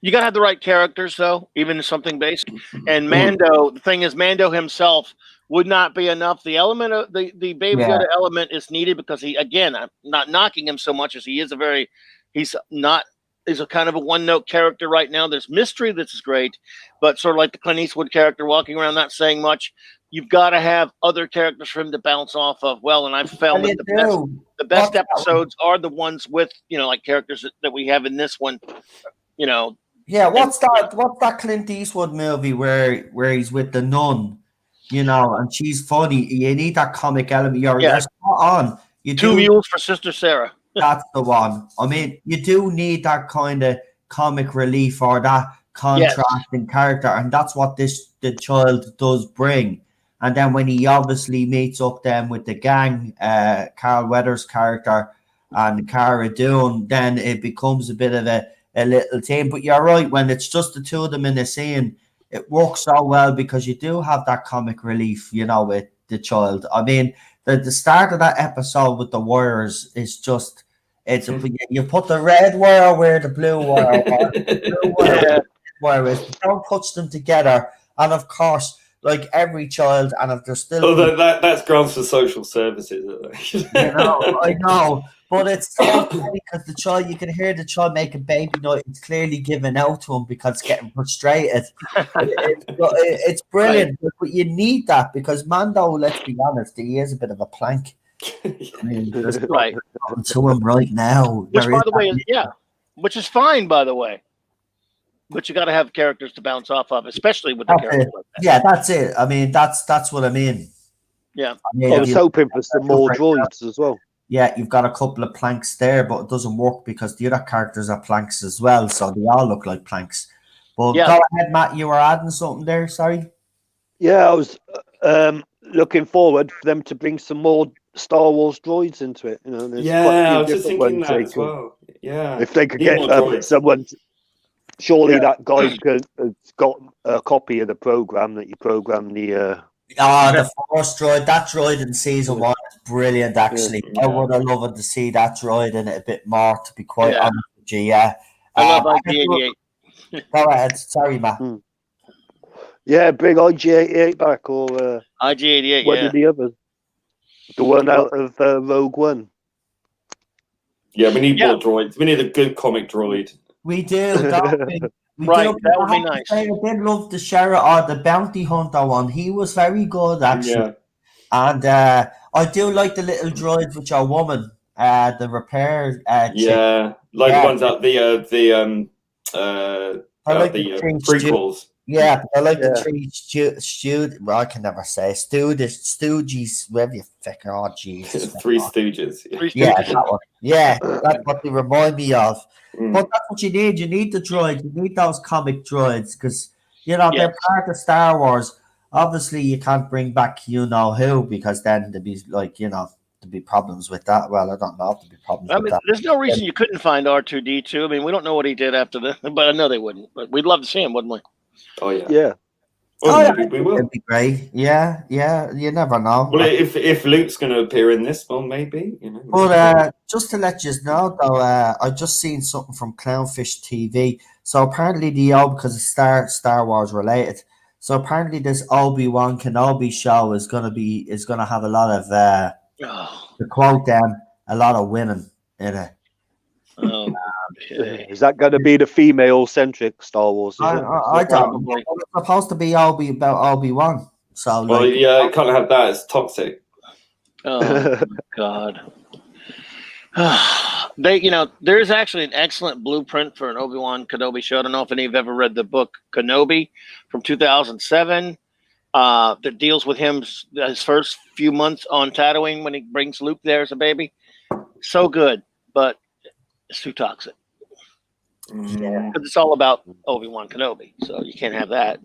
You got to have the right characters, though, even something basic. And Mando, the thing is, Mando himself would not be enough. The element of the Baby Yoda element is needed because he, again, I'm not knocking him so much as he's a kind of a one-note character right now. There's mystery that's great, but sort of like the Clint Eastwood character walking around not saying much. You've got to have other characters for him to bounce off of. Well, and I've found that the best episodes are the ones with, you know, like characters that we have in this one, you know. Yeah, what's that Clint Eastwood movie where he's with the nun, you know, and she's funny. You need that comic element. You're spot on. Two Mules for Sister Sarah. That's the one. I mean, you do need that kind of comic relief or that contrasting character, and that's what the child does bring. And then when he obviously meets up then with the gang, Carl Weathers' character and Cara Dune, then it becomes a bit of a little team. But you're right, when it's just the two of them in a scene, it works so well because you do have that comic relief, you know, with the child. I mean, the start of that episode with the wires is just, you put the red wire where the blue wire or the blue wire is. Don't touch them together. And of course, like every child, and if they're still... Although that's grounds for social services, isn't it? I know. But it's so funny because the child, you can hear the child make a baby noise. It's clearly giving out to him because it's getting frustrated. It's brilliant. Right. But you need that because Mando, let's be honest, he is a bit of a plank. I mean, there's to him right now. Which, by the way, which is fine, by the way. But you got to have characters to bounce off of, especially with the characters like that. Yeah, that's it. I mean, that's what I mean. Yeah. I was hoping for some more droids as well. Yeah, you've got a couple of planks there, but it doesn't work because the other characters are planks as well, so they all look like planks. But go ahead, Matt, you were adding something there, sorry? Yeah, I was looking forward for them to bring some more Star Wars droids into it. You know, I was just thinking that as well. Yeah. If they could get someone... Surely that guy has got a copy of the program that you program the... the Force droid. That droid in season 1 is brilliant, actually. Yeah. I would have loved to see that droid in it a bit more, to be quite honest with you, I love IG-88. Go ahead. Sorry, Matt. Yeah, bring IG-88 back, or IG-88, one of the others. The one out of Rogue One. Yeah, we need more droids. We need a good comic droid. We do. That would be nice. I did love the sheriff or the bounty hunter one. He was very good, actually. Yeah. And I do like the little droids which are woman. The repair. The ones out the prequels. Yeah, I like the three well, I can never say Stooges, whatever you fucking Jesus. Three Stooges. Yeah, that one. Yeah, that's what they remind me of. But that's what you need. You need the droids. You need those comic droids because, you know, they're part of Star Wars. Obviously, you can't bring back you-know-who because then there'd be, like, you know, there'd be problems with that. Well, I don't know if there'd be problems with that. There's no reason you couldn't find R2-D2. I mean, we don't know what he did after this, but I know they wouldn't. But we'd love to see him, wouldn't we? Oh, yeah. Yeah. Well, maybe we will. It'd be great. Yeah. You never know. Well, if Luke's going to appear in this, well, maybe. You know. But just to let you know, though, I just seen something from Clownfish TV. So apparently because it's Star Wars related. So apparently this Obi-Wan Kenobi show is gonna have a lot of to quote them, a lot of women in it. Is that going to be the female-centric Star Wars? Is it? I don't know. Probably. It's supposed to be about Obi-Wan. So, Well, like, yeah, you can't have that. It's toxic. Oh my God. There's actually an excellent blueprint for an Obi-Wan Kenobi show. I don't know if any of you have ever read the book Kenobi from 2007 that deals with his first few months on Tatooine when he brings Luke there as a baby. So good, but it's too toxic. Yeah. Because it's all about Obi-Wan Kenobi, so you can't have that.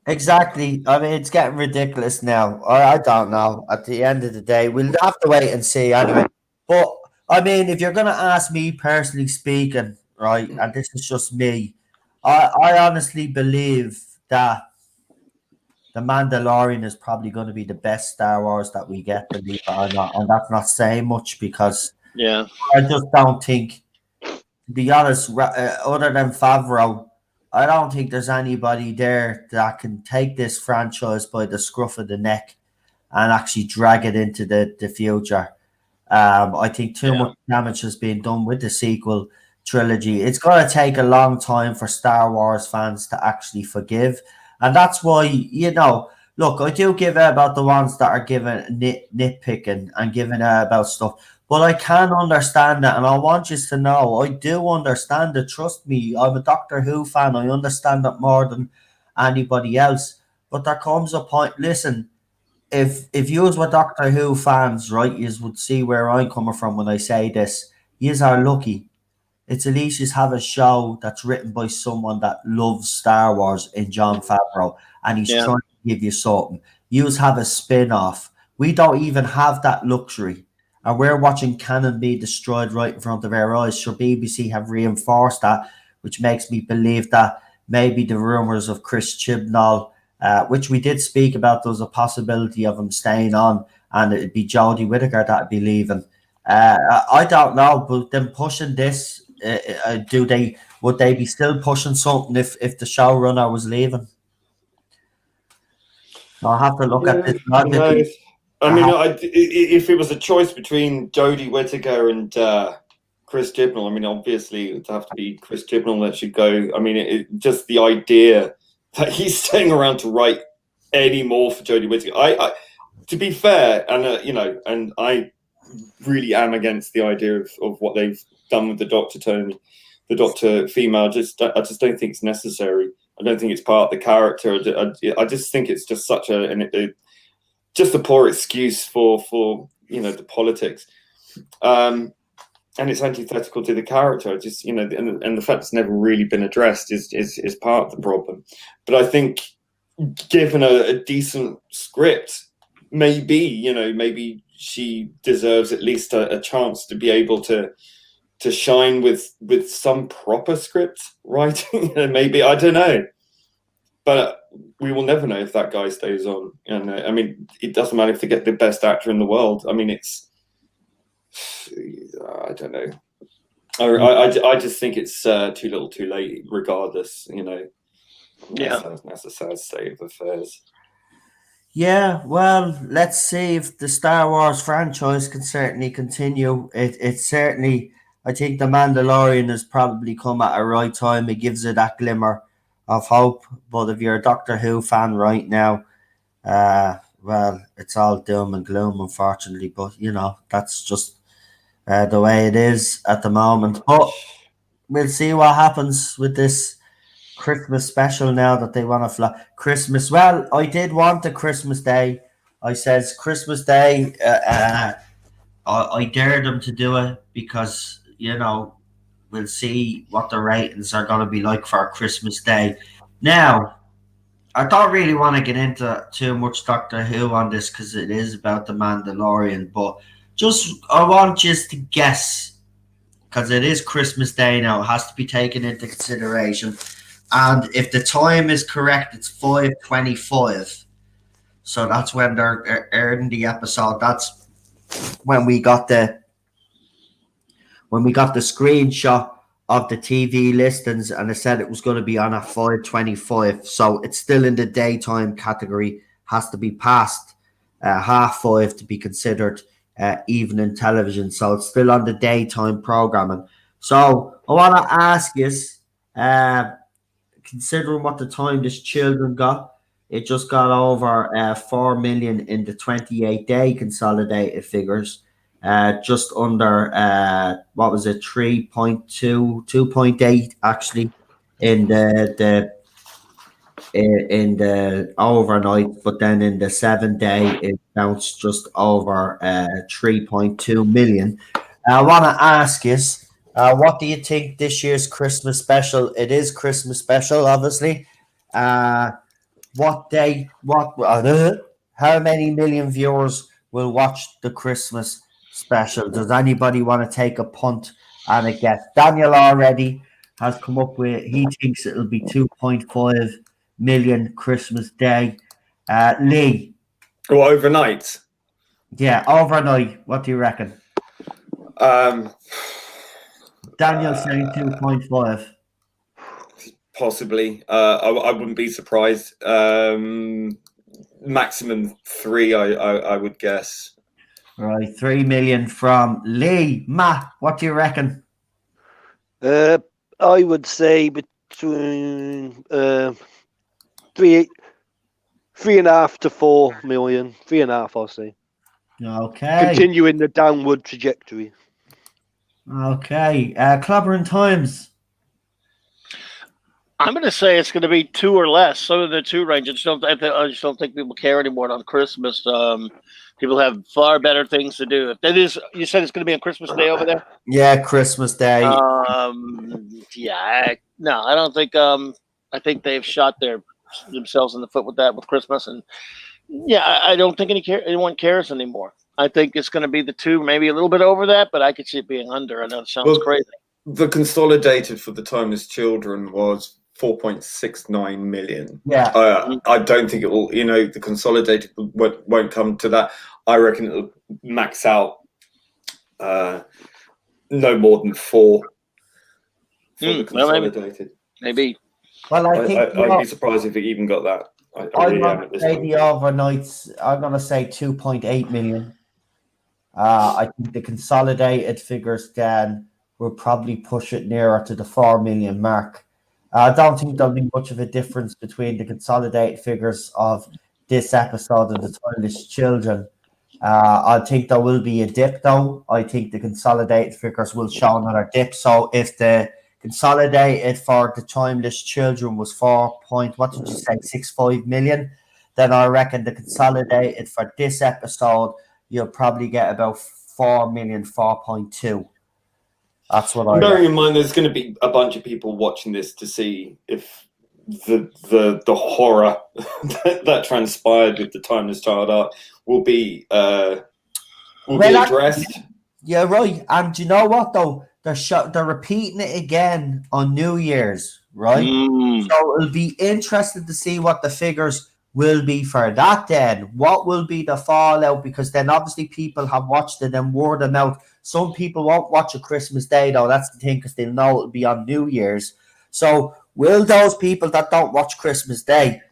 exactly. I mean, it's getting ridiculous now. I don't know. At the end of the day, we'll have to wait and see anyway. But I mean, if you're gonna ask me personally speaking, right, and this is just me, I honestly believe that the Mandalorian is probably going to be the best Star Wars that we get, believe it or not, and that's not saying much because Yeah. I just don't think, to be honest, other than Favreau, I don't think there's anybody there that can take this franchise by the scruff of the neck and actually drag it into the future. I think too much damage has been done with the sequel trilogy. It's going to take a long time for Star Wars fans to actually forgive. And that's why, look, I do give out about the ones that are given nitpicking and giving out about stuff. But I can understand that, and I want you to know, I do understand it. Trust me, I'm a Doctor Who fan. I understand it more than anybody else. But there comes a point, listen, if you were Doctor Who fans, right, you would see where I'm coming from when I say this. Yous are lucky. It's at least you have a show that's written by someone that loves Star Wars in John Favreau, and he's trying to give you something. Yous have a spin-off. We don't even have that luxury. And we're watching canon be destroyed right in front of our eyes. Sure, BBC have reinforced that, which makes me believe that maybe the rumours of Chris Chibnall, which we did speak about, there was a possibility of him staying on, and it'd be Jodie Whittaker that'd be leaving. I don't know, but them pushing this, would they be still pushing something if the showrunner was leaving? I'll have to look at this. If it was a choice between Jodie Whittaker and Chris Chibnall, I mean, obviously it would have to be Chris Chibnall that should go. I mean, just the idea that he's staying around to write any more for Jodie Whittaker. I to be fair, and and I really am against the idea of what they've done with the Doctor Tony, the Doctor female. I just don't think it's necessary. I don't think it's part of the character. I just think it's just such just a poor excuse for the politics, and it's antithetical to the character. Just and the fact it's never really been addressed is part of the problem. But I think given a decent script, maybe she deserves at least a chance to be able to shine with some proper script writing. Maybe, I don't know, but we will never know if that guy stays on. And I mean, it doesn't matter if they get the best actor in the world. I mean, I don't know. I just think it's too little, too late. Regardless, that's a sad state of affairs. Yeah, well, let's see if the Star Wars franchise can certainly continue. It certainly, I think the Mandalorian has probably come at a right time. It gives it that glimmer of hope. But if you're a Doctor Who fan right now, well, it's all doom and gloom, unfortunately. But, that's just the way it is at the moment. But we'll see what happens with this Christmas special now that they want to fly Christmas. Well, I did want a Christmas Day. I says Christmas Day. I dare them to do it because we'll see what the ratings are going to be like for Christmas Day. Now, I don't really want to get into too much Doctor Who on this because it is about the Mandalorian, but I want you to guess because it is Christmas Day now. It has to be taken into consideration. And if the time is correct, it's 5:25. So that's when they're airing the episode. That's when we got the screenshot of the TV listings, and it said it was going to be on at 5:25. So it's still in the daytime category. Has to be past 5:30 to be considered evening television. So it's still on the daytime programming. So I want to ask you, uh, considering what the time this children got, it just got over 4 million in the 28-day consolidated figures. Just under what was it, 3.2, 2.8 actually in the overnight, but then in the 7 day it bounced just over 3.2 million. I want to ask you, what do you think this year's Christmas special? It is Christmas special, obviously. Uh, what day? What? How many million viewers will watch the Christmas special? Does anybody want to take a punt and a guess? Daniel already has come up with. He thinks it'll be 2.5 million Christmas Day. Lee, Or overnight. yeah, overnight. What do you reckon? Um, Daniel saying 2.5. Possibly. I wouldn't be surprised. Maximum 3, I would guess. Right, 3 million from Lee. Matt, what do you reckon? I would say between 3.5 to 4 million. 3.5, I'll say. Okay. Continuing the downward trajectory. Okay. Clobbering Times. I'm going to say it's going to be 2 or less. Some of the 2 range. I just don't think people care anymore on Christmas. People have far better things to do. If that is, you said it's going to be on Christmas Day over there. Yeah, Christmas Day. Yeah, no, I don't think. I think they've shot themselves in the foot with that with Christmas, and yeah, I don't think anyone cares anymore. I think it's going to be the 2, maybe a little bit over that, but I could see it being under. I know it sounds crazy. The consolidated for the Timeless Children was 4.69 million. Yeah. I don't think it will, the consolidated won't come to that. I reckon it'll max out no more than 4 for the consolidated. Maybe. Well, I'd be surprised if it even got that. I'm going to say the overnights. I'm going to say 2.8 million. I think the consolidated figures then will probably push it nearer to the 4 million mark. I don't think there'll be much of a difference between the consolidated figures of this episode of The Timeless Children. I think there will be a dip, though. I think the consolidated figures will show another dip. So if the consolidated for The Timeless Children was 4.65 million, then I reckon the consolidated for this episode, you'll probably get about 4 million, 4.2. That's what I bearing in mind there's going to be a bunch of people watching this to see if the horror that transpired with the Timeless Child art will be addressed. Yeah, right. And do you know what though? They're repeating it again on New Year's, right? So it'll be interesting to see what the figures will be for that then. What will be the fallout? Because then obviously people have watched it and word of mouth. Some people won't watch a Christmas Day though. That's the thing, because they'll know it'll be on New Year's. So will those people that don't watch Christmas Day,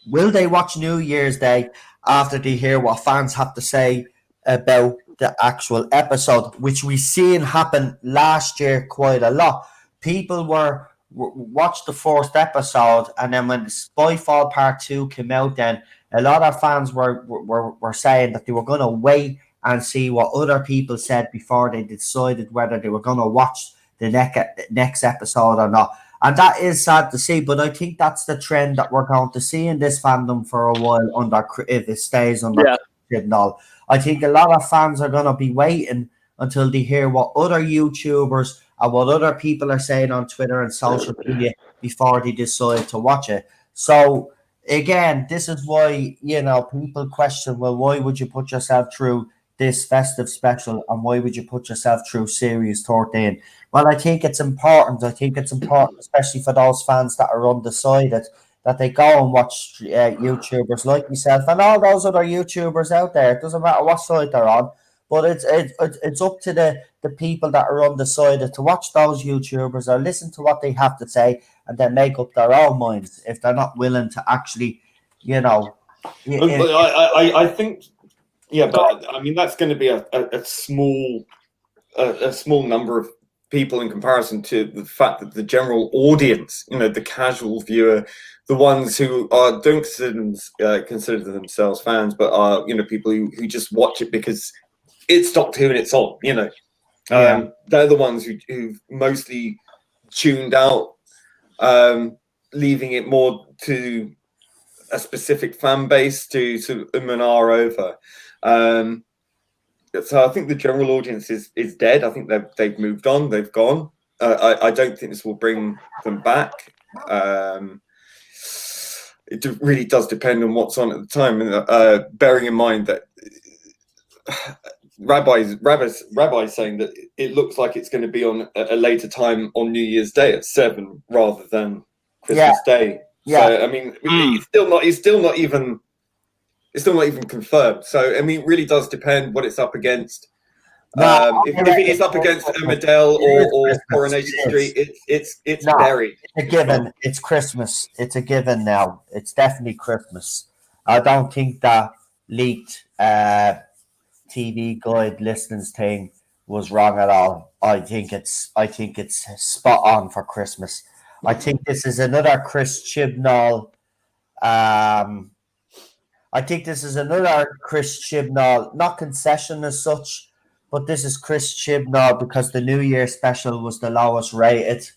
will they watch New Year's Day after they hear what fans have to say about the actual episode, which we seen happen last year quite a lot? People watched the first episode, and then when Spyfall Part 2 came out, then a lot of fans were saying that they were going to wait and see what other people said before they decided whether they were going to watch the next episode or not. And that is sad to see, but I think that's the trend that we're going to see in this fandom for a while, if it stays under and all. I think a lot of fans are going to be waiting until they hear what other YouTubers and what other people are saying on Twitter and social media before they decide to watch it. So again, this is why, people question, well, why would you put yourself through this festive special, and why would you put yourself through Series 13? Well, I think it's important. Especially for those fans that are undecided, that they go and watch YouTubers like myself and all those other YouTubers out there. It doesn't matter what side they're on, but it's up to the people that are undecided to watch those YouTubers or listen to what they have to say and then make up their own minds if they're not willing to actually, I think, but I mean that's going to be a small number of people in comparison to the fact that the general audience, the casual viewer, the ones who don't consider themselves fans, but are people who just watch it because it's Doctor Who and it's on. They're the ones who've mostly tuned out, leaving it more to a specific fan base to sort of and are over. So I think the general audience is dead. I think they've moved on. They've gone. I don't think this will bring them back. It really does depend on what's on at the time, and bearing in mind that Rabbi's saying that it looks like it's going to be on a later time on New Year's Day at 7 rather than Christmas Day. Yeah. So I mean, it's still not even confirmed. So I mean, it really does depend what it's up against. If it is up against Emmerdale or Coronation Street, it's buried. It's a given. It's Christmas. It's a given now. It's definitely Christmas. I don't think that leaked TV guide listings thing was wrong at all. I think it's spot on for Christmas. I think this is another Chris Chibnall. I think this is another Chris Chibnall, not concession as such, but this is Chris Chibnall because the New Year special was the lowest rated.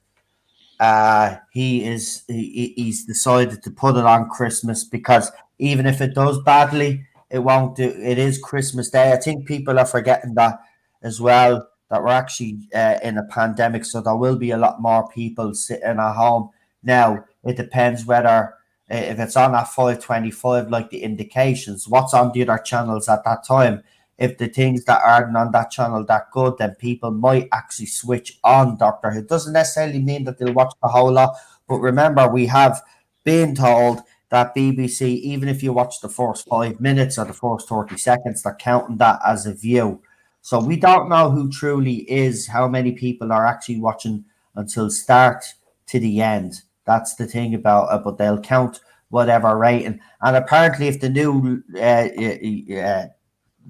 He's decided to put it on Christmas because even if it does badly, it won't do. It is Christmas Day. I think people are forgetting that as well, that we're actually in a pandemic, so there will be a lot more people sitting at home. Now, it depends whether if it's on at 5:25, like the indications, what's on the other channels at that time. If the things that aren't on that channel that good, then people might actually switch on Doctor Who. It doesn't necessarily mean that they'll watch the whole lot, but remember, we have been told that BBC, even if you watch the first 5 minutes or the first 30 seconds, they're counting that as a view. So we don't know who truly is, how many people are actually watching until start to the end. That's the thing about it, but they'll count whatever rating. And apparently if the new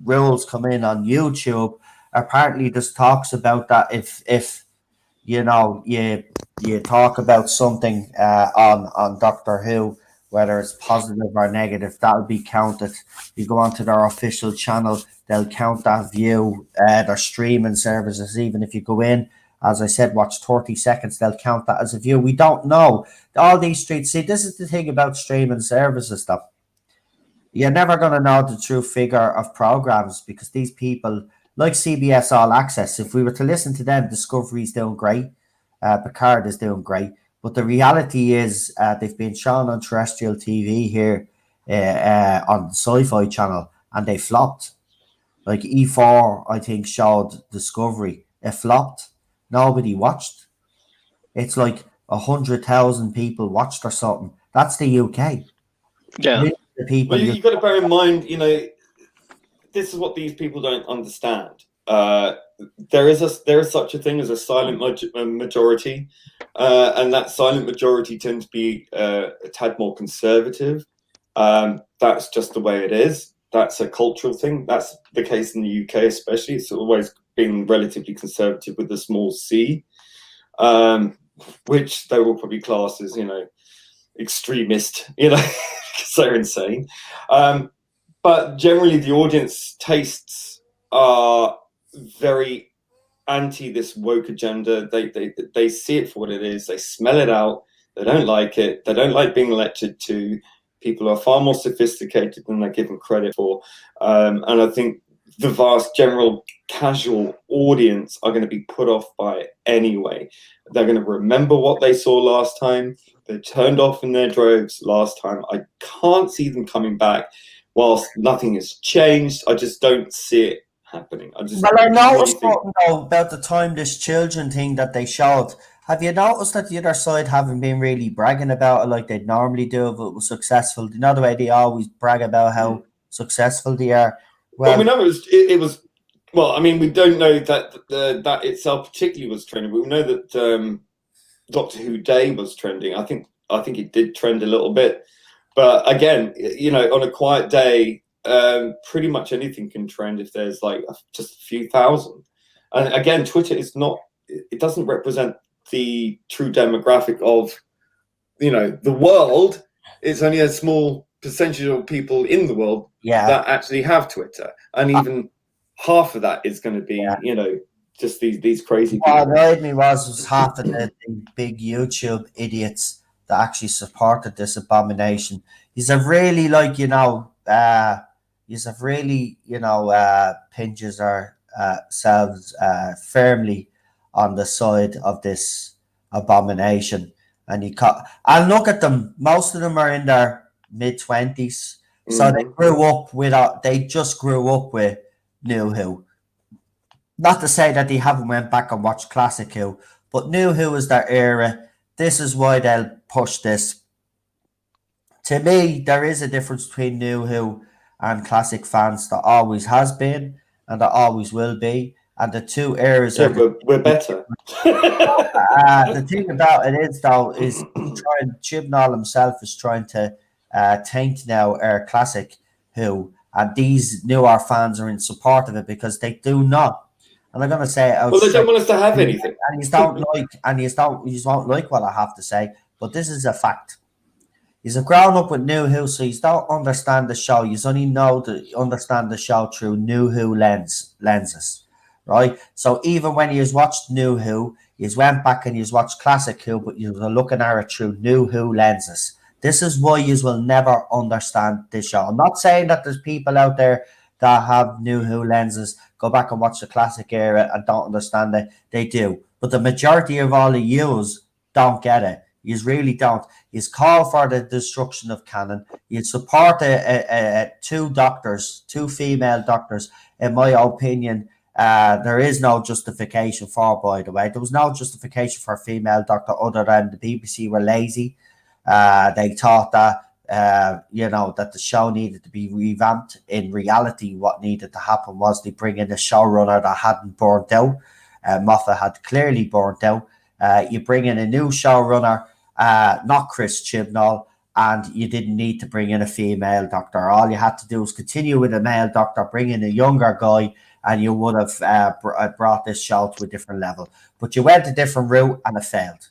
rules come in on YouTube, apparently this talks about that if you talk about something on Doctor Who, whether it's positive or negative, that'll be counted. You go onto their official channel, they'll count that view. Their streaming services, even if you go in, as I said, watch 30 seconds, they'll count that as a view. We don't know. All these streets, see, this is the thing about streaming services, though. You're never going to know the true figure of programs because these people, like CBS All Access, if we were to listen to them, Discovery's doing great, Picard is doing great. But the reality is they've been shown on terrestrial TV here on the Sci-Fi channel, and they flopped. Like E4, I think, showed Discovery. It flopped. Nobody watched. It's like 100,000 people watched or something. That's the UK. Yeah. The people. Well, you've got to bear in mind, this is what these people don't understand. There is such a thing as a silent majority, and that silent majority tend to be a tad more conservative. That's just the way it is. That's a cultural thing. That's the case in the UK, especially. It's always been relatively conservative with a small c, which they will probably class as, extremist, because they're insane. But generally, the audience tastes are very anti this woke agenda. They see it for what it is. They smell it out. They don't like it. They don't like being lectured to. People are far more sophisticated than they're given credit for. And I think the vast general casual audience are going to be put off by it anyway. They're going to remember what they saw last time. They turned off in their droves last time. I can't see them coming back. Whilst nothing has changed, I just don't see it happening. I noticed something though about the timeless children thing that they showed. Have you noticed that the other side haven't been really bragging about it like they'd normally do if it was successful? You know the way they always brag about how successful they are. Well, we know it was. Well, I mean, we don't know that that itself particularly was trending. We know that Doctor Who Day was trending. I think it did trend a little bit. But again, on a quiet day, pretty much anything can trend if there's like just a few thousand. And again, Twitter is not it doesn't represent the true demographic of, you know, the world. It's only a small percentage of people in the world that actually have Twitter, and even half of that is going to be, you know, just these crazy people. What annoyed me was half of the big YouTube idiots that actually supported this abomination. He's have really, like, you know, he's have really, you know, pinches ourselves firmly on the side of this abomination. And and look at them. Most of them are in their mid-20s, so they grew up without. They just grew up with New Who. Not to say that they haven't went back and watched Classic Who, but New Who is their era. This is why they'll push this. To me, there is a difference between New Who and Classic fans. There always has been, and there always will be. And the two eras are we're better. The thing about it is, though, is Chibnall himself is trying to taint now our Classic Who, and these newer fans are in support of it because they do not. And I'm going to say it out. Well, they don't want us to have anything. And you won't like what I have to say, but this is a fact. He's grown up with New Who, so you don't understand the show. You only understand the show through New Who lenses, right? So even when you watched New Who, you went back and you watched Classic Who, but you were looking at it through New Who lenses. This is why you will never understand this show. I'm not saying that there's people out there that have New Who lenses, go back and watch the Classic era and don't understand it. They do. But the majority of all of yous don't get it. You really don't. You call for the destruction of canon. You support two female doctors. In my opinion, there is no justification for, by the way. There was no justification for a female doctor other than the BBC were lazy. They thought that, you know, that the show needed to be revamped. In reality, what needed to happen was they bring in a showrunner that hadn't burnt out. Moffat had clearly burnt out. You bring in a new showrunner, not Chris Chibnall, and you didn't need to bring in a female doctor. All you had to do was continue with a male doctor, bring in a younger guy, and you would have brought this show to a different level. But you went a different route and it failed.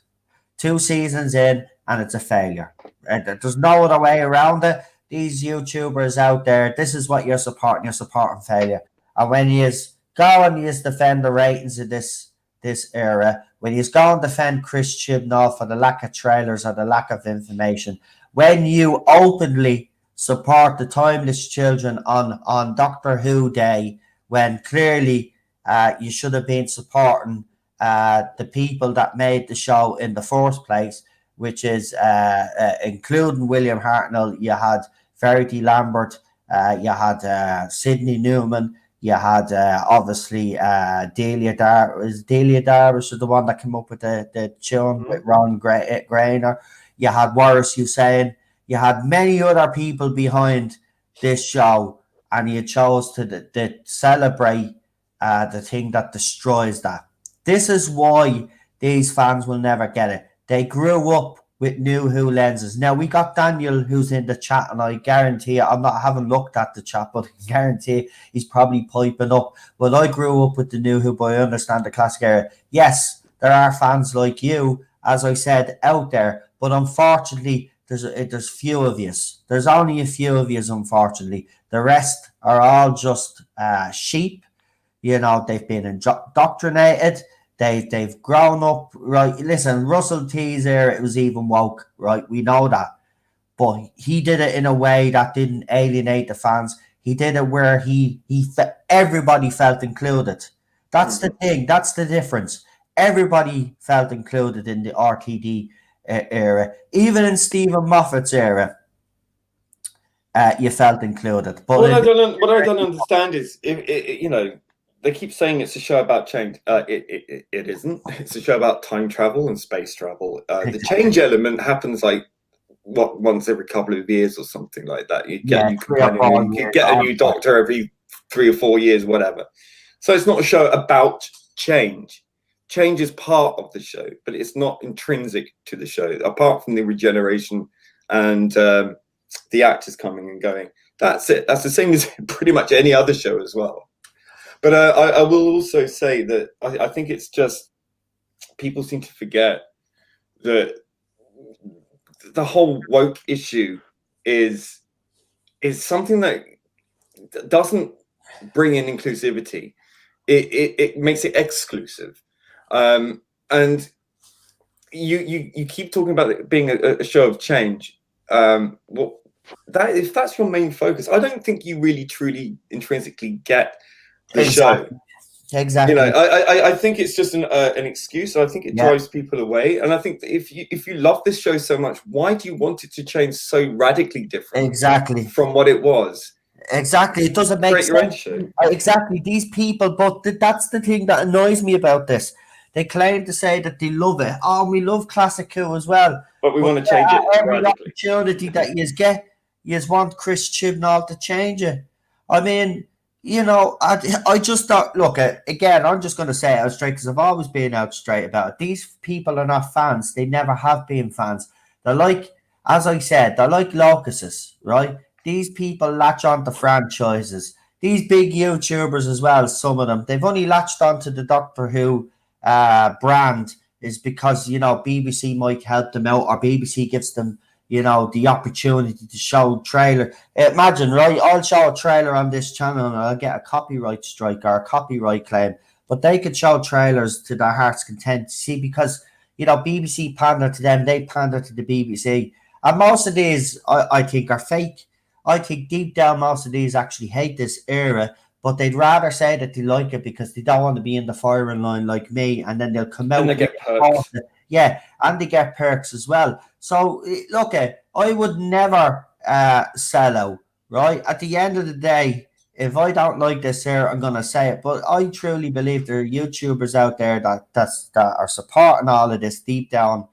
2 seasons in and it's a failure. There's no other way around it. These YouTubers out there, this is what you're supporting failure. And when you go and you defend the ratings of this era, when you go and defend Chris Chibnall for the lack of trailers or the lack of information, when you openly support the Timeless Children on Doctor Who Day, when clearly you should have been supporting the people that made the show in the first place, which is including William Hartnell. You had Verity Lambert, you had Sidney Newman, you had obviously Delia Darvish was the one that came up with the tune with Ron Grainer. You had Waris Hussein. You had many other people behind this show, and you chose to celebrate the thing that destroys that. This is why these fans will never get it. They grew up with New Who lenses. Now, we got Daniel, who's in the chat, and I guarantee you, I haven't looked at the chat, but I guarantee he's probably piping up. Well, I grew up with the New Who, but I understand the Classic era. Yes, there are fans like you, as I said, out there, but unfortunately, there's few of you. There's only a few of you, unfortunately. The rest are all just sheep. You know, they've been indoctrinated. They've grown up, right? Listen, Russell T's era, it was even woke, right? We know that. But he did it in a way that didn't alienate the fans. He did it where everybody felt included. That's the thing. That's the difference. Everybody felt included in the RTD era. Even in Stephen Moffat's era, you felt included. But what I don't understand is, you know, they keep saying it's a show about change. It isn't. It's a show about time travel and space travel. The change element happens like once every couple of years or something like that. You get a new doctor every 3 or 4 years, whatever. So it's not a show about change. Change is part of the show, but it's not intrinsic to the show. Apart from the regeneration and the actors coming and going, that's it. That's the same as pretty much any other show as well. But I will also say that I think it's just people seem to forget that the whole woke issue is something that doesn't bring in inclusivity. It makes it exclusive. And you keep talking about it being a show of change. Well, if that's your main focus, I don't think you really truly intrinsically get the show. Exactly. You know, I think it's just an excuse. I think it drives people away. And I think that if you love this show so much, why do you want it to change so radically different? Exactly. From what it was. Exactly. It doesn't make sense. Exactly. These people, but that's the thing that annoys me about this. They claim to say that they love it. Oh, we love Classic Who as well. But we want to change it every radically. Opportunity that you get, you want Chris Chibnall to change it. I mean, you know, I just thought, look, again, I'm just going to say it out straight because I've always been out straight about it. These people are not fans. They never have been fans. They're like, as I said, they're like locusts, right? These people latch on to franchises. These big YouTubers as well, some of them, they've only latched onto the Doctor Who brand is because, you know, BBC might help them out or BBC gives them, you know, the opportunity to show trailer. Imagine, right? I'll show a trailer on this channel and I'll get a copyright strike or a copyright claim, but they could show trailers to their heart's content. See, because, you know, BBC pander to them, they pander to the BBC. And most of these, I think, are fake. I think deep down, most of these actually hate this era, but they'd rather say that they like it because they don't want to be in the firing line like me, and then they'll come out. And they get perks. Yeah, and they get perks as well. So, look, I would never sell out, right? At the end of the day, if I don't like this here, I'm going to say it. But I truly believe there are YouTubers out there that are supporting all of this deep down,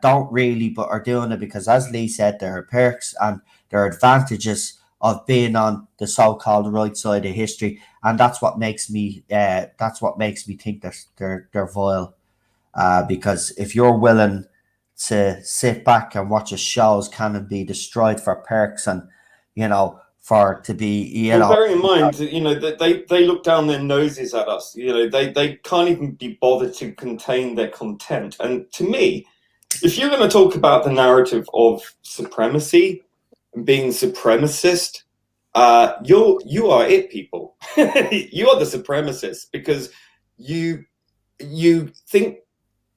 don't really, but are doing it because, as Lee said, there are perks and there are advantages of being on the so-called right side of history, and that's what makes me think that they're vile. Because if you're willing to sit back and watch a show's canon be destroyed for perks and, you know, for to be, you know, bearing in mind, you know, that they look down their noses at us. You know, they can't even be bothered to contain their content. And to me, if you're going to talk about the narrative of supremacy and being supremacist, you are it, people. You are the supremacists because you think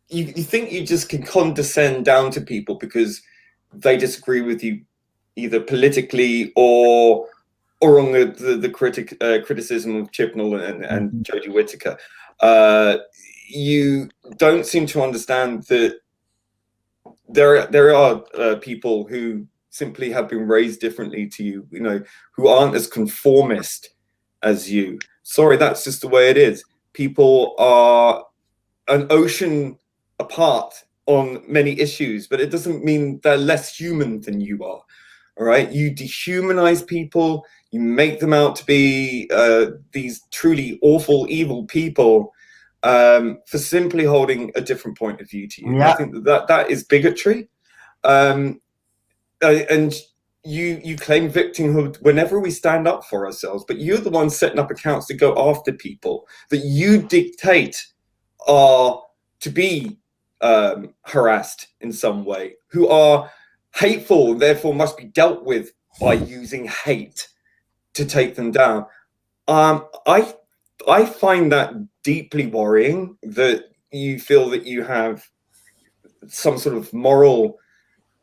you just can condescend down to people because they disagree with you either politically or on the criticism of Chibnall and Jodie Whittaker. You don't seem to understand that there are people who simply have been raised differently to you, you know, who aren't as conformist as you. Sorry, that's just the way it is. People are an ocean apart on many issues, but it doesn't mean they're less human than you are. All right, you dehumanize people, you make them out to be these truly awful, evil people for simply holding a different point of view to you. Yeah. I think that is bigotry. And you claim victimhood whenever we stand up for ourselves, but you're the one setting up accounts to go after people that you dictate are to be harassed in some way, who are hateful, therefore must be dealt with by using hate to take them down. I find that deeply worrying, that you feel that you have some sort of moral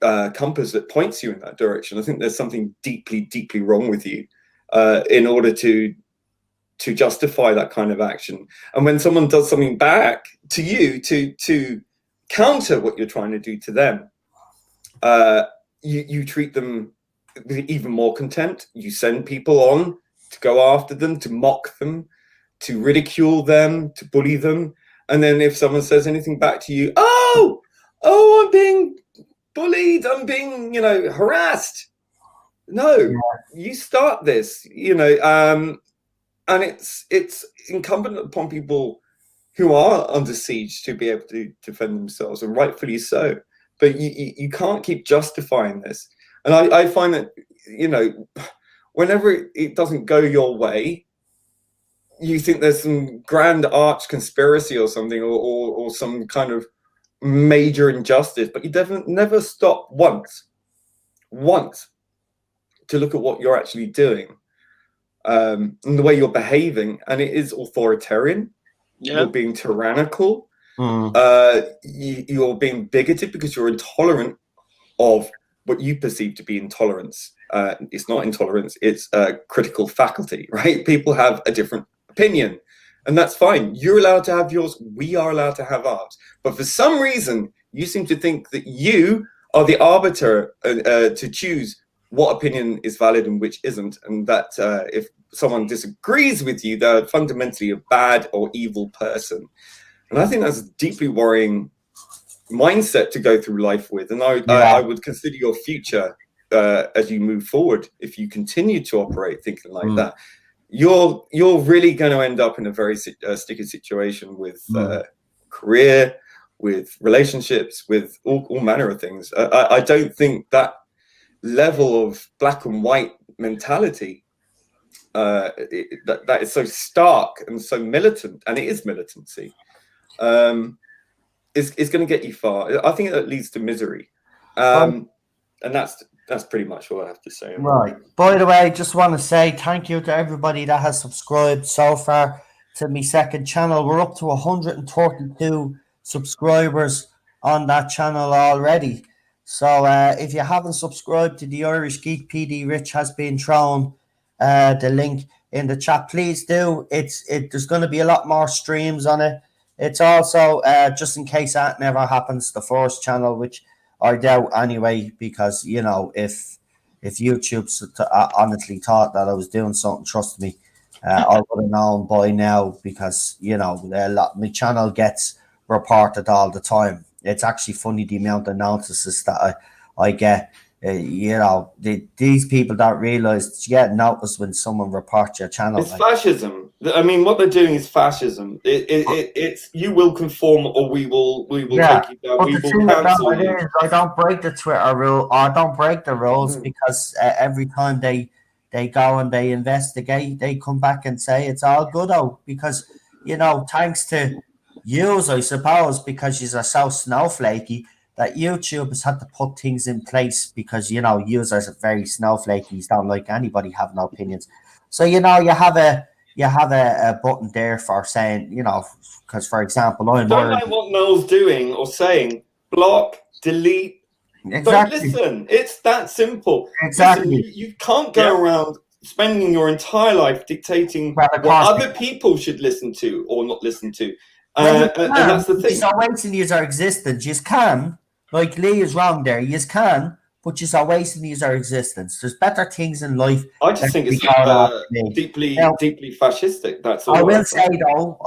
compass that points you in that direction. I think there's something deeply, deeply wrong with you in order to justify that kind of action. And when someone does something back to you to counter what you're trying to do to them, you treat them with even more contempt. You send people on to go after them, to mock them, to ridicule them, to bully them. And then if someone says anything back to you, oh, I'm being bullied, I'm being, you know, harassed. No, you start this, you know, and it's incumbent upon people who are under siege to be able to defend themselves, and rightfully so. But you can't keep justifying this. And I find that, you know, whenever it doesn't go your way, you think there's some grand arch conspiracy or something, or some kind of major injustice, but you definitely never stop once to look at what you're actually doing, and the way you're behaving, and it is authoritarian. You're being tyrannical. You're being bigoted because you're intolerant of what you perceive to be intolerance. It's not intolerance, it's critical faculty, right? People have a different opinion, and that's fine. You're allowed to have yours, we are allowed to have ours. But for some reason, you seem to think that you are the arbiter to choose what opinion is valid and which isn't, and that if someone disagrees with you, they're fundamentally a bad or evil person. And I think that's a deeply worrying mindset to go through life with. And I would consider your future as you move forward, if you continue to operate thinking like that, you're really going to end up in a very sticky situation with career, with relationships, with all manner of things. I don't think that level of black and white mentality that is so stark and so militant, and it is militancy, is going to get you far. I think that leads to misery, and that's pretty much all I have to say. Right. By the way, just want to say thank you to everybody that has subscribed so far to my second channel. We're up to 132 subscribers on that channel already. So if you haven't subscribed to the Irish Geek PD, Rich has been thrown the link in the chat. Please do. There's going to be a lot more streams on it. It's also just in case that never happens, the first channel, which I doubt anyway, because if YouTube honestly thought that I was doing something, trust me, I would have known by now, because my channel gets reported all the time. It's actually funny the amount of notices that I get. These people don't realize you get noticed when someone reports your channel. It's fascism. I mean, what they're doing is fascism. It's you will conform, or we will take you down. But we the will thing cancel about it you. is, I don't break the Twitter rule. I don't break the rules because every time they go and they investigate, they come back and say it's all good out, because thanks to yous, I suppose, because yous are so snowflakey, that YouTube has had to put things in place, because users are very snowflakey, don't like anybody having opinions. So you have a button there for saying, because for example, Don't like what Noel's doing or saying, block, delete. Exactly. Don't listen. It's that simple. Exactly. Listen, you can't go around spending your entire life dictating what other people should listen to or not listen to. And that's the thing. You're wasting user existence. You can, like Lee is wrong there. You can, but you're wasting user existence. There's better things in life. I just think it's deeply fascistic. That's all. I will say though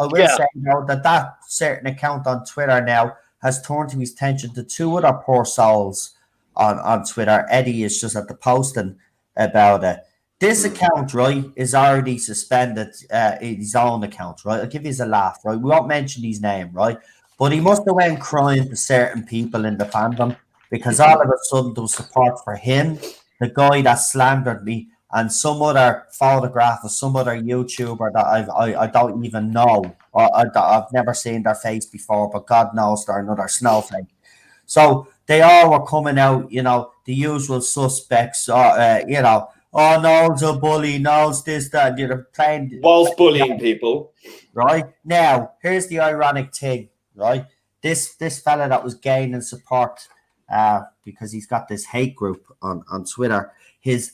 that certain account on Twitter now has turned his attention to two other poor souls on Twitter. Eddie is just at the posting about it. This account, right, is already suspended, his own account, right? I'll give you a laugh, right? We won't mention his name, right? But he must have went crying to certain people in the fandom, because all of a sudden there was support for him, the guy that slandered me, and some other photograph of some other YouTuber that I don't even know. I've never seen their face before, but God knows they're another snowflake. So they all were coming out, the usual suspects, oh, Noel's a bully, Noel's this, that, you're playing. Whilst bullying people. Right? Now, here's the ironic thing, right? This fella that was gaining support because he's got this hate group on Twitter, his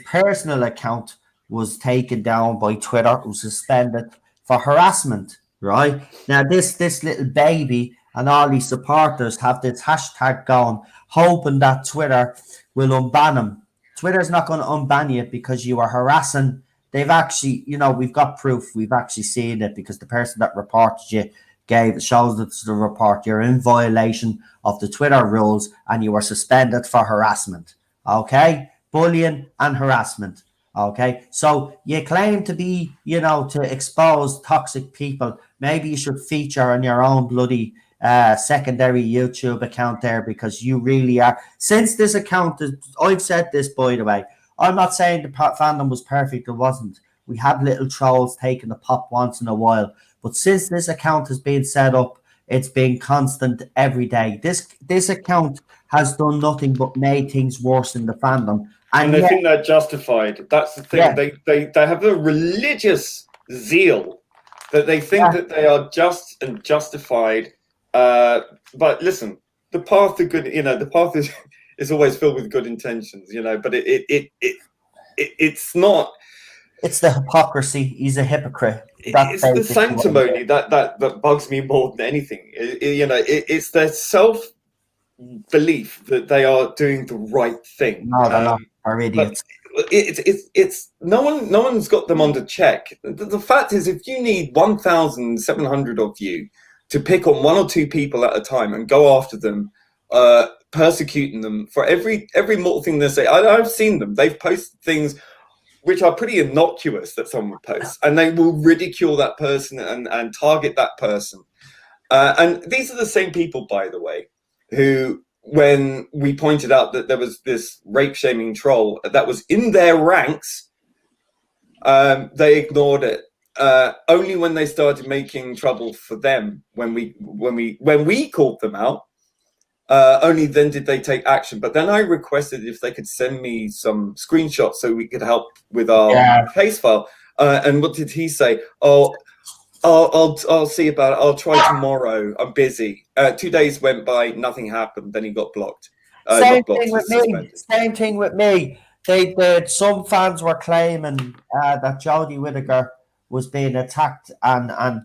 personal account was taken down by Twitter, was suspended for harassment, right? Now, this little baby and all these supporters have this hashtag going, hoping that Twitter will unban him. Twitter's not going to unban you because you are harassing. They've actually, we've got proof. We've actually seen it, because the person that reported you shows it to the report. You're in violation of the Twitter rules and you were suspended for harassment. Okay? Bullying and harassment. Okay? So you claim to be, to expose toxic people. Maybe you should feature on your own bloody secondary YouTube account there, because you really are. Since this account, I've said this, by the way, I'm not saying the fandom was perfect. It wasn't. We had little trolls taking a pop once in a while. But since this account has been set up, it's been constant every day. This account has done nothing but made things worse in the fandom. And they think they're justified. That's the thing. Yeah. They have a religious zeal that they think that they are just and justified. But listen, the path to good, the path is always filled with good intentions, but it's not. It's the hypocrisy. He's a hypocrite. It's the sanctimony that bugs me more than anything. It's their self belief that they are doing the right thing. No, they're not. Are idiots. It's no one's got them under check. The fact is, if you need 1,700 of you to pick on one or two people at a time and go after them, persecuting them for every mortal thing they say, I've seen them. They've posted things which are pretty innocuous that someone posts, and they will ridicule that person and target that person. And these are the same people, by the way, who, when we pointed out that there was this rape-shaming troll that was in their ranks, they ignored it. Only when they started making trouble for them, when we called them out, only then did they take action. But then I requested if they could send me some screenshots so we could help with our case file. And what did he say? Oh, I'll see about it. I'll try tomorrow. I'm busy. 2 days went by, nothing happened. Then he got blocked. Same thing with me. Same thing with me. Some fans were claiming that Jodie Whittaker was being attacked and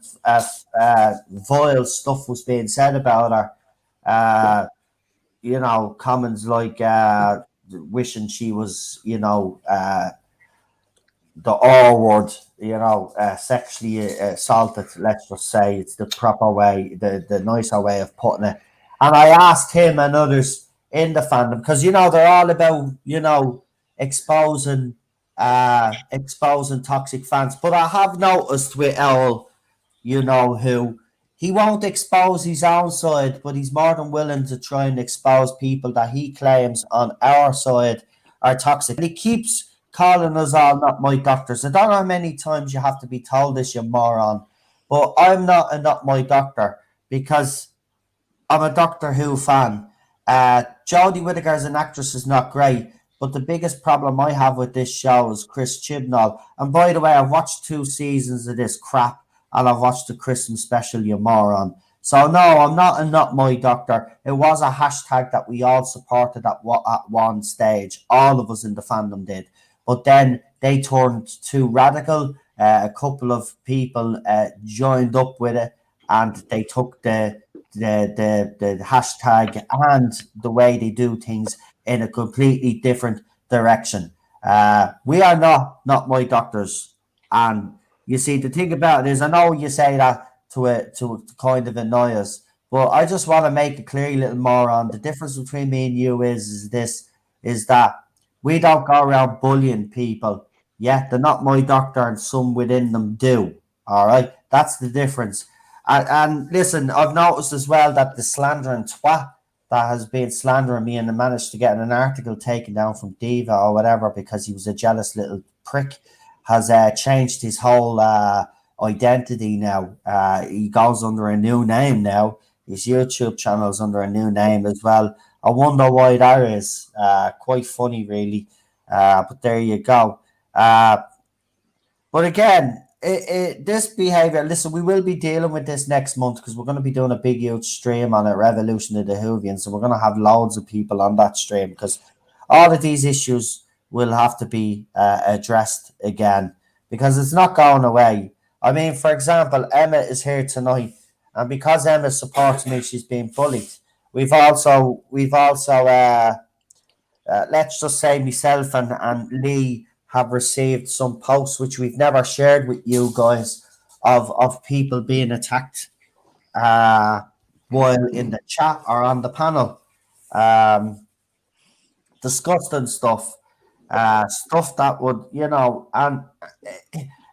vile stuff was being said about her. Comments like wishing she was, the R word, sexually assaulted. Let's just say it's the proper way, the nicer way of putting it. And I asked him and others in the fandom, because they're all about exposing toxic fans. But I have noticed with Owl, who he won't expose his own side, but he's more than willing to try and expose people that he claims on our side are toxic. And he keeps calling us all not my doctors. I don't know how many times you have to be told this, you moron, but I'm not a not my doctor, because I'm a Doctor Who fan. Jodie Whittaker as an actress is not great, but the biggest problem I have with this show is Chris Chibnall. And by the way, I've watched 2 seasons of this crap, and I've watched the Christmas special, you moron. So no, I'm not a not my doctor. It was a hashtag that we all supported at one stage. All of us in the fandom did. But then they turned too radical. A couple of people joined up with it, and they took the hashtag and the way they do things in a completely different direction. We are not my doctors. And you see, the thing about it is, I know you say that to kind of annoy us, but I just want to make it clear a little more on the difference between me and you is that we don't go around bullying people. Yeah, they're not my doctor, and some within them do. All right, that's the difference. And listen, I've noticed as well that the slandering twat that has been slandering me and managed to get an article taken down from Diva or whatever because he was a jealous little prick has changed his whole identity now. He goes under a new name now. His YouTube channel is under a new name as well. I wonder why that is. Quite funny, really. But there you go. But again, this behavior, listen, we will be dealing with this next month because we're going to be doing a big, huge stream on a Revolution of the Whovians. So we're going to have loads of people on that stream because all of these issues will have to be addressed again because it's not going away. I mean, for example, Emma is here tonight, and because Emma supports me, she's being bullied. We've also let's just say myself and Lee have received some posts which we've never shared with you guys of people being attacked while in the chat or on the panel. Disgusting stuff. Stuff that would, and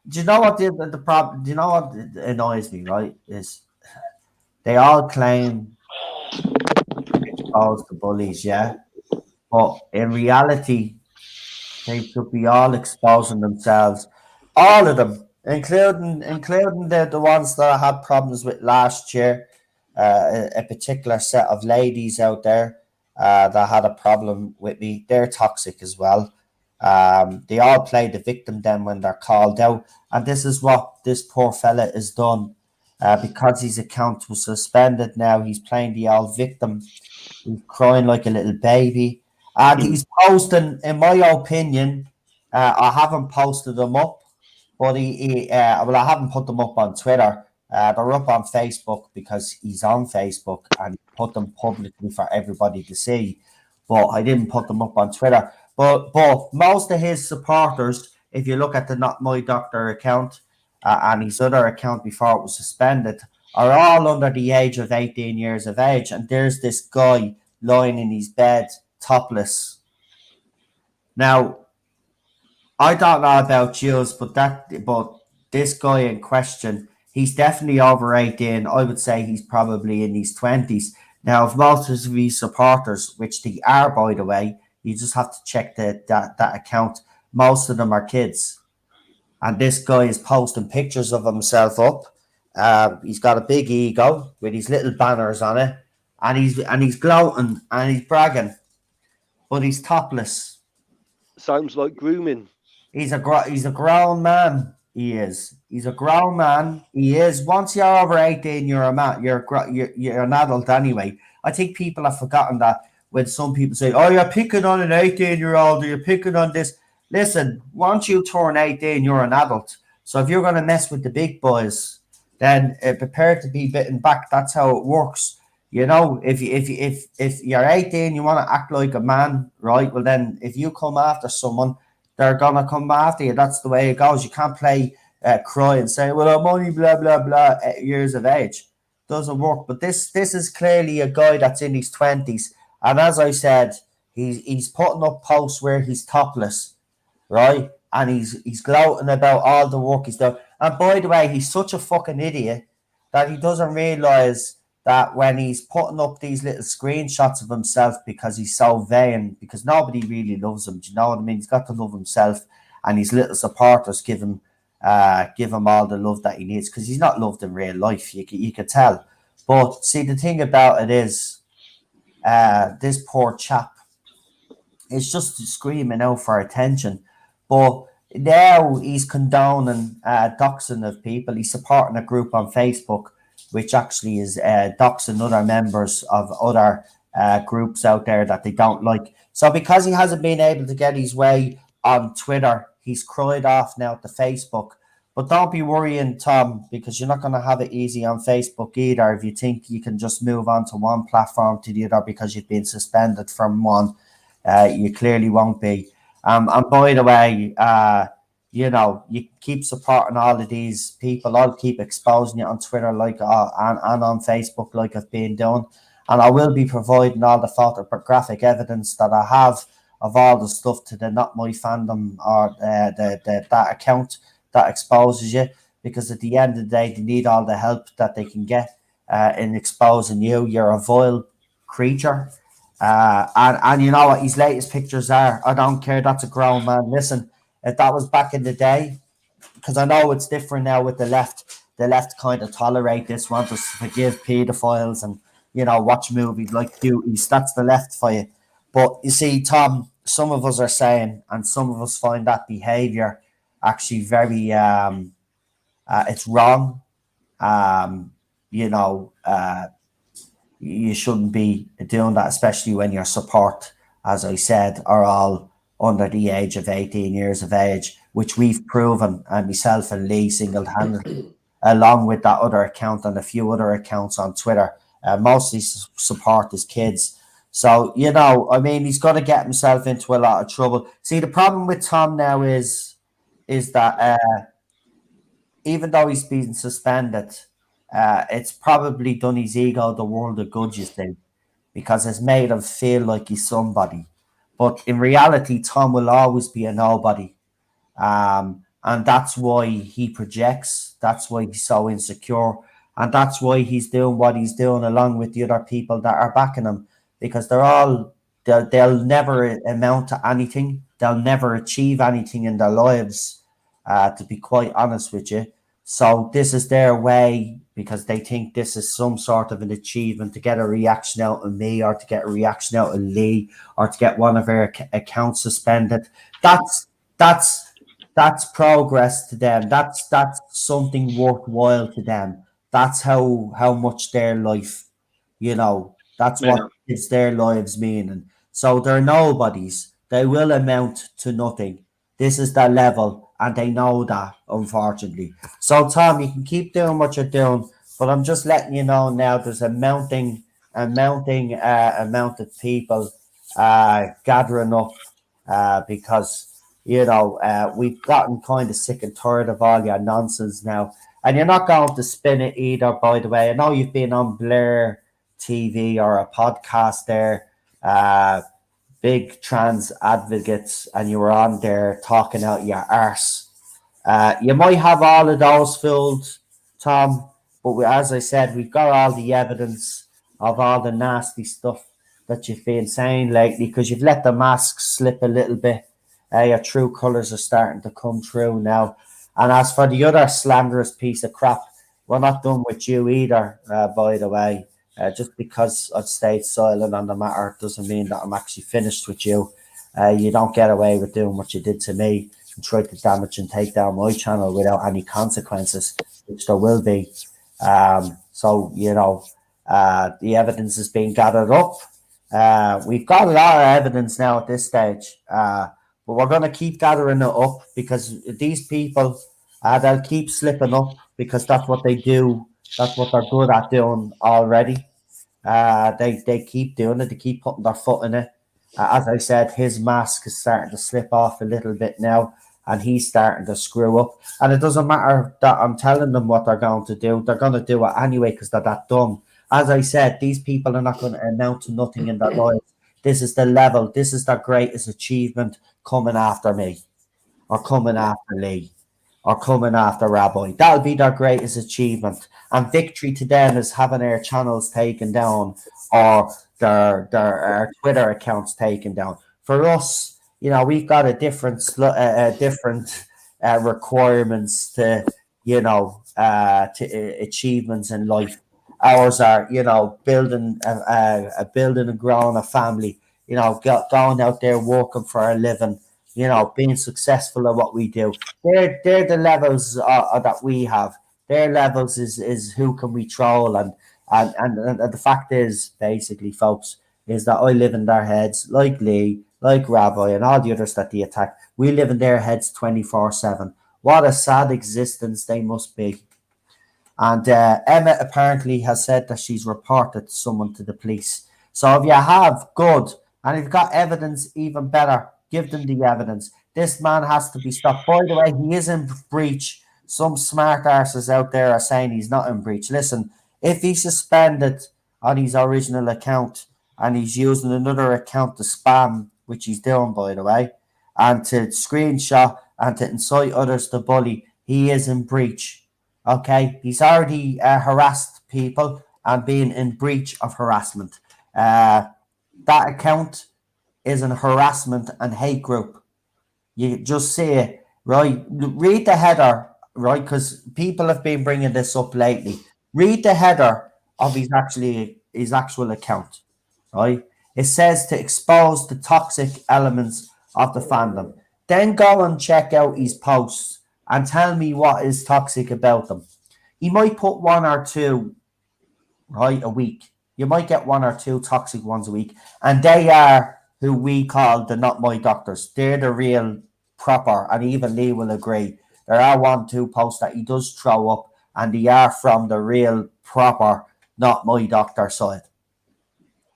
do you know what the problem? Do you know what annoys me? Right, is they all claim exposed the bullies, yeah, but in reality, they should be all exposing themselves All of them, including the ones that I had problems with last year. A particular set of ladies out there that had a problem with me. They're toxic as well. They all play the victim then when they're called out, and this is what this poor fella has done. Because his account was suspended now, he's playing the old victim. He's crying like a little baby, and he's posting. In my opinion, I haven't posted them up, but well, I haven't put them up on Twitter. They're up on Facebook because he's on Facebook and put them publicly for everybody to see. But I didn't put them up on Twitter. But most of his supporters, if you look at the Not My Doctor account and his other account before it was suspended, are all under the age of 18 years of age. And there's this guy lying in his bed, topless. Now, I don't know about yours, but this guy in question, he's definitely over 18. I would say he's probably in his 20s. Now, if most of his supporters, which they are, by the way, you just have to check that account. Most of them are kids. And this guy is posting pictures of himself up. He's got a big ego with his little banners on it. And he's gloating and he's bragging. But he's topless. Sounds like grooming. He's a grown man. He is. He's a grown man. He is. Once you're over 18, you're a man. You're an adult anyway. I think people have forgotten that when some people say, "Oh, you're picking on an 18-year-old, or you're picking on this." Listen, once you turn 18, you're an adult. So if you're going to mess with the big boys, then prepare to be bitten back. That's how it works. You know, if you're 18, you want to act like a man, right? Well, then if you come after someone, they're gonna come after you. That's the way it goes. You can't play cry and say, "Well, I'm only blah blah blah years of age." Doesn't work. But this is clearly a guy that's in his 20s, and as I said, he's putting up posts where he's topless, right? And he's gloating about all the work he's done. And by the way, he's such a fucking idiot that he doesn't realize that when he's putting up these little screenshots of himself because he's so vain, because nobody really loves him. Do you know what I mean? He's got to love himself, and his little supporters give him all the love that he needs because he's not loved in real life. You can tell. But see, the thing about it is, this poor chap is just screaming out for attention. But now he's condoning doxing of people. He's supporting a group on Facebook which actually is doxing other members of other groups out there that they don't like. So because he hasn't been able to get his way on Twitter, he's cried off now to Facebook. But don't be worrying, Tom, because you're not going to have it easy on Facebook either if you think you can just move on to one platform to the other because you've been suspended from one. You clearly won't be. And by the way, you know, you keep supporting all of these people. I'll keep exposing you on Twitter and on Facebook like I've been doing. And I will be providing all the photographic evidence that I have of all the stuff to the Not My Fandom or that account that exposes you. Because at the end of the day, they need all the help that they can get in exposing you. You're a vile creature. And you know what his latest pictures are? I don't care. That's a grown man. Listen, if that was back in the day, because I know it's different now with the left. The left kind of tolerate this, want us to forgive paedophiles and, you know, watch movies like Cuties. That's the left for you. But you see, Tom, some of us are saying, and some of us find that behaviour actually very, it's wrong. You know, you shouldn't be doing that, especially when your support, as I said, are all under the age of 18 years of age, which we've proven, and myself and Lee single-handedly, along with that other account and a few other accounts on Twitter. Mostly support his kids. So, you know, I mean, he's going to get himself into a lot of trouble. See, the problem with Tom now is that even though he's been suspended, it's probably done his ego the world of good, you see, because it's made him feel like he's somebody. But in reality, Tom will always be a nobody. And that's why he projects. That's why he's so insecure. And that's why he's doing what he's doing along with the other people that are backing him. Because they'll never amount to anything. They'll never achieve anything in their lives. to be quite honest with you. So this is their way because they think this is some sort of an achievement to get a reaction out of me or to get a reaction out of Lee or to get one of our accounts suspended. That's that's that's progress to them. That's something worthwhile to them. That's how much their life, that's what Yeah. gives their lives meaning. So they're nobodies. They will amount to nothing. This is their level, and they know that, unfortunately. So, Tom, you can keep doing what you're doing, but I'm just letting you know now there's a mounting amount of people gathering up because, we've gotten kind of sick and tired of all your nonsense now. And you're not going to spin it either, by the way. I know you've been on Blair TV or a podcast there. Big trans advocates, and you were on there talking out your arse. You might have all of those filled, Tom, but as I said, we've got all the evidence of all the nasty stuff that you've been saying lately because you've let the masks slip a little bit. Your true colours are starting to come through now. And as for the other slanderous piece of crap, we're not done with you either, by the way. Just because I've stayed silent on the matter doesn't mean that I'm actually finished with you. You don't get away with doing what you did to me and try to damage and take down my channel without any consequences, which there will be. So, the evidence is being gathered up. We've got a lot of evidence now at this stage, but we're going to keep gathering it up because these people, they'll keep slipping up because that's what they do. That's what they're good at doing already. They keep doing it. They keep putting their foot in it. As I said, his mask is starting to slip off a little bit now, and he's starting to screw up. And it doesn't matter that I'm telling them what they're going to do. They're going to do it anyway because they're that dumb. As I said, these people are not going to amount to nothing in their lives. This is the level. This is their greatest achievement coming after me or coming after Lee or coming after Rabbi. That'll be their greatest achievement. And victory to them is having their channels taken down or their Twitter accounts taken down. For us, we've got a different requirements to achievements in life. Ours are building a building and growing a family. Going out there working for a living. Being successful at what we do. They're the levels that we have. Their levels is who can we troll and the fact is basically, folks, is that I live in their heads like Lee, like Rabbi, and all the others that they attack. We live in their heads 24/7. What a sad existence they must be. And Emma apparently has said that she's reported someone to the police. So if you have, good. And if you've got evidence, even better. Give them the evidence. This man has to be stopped. By the way, he is in breach. Some smart arses out there are saying he's not in breach. Listen, if he's suspended on his original account and he's using another account to spam, which he's doing, by the way, and to screenshot and to incite others to bully, he is in breach. Okay? He's already harassed people and being in breach of harassment. That account is an harassment and hate group. You just see it, right? Read the header, right? Because people have been bringing this up lately. Read the header of his actual account, right? It says to expose the toxic elements of the fandom. Then go and check out his posts and tell me what is toxic about them. He might put one or two, right, a week. You might get one or two toxic ones a week, and they are who we call the not my doctors. They're the real proper, and even Lee will agree. There are 1-2 posts that he does throw up, and they are from the real proper not my doctor side.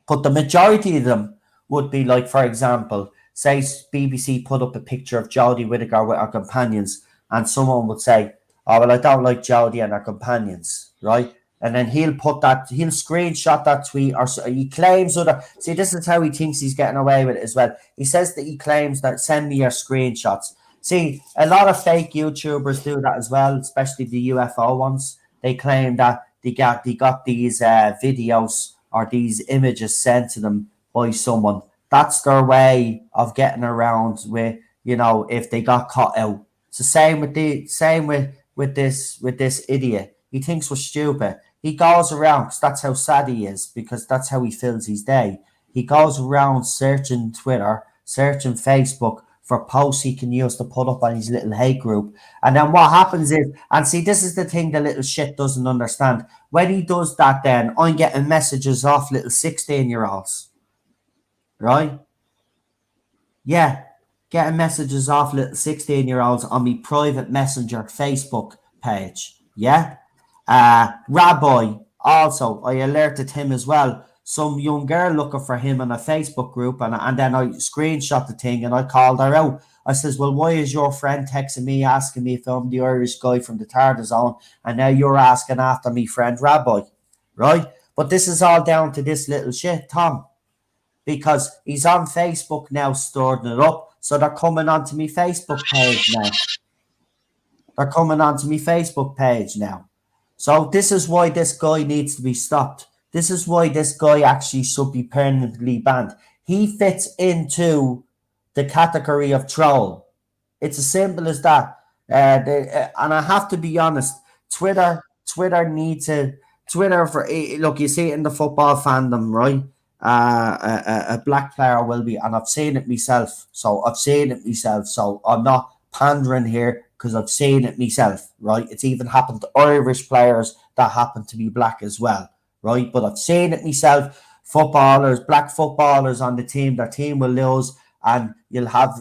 But the majority of them would be like, for example, say BBC put up a picture of Jodie Whittaker with her companions, and someone would say, oh, well, I don't like Jodie and her companions, right? And then he'll screenshot that tweet, or he claims see, this is how he thinks he's getting away with it as well. He says that he claims that send me your screenshots. See, a lot of fake YouTubers do that as well, especially the UFO ones. They claim that they got these videos or these images sent to them by someone. That's their way of getting around with, if they got caught out. It's the same with this idiot. He thinks we're stupid. He goes around because that's how sad he is, because that's how he fills his day. He goes around searching Twitter, searching Facebook for posts he can use to put up on his little hate group. And then what happens is, and see, this is the thing the little shit doesn't understand. When he does that, then I'm getting messages off little 16-year-olds. Right? Yeah. Getting messages off little 16-year-olds on my private messenger Facebook page. Yeah. Rabbi, also, I alerted him as well. Some young girl looking for him in a Facebook group, and then I screenshot the thing and I called her out. I says, well, why is your friend texting me asking me if I'm the Irish guy from the Tartar Zone, and now you're asking after me friend Rabbi, right? But this is all down to this little shit, Tom, because he's on Facebook now storing it up, so they're coming onto me Facebook page now. They're coming onto me Facebook page now. So this is why this guy needs to be stopped. This is why this guy actually should be permanently banned. He fits into the category of troll. It's as simple as that. And I have to be honest, Twitter needs Twitter for look. You see it in the football fandom, right? A black player will be, and I've seen it myself. So I'm not pandering here because I've seen it myself, right? It's even happened to Irish players that happen to be black as well, right? But I've seen it myself. Black footballers on the team, their team will lose, and you'll have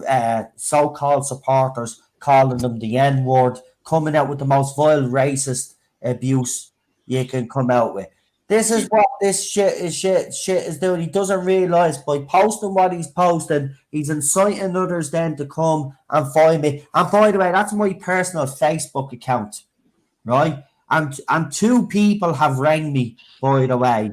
so-called supporters calling them the N-word, coming out with the most vile racist abuse you can come out with. This is what this shit is doing. He doesn't realise by posting what he's posting, he's inciting others then to come and find me. And by the way, that's my personal Facebook account, right? And two people have rang me, by the way,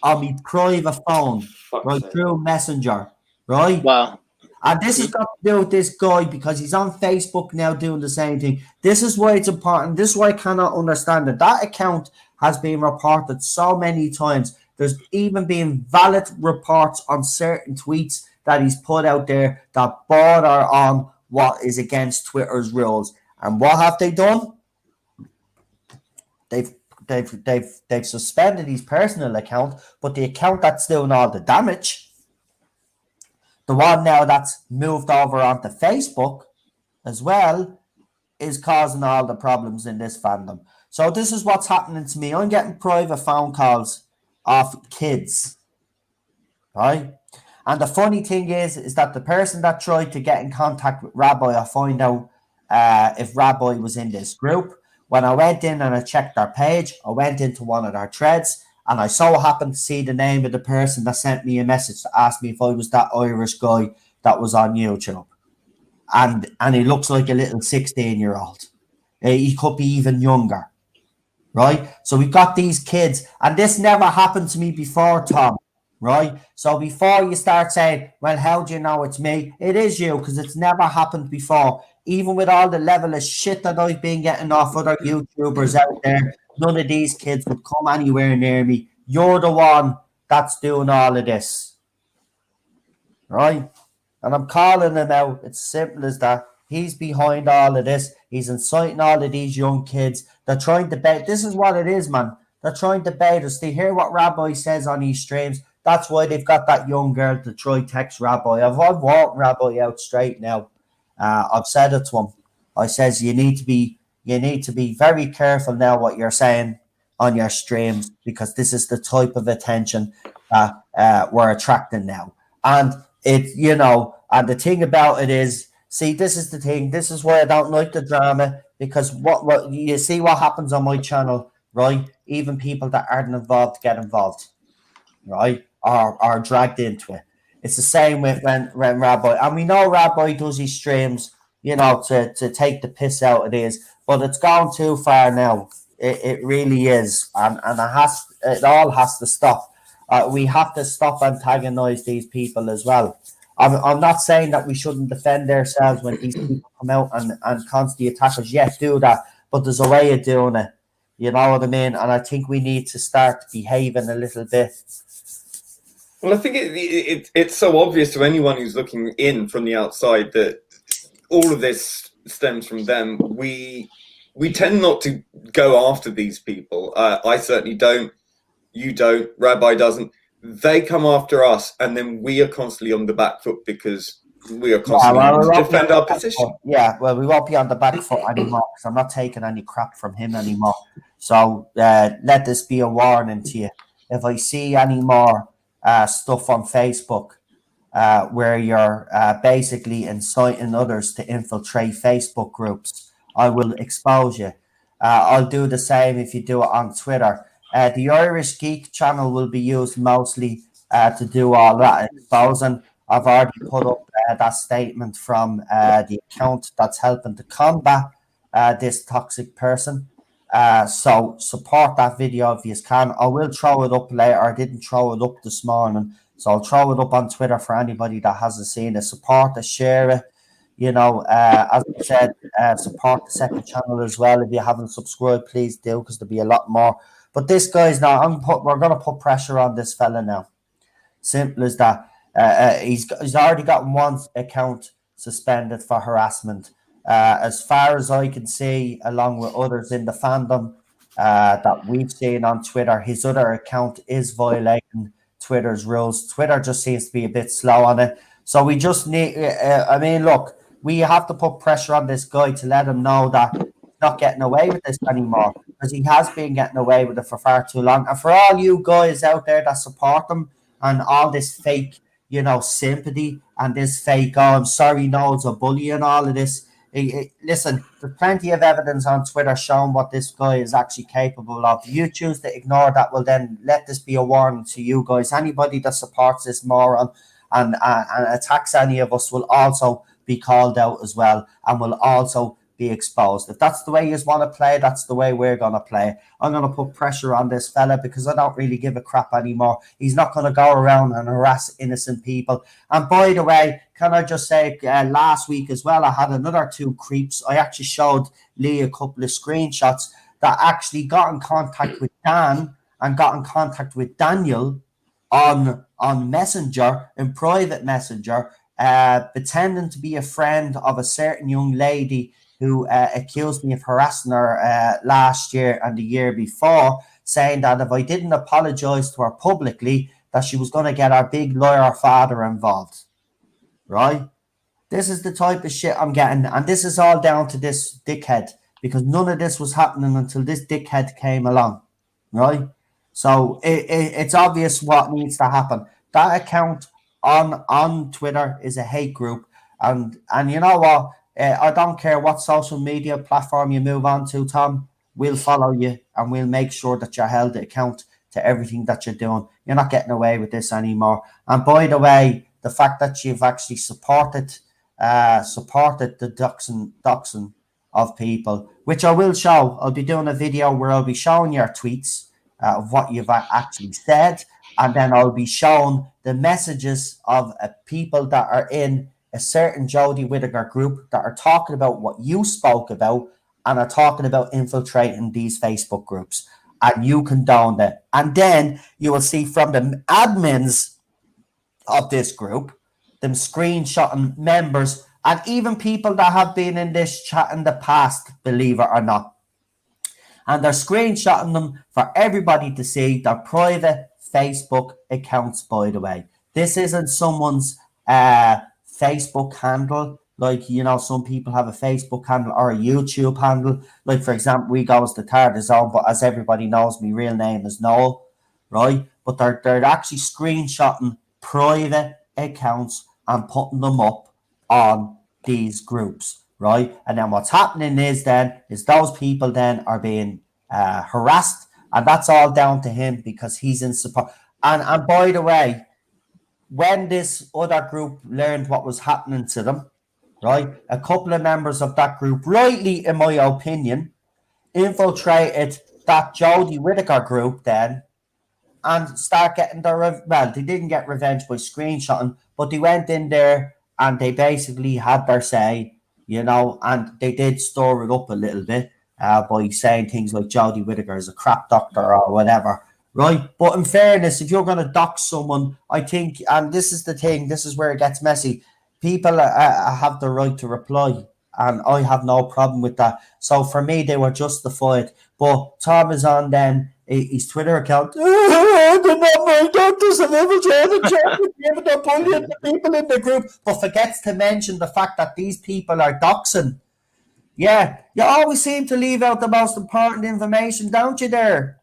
on my private phone, right, through Messenger, right? Wow. And this has got to do with this guy because he's on Facebook now doing the same thing. This is why it's important. This is why I cannot understand it. That account has been reported so many times. There's even been valid reports on certain tweets that he's put out there that border on what is against Twitter's rules. And what have they done? They've suspended his personal account, but the account that's doing all the damage, the one now that's moved over onto Facebook as well, is causing all the problems in this fandom. So this is what's happening to me. I'm getting private phone calls off kids, right? And the funny thing is that the person that tried to get in contact with Rabbi, I find out if Rabbi was in this group. When I went in and I checked their page, I went into one of their threads, and I so happened to see the name of the person that sent me a message to ask me if I was that Irish guy that was on YouTube. And he looks like a little 16-year-old. He could be even younger, right? So we've got these kids, and this never happened to me before, Tom, right? So before you start saying, well, how do you know it's me? It is you, because it's never happened before. Even with all the level of shit that I've been getting off other YouTubers out there, none of these kids would come anywhere near me. You're the one that's doing all of this, right? And I'm calling him out. It's simple as that. He's behind all of this. He's inciting all of these young kids. They're trying to bait. This is what it is, man. They're trying to bait us. They hear what Rabbi says on these streams. That's why they've got that young girl to try text Rabbi. I've walked Rabbi out straight now. I've said it to him. I says you need to be very careful now what you're saying on your streams, because this is the type of attention that we're attracting now. And and the thing about it is, see, this is the thing. This is why I don't like the drama, because what you see what happens on my channel, right? Even people that aren't involved get involved, right? Or are dragged into it. It's the same with when Rabbi, and we know Rabbi does his streams, to take the piss out of this, but it's gone too far now. It really is, and it all has to stop. We have to stop antagonize these people as well. I'm not saying that we shouldn't defend ourselves when these people come out and constantly attack us. Yes, do that, but there's a way of doing it. You know what I mean? And I think we need to start behaving a little bit. Well, I think it's so obvious to anyone who's looking in from the outside that all of this stems from them. We tend not to go after these people. I certainly don't. You don't. Rabbi doesn't. They come after us, and then we are constantly on the back foot because we are constantly having to defend our position. Yeah, well, we won't be on the back foot anymore because I'm not taking any crap from him anymore. So let this be a warning to you. If I see any more stuff on Facebook where you're basically inciting others to infiltrate Facebook groups, I will expose you. I'll do the same if you do it on Twitter. The Irish Geek channel will be used mostly to do all that exposing. I've already put up that statement from the account that's helping to combat this toxic person. So support that video if you can. I will throw it up later. I didn't throw it up this morning, so I'll throw it up on Twitter for anybody that hasn't seen it. Support it, share it. You know, as I said, support the second channel as well. If you haven't subscribed, please do, because there'll be a lot more. But this guy's now. We're going to put pressure on this fella now. Simple as that. He's already got one account suspended for harassment. As far as I can see, along with others in the fandom that we've seen on Twitter, his other account is violating Twitter's rules. Twitter just seems to be a bit slow on it. So we just need, I mean, look, we have to put pressure on this guy to let him know that he's not getting away with this anymore, because he has been getting away with it for far too long. And for all you guys out there that support him and all this fake, you know, sympathy and this fake, oh, I'm sorry, no, it's a bully and all of this. Listen, there's plenty of evidence on Twitter showing what this guy is actually capable of. If you choose to ignore that, well, then let this be a warning to you guys. Anybody that supports this moron and attacks any of us will also be called out as well, and will also be exposed. If that's the way you want to play, that's the way we're going to play. I'm going to put pressure on this fella because I don't really give a crap anymore. He's not going to go around and harass innocent people. And by the way, can I just say, last week as well, I had another two creeps. I actually showed Lee a couple of screenshots that actually got in contact with Dan and got in contact with Daniel on Messenger, in private Messenger, pretending to be a friend of a certain young lady who accused me of harassing her last year and the year before, saying that if I didn't apologize to her publicly, that she was going to get our big lawyer father involved. Right? This is the type of shit I'm getting, and this is all down to this dickhead, because none of this was happening until this dickhead came along. Right? So it's obvious what needs to happen. That account on Twitter is a hate group, and you know what? I don't care what social media platform you move on to, Tom. We'll follow you and we'll make sure that you're held to account to everything that you're doing. You're not getting away with this anymore. And by the way, the fact that you've actually supported the doxing of people, which I will show. I'll be doing a video where I'll be showing your tweets of what you've actually said, and then I'll be showing the messages of people that are in a certain Jodie Whittaker group that are talking about what you spoke about and are talking about infiltrating these Facebook groups, and you condone it. And then you will see from the admins of this group, them screenshotting members and even people that have been in this chat in the past, believe it or not. And they're screenshotting them for everybody to see, their private Facebook accounts, by the way. This isn't someone's Facebook handle. Like, you know, some people have a Facebook handle or a YouTube handle. Like, for example, we go as the Tartar Zone, but as everybody knows, my real name is Noel, right? But they're actually screenshotting private accounts and putting them up on these groups, right? And then what's happening is those people then are being harassed, and that's all down to him because he's in support. And by the way, when this other group learned what was happening to them, right, a couple of members of that group, rightly in my opinion, infiltrated that Jodie Whittaker group then and start getting their, well, they didn't get revenge by screenshotting, but they went in there and they basically had their say, you know, and they did store it up a little bit by saying things like Jodie Whittaker is a crap doctor or whatever. Right, but in fairness, if you're going to dox someone, I think, and this is the thing, this is where it gets messy. People have the right to reply and I have no problem with that. So for me, they were justified. But Tom is on then his Twitter account. The number doctors have ever tried to check with him, they're bullying the people in the group, but forgets to mention the fact that these people are doxing. Yeah, you always seem to leave out the most important information, don't you? There.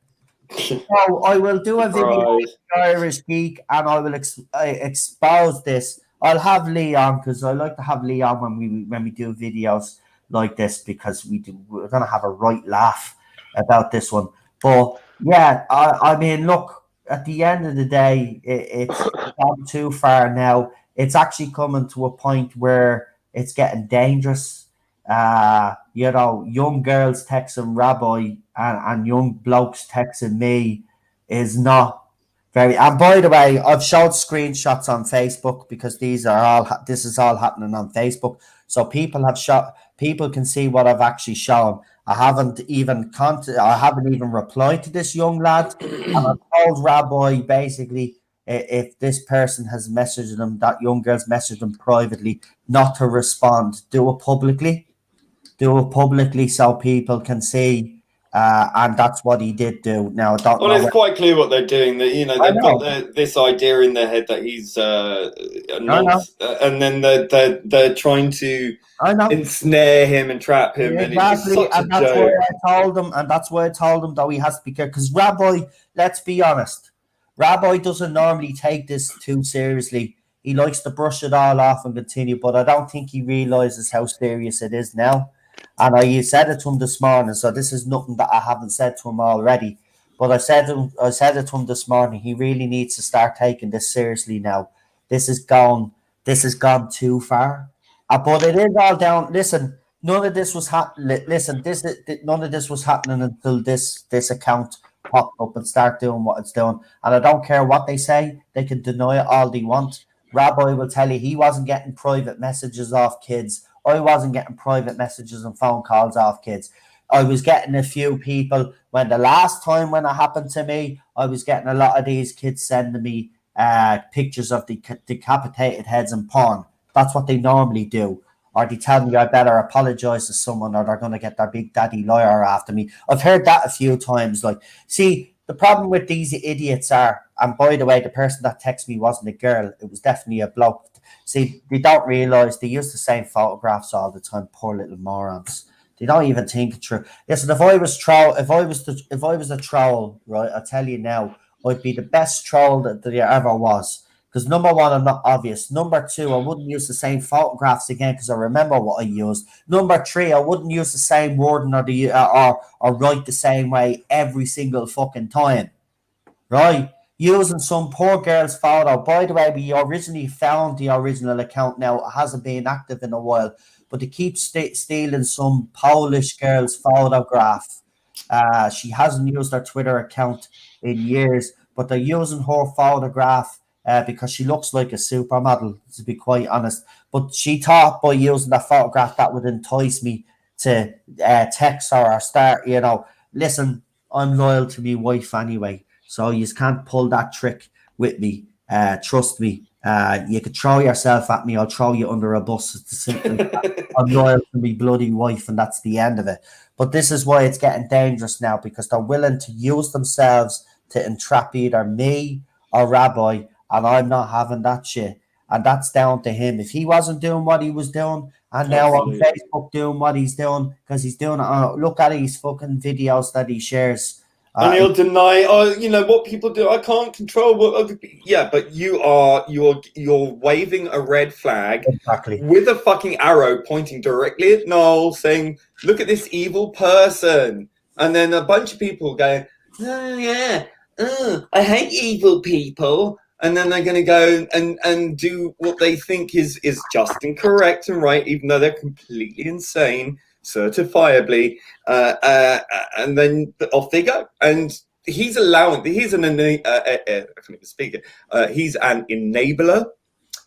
So I will do a video with the Irish Geek, and I will expose this. I'll have Lee on because I like to have Lee on when we do videos like this, because we're gonna have a right laugh about this one. But yeah, I mean, look, at the end of the day, it's gone too far now. It's actually coming to a point where it's getting dangerous. Young girls texting Rabbi and young blokes texting me is not very. And by the way, I've showed screenshots on Facebook because this is all happening on Facebook, so people can see what I've actually shown. I haven't even replied to this young lad, and I've told Rabbi basically, if this person has messaged them, that young girl's messaged them privately, not to respond. Do it publicly so people can see, and that's what he did do. Now, I don't know. Well, it's quite clear what they're doing. That they've got this idea in their head that he's and then they're trying to ensnare him and trap him. Exactly, and that's why I told him that he has to be careful. Because Rabbi, let's be honest, Rabbi doesn't normally take this too seriously. He likes to brush it all off and continue, but I don't think he realizes how serious it is now. And I said it to him this morning, so this is nothing that I haven't said to him already. But I said it to him this morning. He really needs to start taking this seriously now. This has gone too far. But it is all down. Listen, none of this was happening. None of this was happening until this account popped up and start doing what it's doing. And I don't care what they say; they can deny it all they want. Rabbi will tell you he wasn't getting private messages off kids. I wasn't getting private messages and phone calls off kids. I was getting a few people when it happened to me. I was getting a lot of these kids sending me pictures of the decapitated heads and porn. That's what they normally do. Or they tell me I better apologize to someone, or they're going to get their big daddy lawyer after me. I've heard that a few times. See, the problem with these idiots are, and by the way, the person that texted me wasn't a girl. It was definitely a bloke. See, they don't realize they use the same photographs all the time. Poor little morons. They don't even think it through. Listen, if I was a troll, right, I'll tell you now, I'd be the best troll that there ever was. Because number one, I'm not obvious. Number two, I wouldn't use the same photographs again because I remember what I used. Number three, I wouldn't use the same wording or write the same way every single fucking time. Right? Using some poor girl's photo. By the way, we originally found the original account now. It hasn't been active in a while. But they keep stealing some Polish girl's photograph. She hasn't used her Twitter account in years, but they're using her photograph because she looks like a supermodel, to be quite honest. But she thought by using that photograph that would entice me to text her or start, listen, I'm loyal to my wife anyway. So you can't pull that trick with me. Trust me. You could throw yourself at me. I'll throw you under a bus. It's simply I'm loyal to my bloody wife, and that's the end of it. But this is why it's getting dangerous now, because they're willing to use themselves to entrap either me or Rabbi, and I'm not having that shit. And that's down to him. If he wasn't doing what he was doing, and now on Facebook doing what he's doing, because he's doing it. Look at his fucking videos that he shares. And he'll deny, what people do. I can't control what other people. Yeah, but you're waving a red flag with a fucking arrow pointing directly at Noel, saying, "Look at this evil person." And then a bunch of people going, "Oh yeah, I hate evil people." And then they're going to go and do what they think is just and correct and right, even though they're completely insane. Certifiably, and then off they go. And he's an enabler.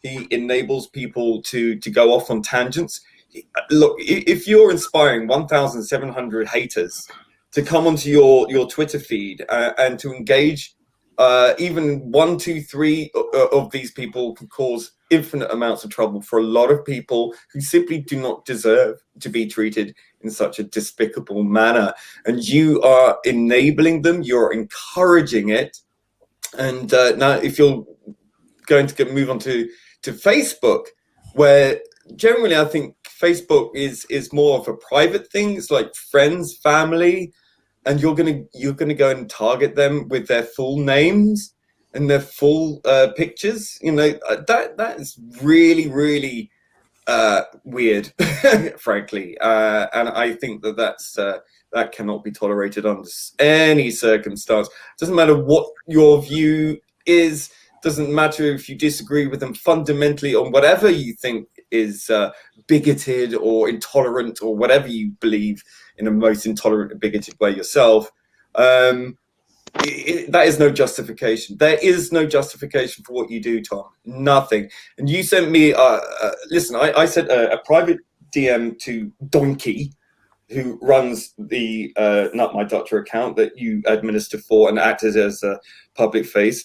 He enables people to go off on tangents. Look, if you're inspiring 1,700 haters to come onto your Twitter feed and to engage, even 1, 2, 3 of these people can cause infinite amounts of trouble for a lot of people who simply do not deserve to be treated in such a despicable manner. And you are enabling them, you're encouraging it. And now if you're going to move on to Facebook, where generally I think Facebook is more of a private thing. It's like friends, family, and you're gonna go and target them with their full names and their full pictures. You know, that is really, really weird, frankly. And I think that cannot be tolerated under any circumstance. Doesn't matter what your view is. Doesn't matter if you disagree with them fundamentally on whatever you think is bigoted or intolerant or whatever you believe in a most intolerant and bigoted way yourself. That is no justification. There is no justification for what you do, Tom. Nothing. And you sent me, listen, I sent a private DM to Donkey, who runs the Not My Doctor account that you administer for and acted as a public face.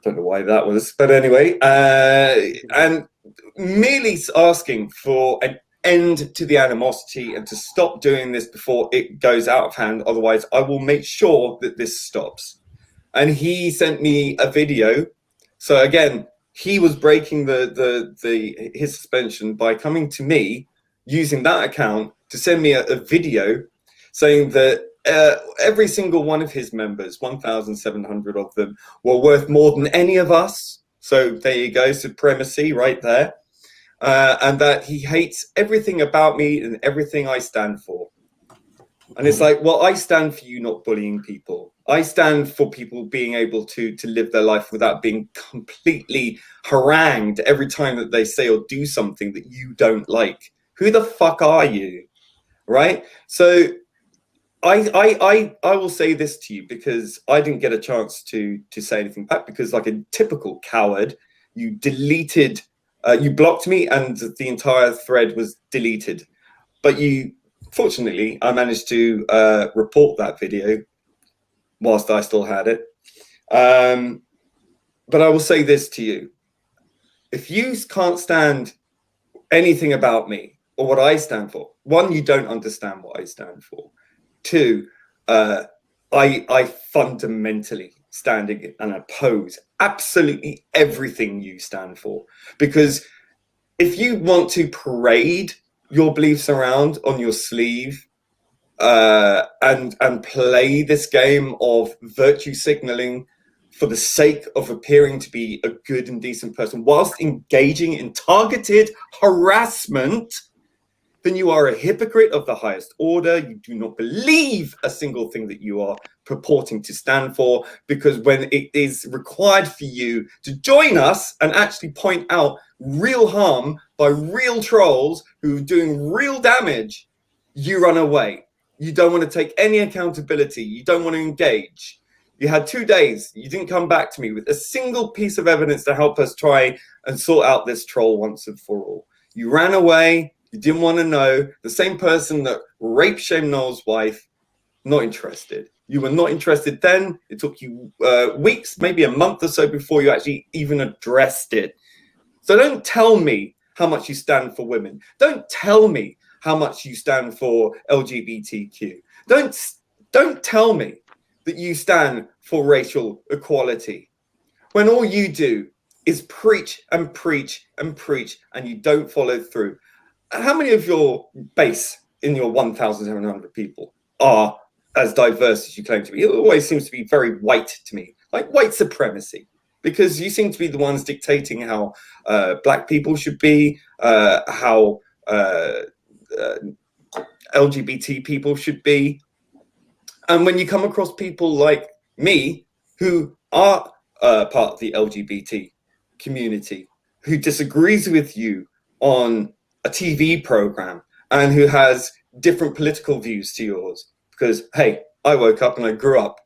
Don't know why that was, but anyway, and merely asking for an end to the animosity and to stop doing this before it goes out of hand. Otherwise, I will make sure that this stops. And he sent me a video. So again, he was breaking his suspension by coming to me using that account to send me a video saying that every single one of his members, 1,700 of them, were worth more than any of us. So there you go, supremacy right there. And that he hates everything about me and everything I stand for. And it's like, well, I stand for you not bullying people. I stand for people being able to live their life without being completely harangued every time that they say or do something that you don't like. Who the fuck are you? Right? So I will say this to you because I didn't get a chance to say anything back because, like a typical coward, you deleted, you blocked me and the entire thread was deleted. But fortunately, I managed to report that video whilst I still had it. But I will say this to you. If you can't stand anything about me or what I stand for, one, you don't understand what I stand for. Two, I fundamentally stand and oppose absolutely everything you stand for. Because if you want to parade your beliefs around on your sleeve and play this game of virtue signaling for the sake of appearing to be a good and decent person whilst engaging in targeted harassment, then you are a hypocrite of the highest order. You do not believe a single thing that you are purporting to stand for, because when it is required for you to join us and actually point out real harm by real trolls who are doing real damage, you run away. You don't want to take any accountability. You don't want to engage. You had 2 days. You didn't come back to me with a single piece of evidence to help us try and sort out this troll once and for all. You ran away. You didn't want to know. The same person that raped Shane Noel's wife, not interested. You were not interested then. It took you weeks, maybe a month or so before you actually even addressed it. So don't tell me how much you stand for women. Don't tell me how much you stand for LGBTQ. Don't tell me that you stand for racial equality, when all you do is preach and preach and preach and you don't follow through. How many of your base in your 1,700 people are as diverse as you claim to be? It always seems to be very white to me, like white supremacy, because you seem to be the ones dictating how black people should be, how LGBT people should be. And when you come across people like me, who are part of the LGBT community, who disagrees with you on a TV program and who has different political views to yours, because, hey, I woke up and I grew up.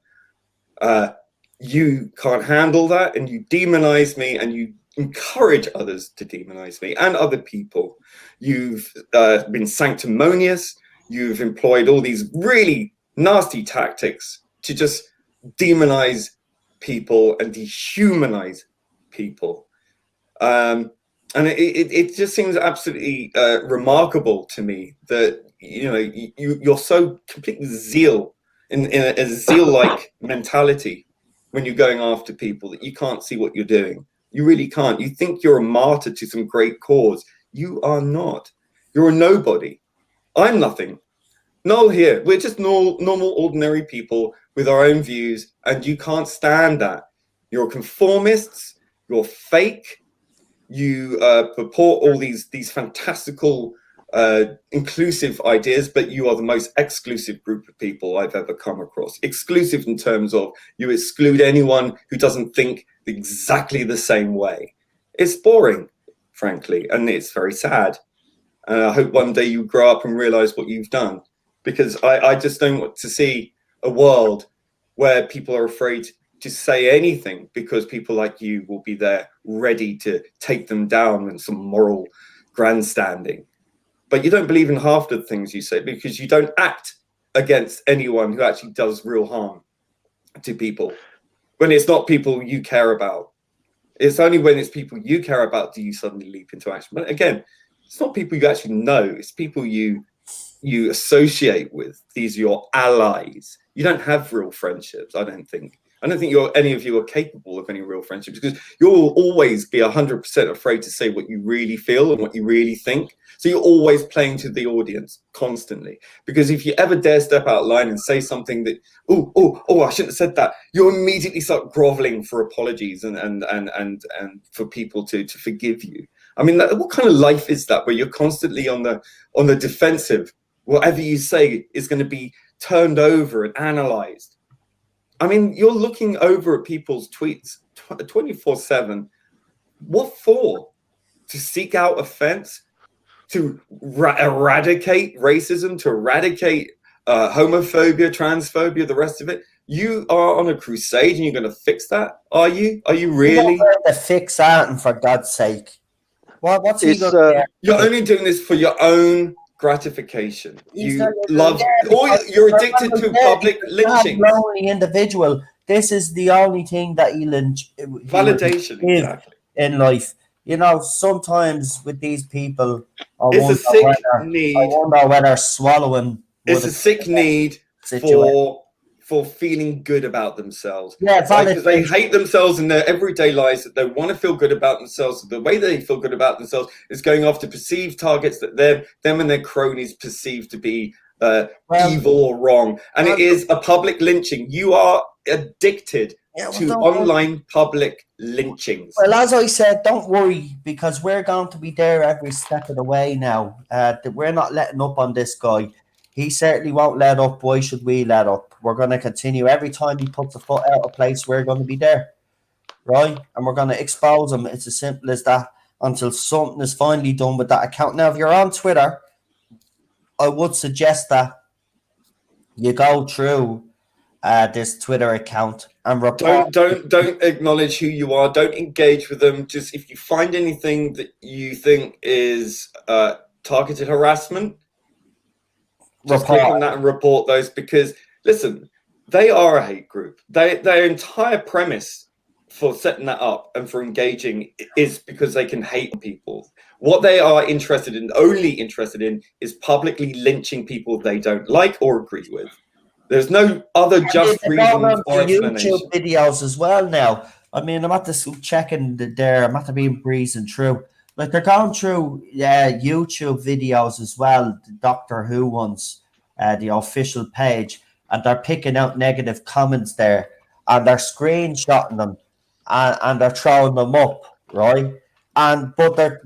You can't handle that, and you demonize me, and you encourage others to demonize me and other people. You've been sanctimonious. You've employed all these really nasty tactics to just demonize people and dehumanize people. And it just seems absolutely remarkable to me that you're so completely in a zeal-like mentality when you're going after people that you can't see what you're doing. You really can't. You think you're a martyr to some great cause. You are not. You're a nobody. I'm nothing. No, here we're just normal, ordinary people with our own views, and you can't stand that. You're conformists. You're fake. You purport all these fantastical, inclusive ideas, but you are the most exclusive group of people I've ever come across. Exclusive in terms of you exclude anyone who doesn't think exactly the same way. It's boring, frankly, and it's very sad. And I hope one day you grow up and realize what you've done, because I just don't want to see a world where people are afraid to say anything because people like you will be there ready to take them down in some moral grandstanding. But you don't believe in half the things you say because you don't act against anyone who actually does real harm to people. When it's not people you care about. It's only when it's people you care about do you suddenly leap into action. But again, it's not people you actually know. It's people you associate with. These are your allies. You don't have real friendships, I don't think. I don't think any of you are capable of any real friendships because you'll always be 100% afraid to say what you really feel and what you really think. So you're always playing to the audience constantly. Because if you ever dare step out of line and say something that, I shouldn't have said that, you immediately start groveling for apologies and for people to forgive you. I mean, what kind of life is that where you're constantly on the defensive? Whatever you say is going to be turned over and analyzed. I mean, you're looking over at people's tweets 24/7. What for? To seek out offense? To eradicate racism? To eradicate homophobia, transphobia, the rest of it? You are on a crusade and you're going to fix that? Are you? Are you really? You're going to fix that, and for God's sake. What's he going to do? You're only doing this for your own gratification. You're addicted to public lynching. Lonely individual. This is the only thing that he validation exactly in life. Sometimes with these people, I wonder whether swallowing. It's a sick need for feeling good about themselves. Yeah, because they hate themselves in their everyday lives, that they want to feel good about themselves. The way they feel good about themselves is going after perceived targets that them and their cronies perceive to be evil or wrong. And it is a public lynching. You are addicted to online public lynchings. Well, as I said, don't worry, because we're going to be there every step of the way now. We're not letting up on this guy. He certainly won't let up. Why should we let up? We're going to continue. Every time he puts a foot out of place, we're going to be there, right? And we're going to expose him. It's as simple as that until something is finally done with that account. Now, if you're on Twitter, I would suggest that you go through this Twitter account and report. Don't acknowledge who you are. Don't engage with them. Just if you find anything that you think is targeted harassment, just click on that and report those, because listen, they are a hate group. Their entire premise for setting that up and for engaging is because they can hate people. What they are only interested in, is publicly lynching people they don't like or agree with. There's no other just reason or explanation. YouTube videos as well now. I mean, I'm at this checking there. I'm at the being breezing through. Like, they're going through YouTube videos as well, the Doctor Who ones, the official page, and they're picking out negative comments there, and they're screenshotting them, and they're throwing them up, right? But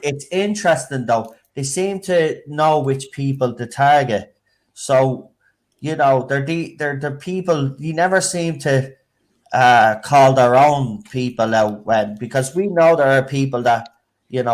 it's interesting though. They seem to know which people to target. So, they're the people. You never seem to call their own people out because we know there are people that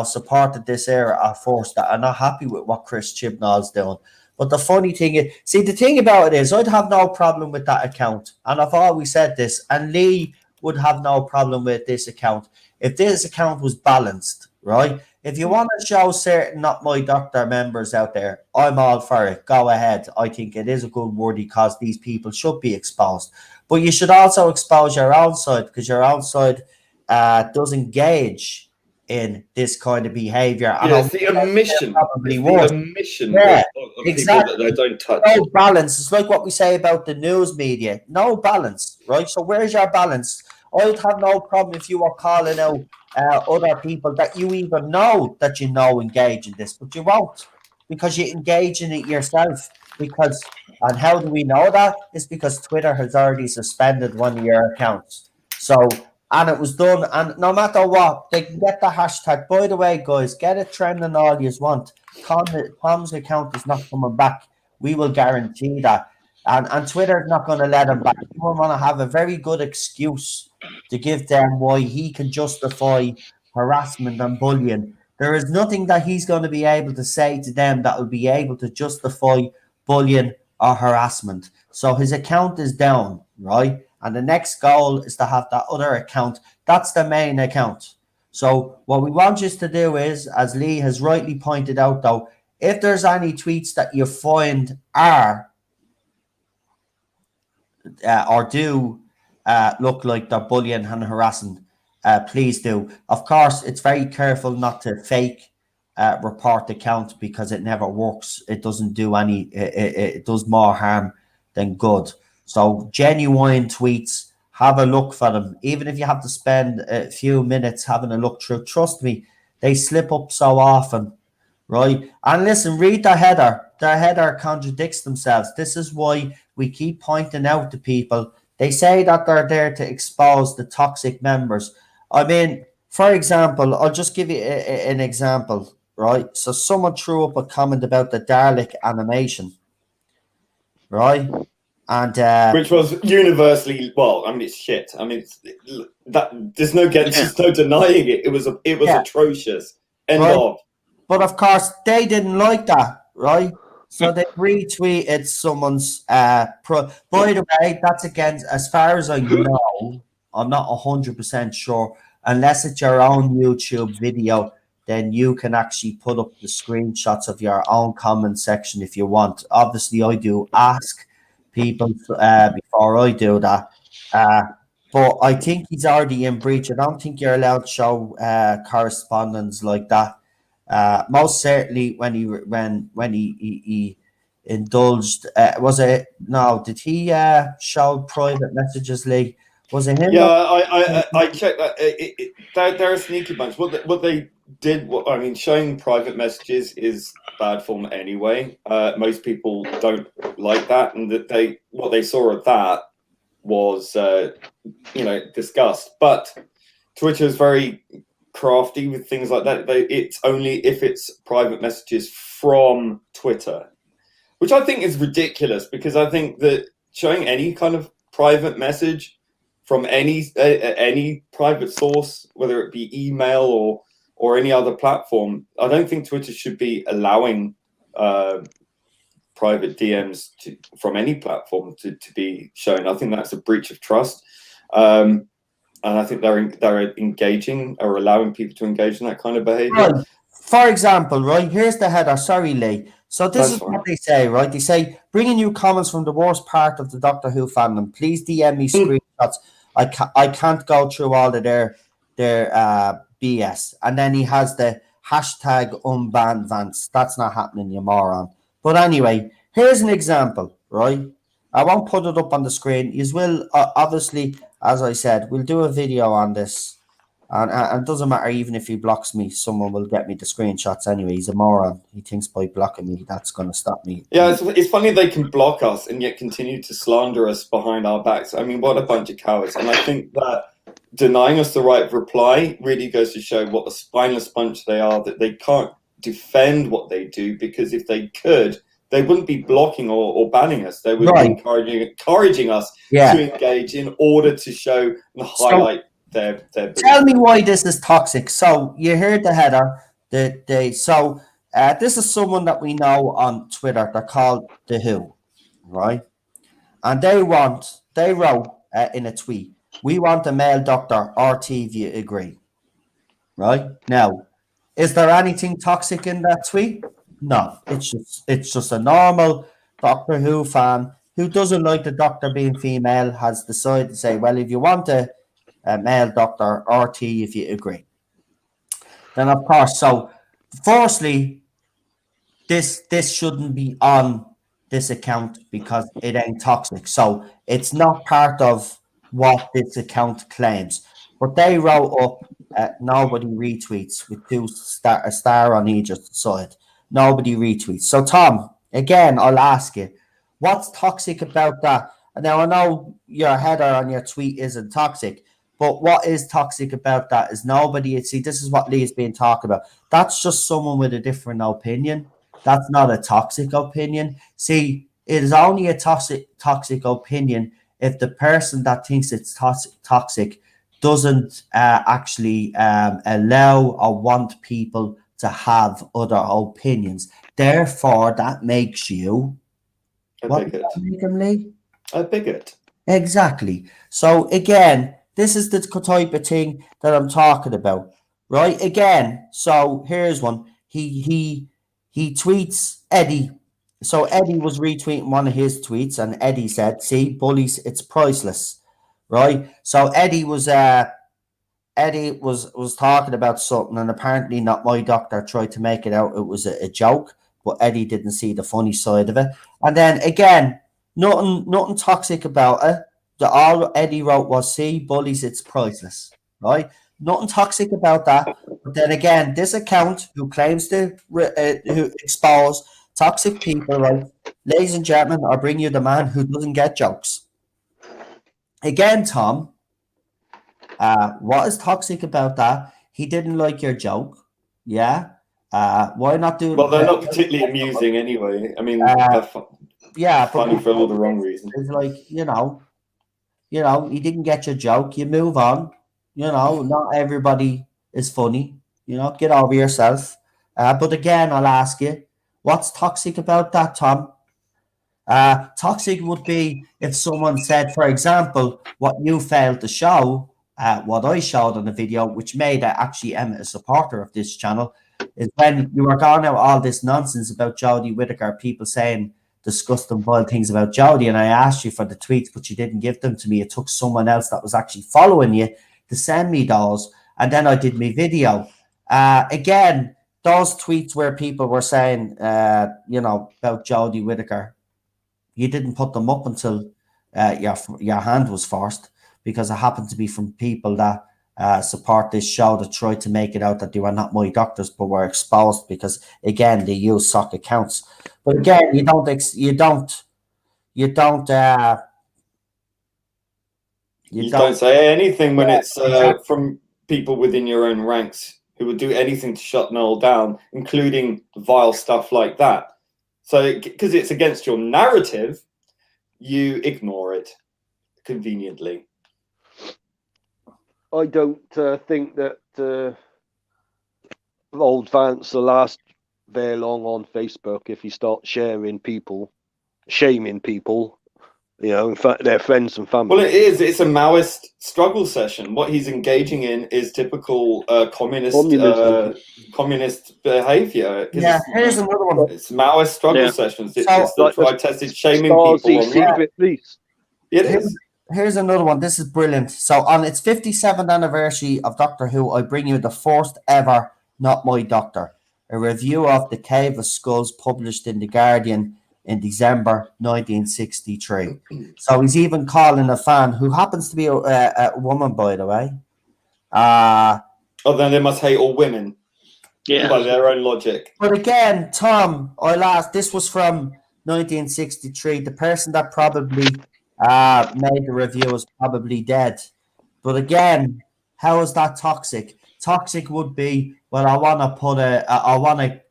supported this era at first that are not happy with what Chris Chibnall's doing. But the funny thing is, the thing about it is, I'd have no problem with that account, and I've always said this, and Lee would have no problem with this account if this account was balanced, right? If you want to show certain Not My Doctor members out there, I'm all for it. Go ahead. I think it is a good worthy cause. These people should be exposed. But you should also expose your own side, because your own side does engage in this kind of behavior. And Yeah, it's the omission. probably It's worse. the omission Yeah, of exactly. people that they don't touch. No balance. It's like what we say about the news media. No balance, right? So where's your balance? I'd have no problem if you were calling out other people that you even know that you know engage in this, but you won't because you engage in it yourself. Because and how do we know that? It's because Twitter has already suspended one of your accounts. So and it was done, and no matter what, they can get the hashtag. By the way, guys, get it trending all you want. Tom's account is not coming back. We will guarantee that. And Twitter's not going to let him back. We want to have a very good excuse to give them why he can justify harassment and bullying. There is nothing that he's going to be able to say to them that will be able to justify bullying or harassment. So his account is down, right? And the next goal is to have that other account. That's the main account. So what we want you to do is, as Lee has rightly pointed out, though, if there's any tweets that you find are or do look like they're bullying and harassing, please do. Of course, it's very careful not to fake report the account because it never works. It doesn't do any. It does more harm than good. So genuine tweets, have a look for them. Even if you have to spend a few minutes having a look through, trust me, they slip up so often, right? And listen, read the header. Their header contradicts themselves. This is why we keep pointing out to people. They say that they're there to expose the toxic members. I mean, for example, I'll just give you an example, right? So someone threw up a comment about the Dalek animation, right? And Which was universally, well, I mean, it's shit. I mean, that there's no denying it. It was atrocious. End right. of. But of course, they didn't like that, right? So they retweeted someone's By the way, that's against, as far as I know, I'm not 100% sure. Unless it's your own YouTube video, then you can actually put up the screenshots of your own comment section if you want. Obviously, I do ask people before I do that. But I think he's already in breach. I don't think you're allowed to show correspondence like that. Most certainly when he indulged, was it no? Did he show private messages? Lee, was it him? Yeah, I checked that. They're a sneaky bunch. What they did, I mean, showing private messages is bad form anyway. Most people don't like that, and that what they saw of that was disgust. But Twitter is very crafty with things like that. It's only if it's private messages from Twitter, which I think is ridiculous, because I think that showing any kind of private message from any private source, whether it be email or any other platform, I don't think Twitter should be allowing private DMs from any platform to be shown. I think that's a breach of trust. And I think they're engaging or allowing people to engage in that kind of behavior. Right. For example, right, here's the header. Sorry, Lee. So this is what they say, right? They say, bringing you comments from the worst part of the Doctor Who fandom. Please DM me screenshots. I can't go through all of their BS. And then he has the hashtag unbanned Vance. That's not happening, you moron. But anyway, here's an example, right? I won't put it up on the screen. You will obviously, as I said, we'll do a video on this. And it doesn't matter, even if he blocks me, someone will get me the screenshots anyway. He's a moron. He thinks by blocking me, that's going to stop me. Yeah, it's funny they can block us and yet continue to slander us behind our backs. I mean, what a bunch of cowards. And I think that denying us the right of reply really goes to show what a spineless bunch they are, that they can't defend what they do, because if they could, they wouldn't be blocking or banning us. They would be encouraging us to engage in order to show and highlight their Tell me why this is toxic. So you heard the header. This is someone that we know on Twitter. They're called The Who, right? And they wrote in a tweet, "We want a male doctor, RT, if you agree." Right? Now, is there anything toxic in that tweet? No, it's just a normal Doctor Who fan who doesn't like the Doctor being female, has decided to say, well, if you want a male doctor, RT, if you agree. then of course. So, firstly, this shouldn't be on this account because it ain't toxic. So it's not part of what this account claims. But they wrote up nobody retweets with a star on each side. Nobody retweets. So Tom, again, I'll ask you, what's toxic about that? Now I know your header on your tweet isn't toxic, but what is toxic about that is nobody. See, this is what Lee's been talking about. That's just someone with a different opinion. That's not a toxic opinion. See, it is only a toxic opinion if the person that thinks it's toxic doesn't actually allow or want people to have other opinions. Therefore, that makes you A what bigot. does that make him, Lee? A bigot. Exactly. So again, this is the type of thing that I'm talking about, right? Again, so here's one. He tweets Eddie. So Eddie was retweeting one of his tweets, and Eddie said, "See, bullies, it's priceless." Right? So Eddie was talking about something, and apparently not my doctor tried to make it out it was a joke, but Eddie didn't see the funny side of it. And then again, nothing toxic about it. All Eddie wrote was, "See, bullies, it's priceless." Right? Nothing toxic about that. But then again, this account who claims to who expose toxic people, right? Ladies and gentlemen, I bring you the man who doesn't get jokes. Again, Tom, what is toxic about that? He didn't like your joke. Yeah. Why not do? Well, they're not particularly amusing anyway. I mean, they're yeah, funny for all the wrong reasons. It's like you didn't get your joke. You move on. Not everybody is funny. Get over yourself. But again, I'll ask you, what's toxic about that, Tom? Toxic would be if someone said, for example, what you failed to show, what I showed on the video, which made actually Emma a supporter of this channel, is when you were going out all this nonsense about Jodie Whittaker, people saying disgusting, vile things about Jodie, and I asked you for the tweets, but you didn't give them to me. It took someone else that was actually following you to send me those, and then I did my video. Again, those tweets where people were saying, about Jodie Whittaker, you didn't put them up until your hand was forced, because it happened to be from people that support this show that tried to make it out that they were not my doctors but were exposed because, again, they use sock accounts. But again, you don't say anything when it's exactly. from people within your own ranks who would do anything to shut Noel down, including vile stuff like that. So, because it's against your narrative, you ignore it conveniently. I don't think that old Vance will last very long on Facebook if he starts shaming people, in fact, their friends and family. Well, it is. It's a Maoist struggle session. What he's engaging in is typical communist behavior. Yeah, here's another one. It's Maoist struggle sessions. It's the like tried-tested shaming people. Secret Police. It is. Here's another one. This is brilliant. So on its 57th anniversary of Doctor Who, I bring you the first ever Not My Doctor, a review of The Cave of Skulls published in The Guardian in December 1963. So he's even calling a fan, who happens to be a woman, by the way. Then they must hate all women. Yeah. By their own logic. But again, Tom, this was from 1963. The person that probably made the review is probably dead. But again, how is that toxic? Toxic would be, well,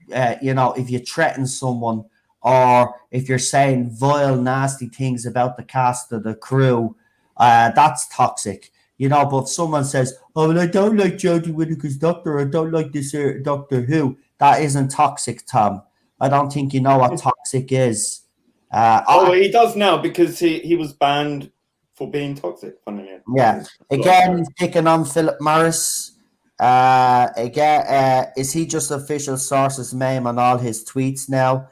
if you threaten someone, or if you're saying vile, nasty things about the cast of the crew, that's toxic. But if someone says, "Oh, well, I don't like Jodie Whittaker's Doctor, I don't like this Doctor Who," that isn't toxic, Tom. I don't think you know what toxic is. He does now, because he was banned for being toxic. Funnily. Yeah. Again, he's picking on Philip Morris. Is he just official source's name on all his tweets now?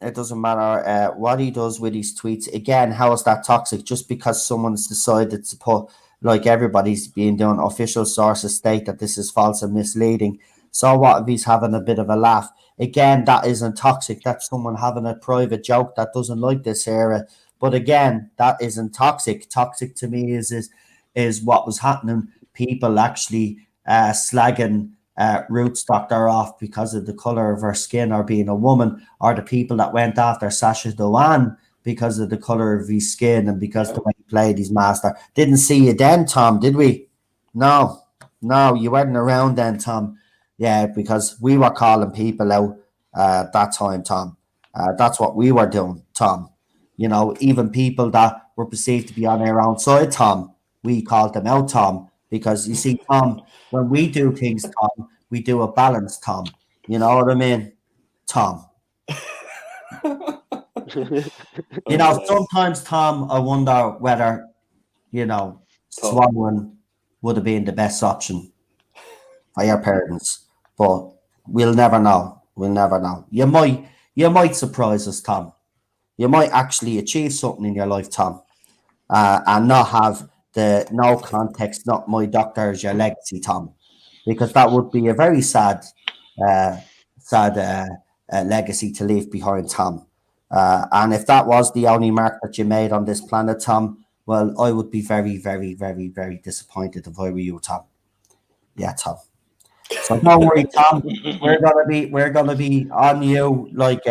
It doesn't matter what he does with his tweets. Again, how is that toxic? Just because someone's decided to put like everybody's being doing, official sources state that this is false and misleading. So what if he's having a bit of a laugh? Again, that isn't toxic. That's someone having a private joke that doesn't like this era. But again, that isn't toxic. Toxic to me is what was happening. People actually slagging Ruth's doctor off because of the color of her skin or being a woman, or the people that went after Sasha Doan because of the color of his skin and because the way he played his master. Didn't see you then, Tom, did we? No, you weren't around then, Tom. Yeah, because we were calling people out that time, Tom. That's what we were doing, Tom. You know, even people that were perceived to be on their own side, Tom, we called them out, Tom, because you see, Tom, when we do things, Tom, we do a balance, Tom. You know what I mean? Tom. You know, sometimes, Tom, I wonder whether, you know, swallowing would have been the best option for your parents. But we'll never know. We'll never know. You might surprise us, Tom. You might actually achieve something in your life, Tom, and not have the no context, not my doctor as your legacy, Tom, because that would be a very sad, uh, legacy to leave behind, Tom. And if that was the only mark that you made on this planet, Tom, well, I would be very, very, very, very disappointed if I were you, Tom. Yeah, Tom. So don't worry, Tom. We're gonna be on you like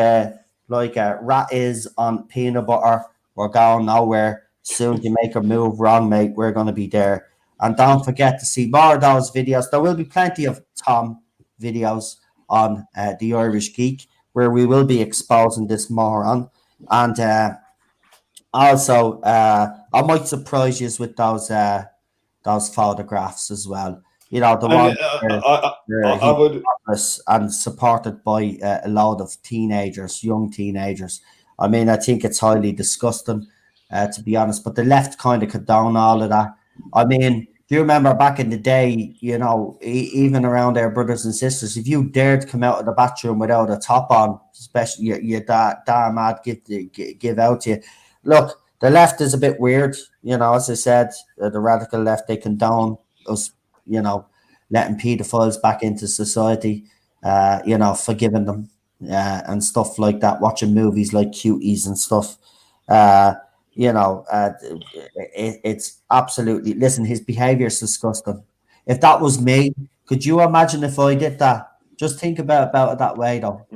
a rat is on peanut butter. We're going nowhere. Soon as you make a move wrong, mate, we're gonna be there. And don't forget to see more of those videos. There will be plenty of Tom videos on the Irish Geek where we will be exposing this moron. And also, I might surprise you with those photographs as well. You know, the one I would, and supported by a lot of teenagers, young teenagers. I mean, I think it's highly disgusting, to be honest. But the left kind of condone all of that. I mean, do you remember back in the day? You know, even around their brothers and sisters, if you dared come out of the bathroom without a top on, especially you're damn mad give out to you. Look, the left is a bit weird. You know, as I said, the radical left, they condone us, you know, letting pedophiles back into society, you know, forgiving them and stuff like that, watching movies like Cuties and stuff. You know, it's absolutely, listen, his behavior is disgusting. If that was me, could you imagine if I did that? Just think about it that way, though.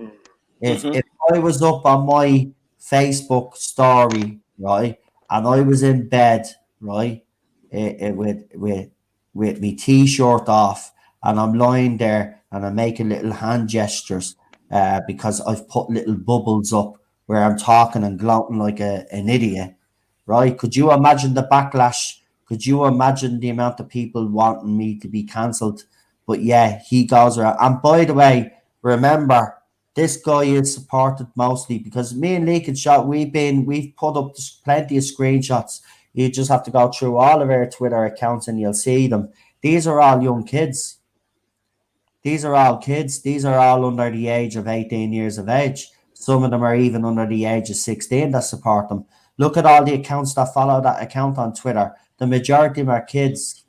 If I was up on my Facebook story, right, and I was in bed, right, with my t-shirt off, and I'm lying there and I'm making little hand gestures because I've put little bubbles up where I'm talking and gloating like an idiot, right? Could you imagine the backlash? Could you imagine the amount of people wanting me to be cancelled? But yeah, he goes around. And by the way, remember, this guy is supported mostly because me and Lee and Shot, we've put up plenty of screenshots. You just have to go through all of our Twitter accounts and you'll see them. These are all young kids. These are all kids. These are all under the age of 18 years of age. Some of them are even under the age of 16 that support them. Look at all the accounts that follow that account on Twitter. The majority of them are kids.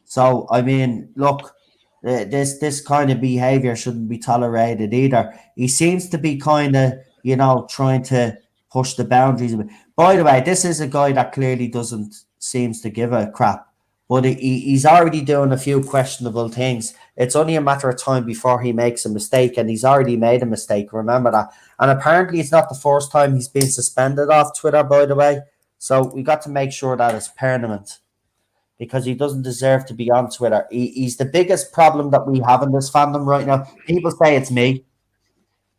So, I mean, look, this kind of behavior shouldn't be tolerated either. He seems to be kind of, you know, trying to push the boundaries. By the way, this is a guy that clearly doesn't seems to give a crap, but he's already doing a few questionable things. It's only a matter of time before he makes a mistake, and he's already made a mistake. Remember that. And apparently, it's not the first time he's been suspended off Twitter, by the way. So we got to make sure that it's permanent, because he doesn't deserve to be on Twitter. He's the biggest problem that we have in this fandom right now. People say it's me,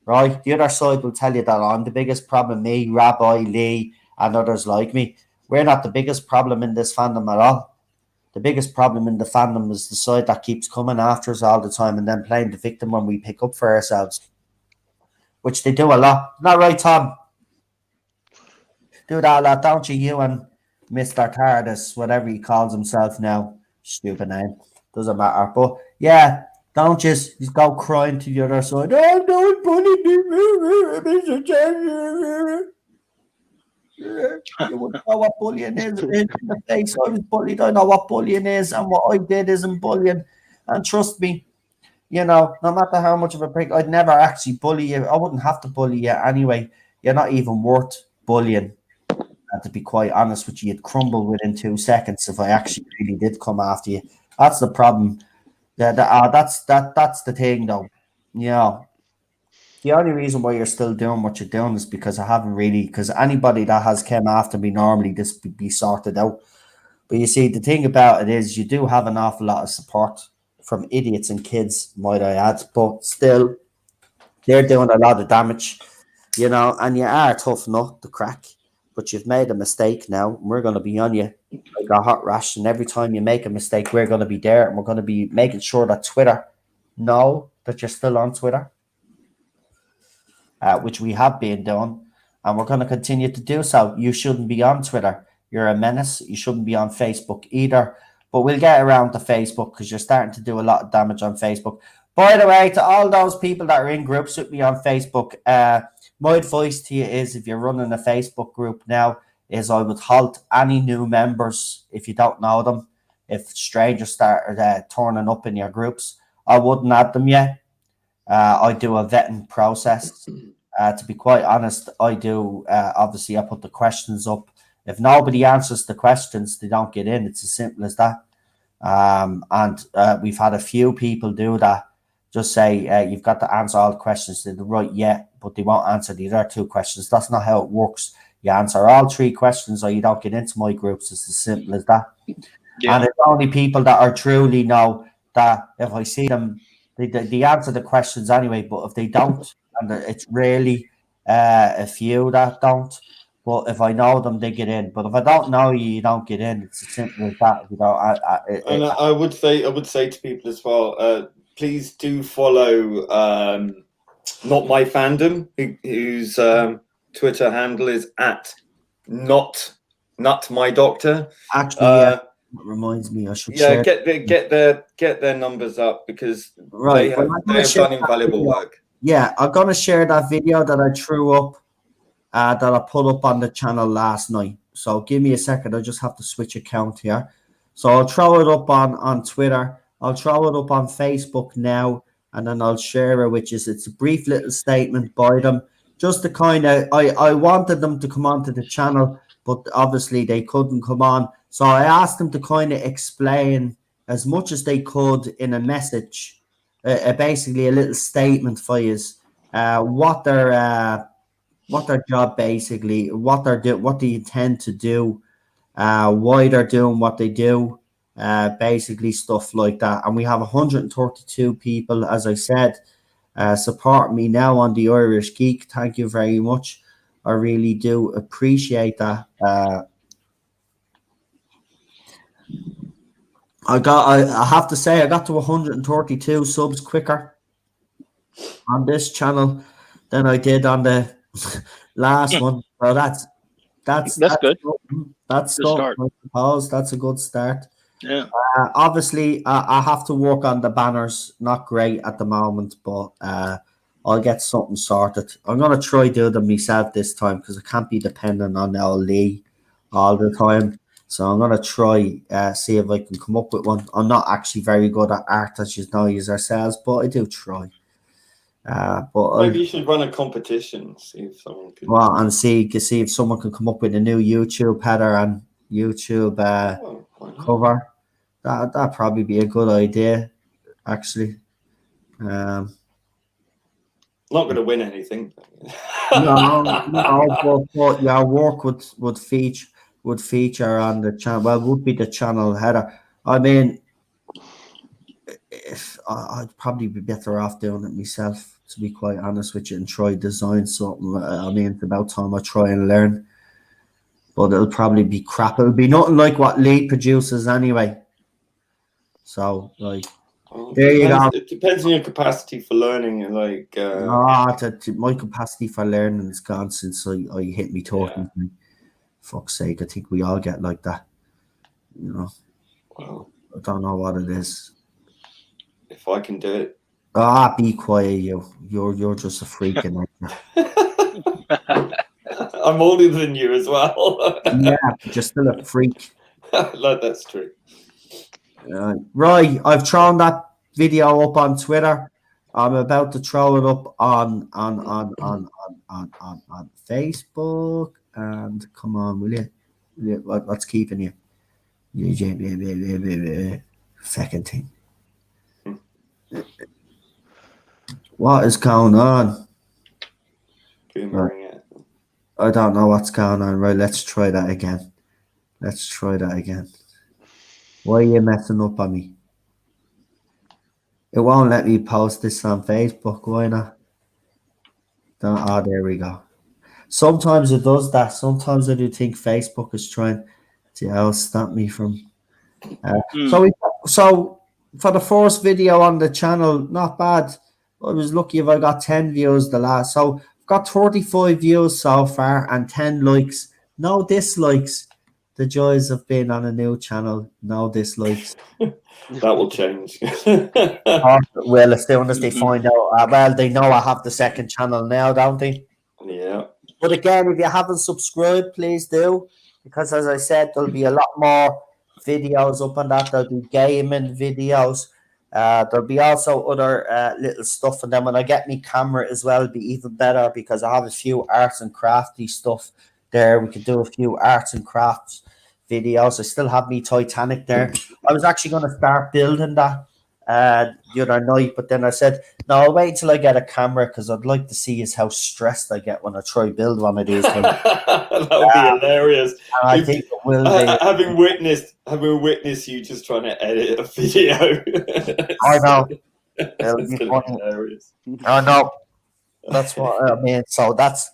right? The other side will tell you that I'm the biggest problem, me, Rabbi, Lee, and others like me. We're not the biggest problem in this fandom at all. The biggest problem in the fandom is the side that keeps coming after us all the time and then playing the victim when we pick up for ourselves, which they do a lot. Not right, Tom? Do that a lot, don't you? You and Mr. TARDIS, whatever he calls himself now. Stupid name. Doesn't matter. But yeah, don't just go crying to the other side. Oh, don't bully me, Mr. You wouldn't know what bullying is in the face. I was bullied. I know what bullying is, and what I did isn't bullying. And trust me, no matter how much of a prick, I'd never actually bully you. I wouldn't have to bully you anyway. You're not even worth bullying. And to be quite honest with you, you'd crumble within 2 seconds if I actually really did come after you. That's the problem. That's the thing, though. The only reason why you're still doing what you're doing is because because anybody that has came after me normally this would be sorted out. But you see, the thing about it is you do have an awful lot of support from idiots and kids, might I add, but still they're doing a lot of damage, and you are a tough nut to crack, but you've made a mistake now, and we're going to be on you like a hot rash, and every time you make a mistake, we're going to be there, and we're going to be making sure that Twitter know that you're still on Twitter. Which we have been doing, and we're going to continue to do so. You shouldn't be on Twitter. You're a menace. You shouldn't be on Facebook either. But we'll get around to Facebook because you're starting to do a lot of damage on Facebook. By the way, to all those people that are in groups with me on Facebook, my advice to you is if you're running a Facebook group now, is I would halt any new members if you don't know them. If strangers start turning up in your groups, I wouldn't add them yet. I do a vetting process. To be quite honest, I do. Obviously, I put the questions up. If nobody answers the questions, they don't get in. It's as simple as that. And we've had a few people do that. Just say, you've got to answer all the questions. They're right, but they won't answer the other 2 questions. That's not how it works. You answer all 3 questions or you don't get into my groups. It's as simple as that. Yeah. And it's only people that are truly know that if I see them, they answer the questions anyway, but if they don't, and it's really a few that don't, but if I know them, they get in. But if I don't know you, you don't get in. It's as simple as that. I would say to people as well, please do follow Not My Fandom, whose Twitter handle is @not my doctor. Actually, that reminds me, I should share. get their numbers up because they have done invaluable work. Yeah, I'm gonna share that video that I threw up, that I put up on the channel last night. So give me a second. I just have to switch account here. So I'll throw it up on Twitter. I'll throw it up on Facebook now, and then I'll share it, it's a brief little statement by them, just to kind of. I wanted them to come onto the channel, but obviously they couldn't come on. So I asked them to kind of explain as much as they could in a message, basically a little statement for you, what their job basically, what they intend to do, why they're doing what they do, basically stuff like that. And we have 132 people, as I said, support me now on the Irish Geek. Thank you very much. I really do appreciate that. I have to say I got to 132 subs quicker on this channel than I did on the last one. So that's good. That's good start. I suppose that's a good start. Yeah. Obviously, I have to work on the banners. Not great at the moment, but I'll get something sorted. I'm gonna try do them myself this time because I can't be dependent on Lee all the time. So I'm gonna try see if I can come up with one. I'm not actually very good at art, as you know, yourselves, but I do try. But maybe you should run a competition, see if someone can. Well, and see if someone can come up with a new YouTube header and YouTube cover. That'd probably be a good idea, actually. Not going to win anything. No, but your work would feature on the channel. Well, would be the channel header. I mean, if I'd probably be better off doing it myself, to be quite honest with you, and try design something. I mean, it's about time I try and learn. But it'll probably be crap. It'll be nothing like what Lee produces anyway. So, like, there you go. It depends on your capacity for learning. Like, my capacity for learning is gone since I hit me talking. Yeah. Fuck's sake, I think we all get like that. Well, I don't know what it is. If I can do it. Be quiet, you. You're just a freak in nature. I'm older than you as well. Yeah, but you're still a freak. Like, that's true. Right, I've thrown that video up on Twitter. I'm about to throw it up on Facebook. And come on, will you? What's keeping you? Second thing. What is going on? Boomerang it. I don't know what's going on. Right, let's try that again. Why are you messing up on me? It won't let me post this on Facebook. Why not? Oh, there we go. Sometimes it does that. Sometimes I do think Facebook is trying to stop me from. So for the first video on the channel, not bad. I was lucky if I got 10 views the last. So I've got 35 views so far and 10 likes. No dislikes. The joys of being on a new channel. No dislikes. That will change. Well, as soon as they find out, well, they know I have the second channel now, don't they? Yeah. But again, if you haven't subscribed, please do. Because as I said, there'll be a lot more videos up on that. There'll be gaming videos. There'll be also other little stuff. And then when I get my camera as well, it'll be even better because I have a few arts and crafty stuff there. We could do a few arts and crafts videos. I still have me Titanic there. I was actually going to start building that the other night, but then I said, no, I'll wait until I get a camera because I'd like to see is how stressed I get when I try build one of these things. That would be hilarious. I think it will be. Having witnessed you just trying to edit a video. I know. It'll be hilarious. I know. That's what I mean. So that's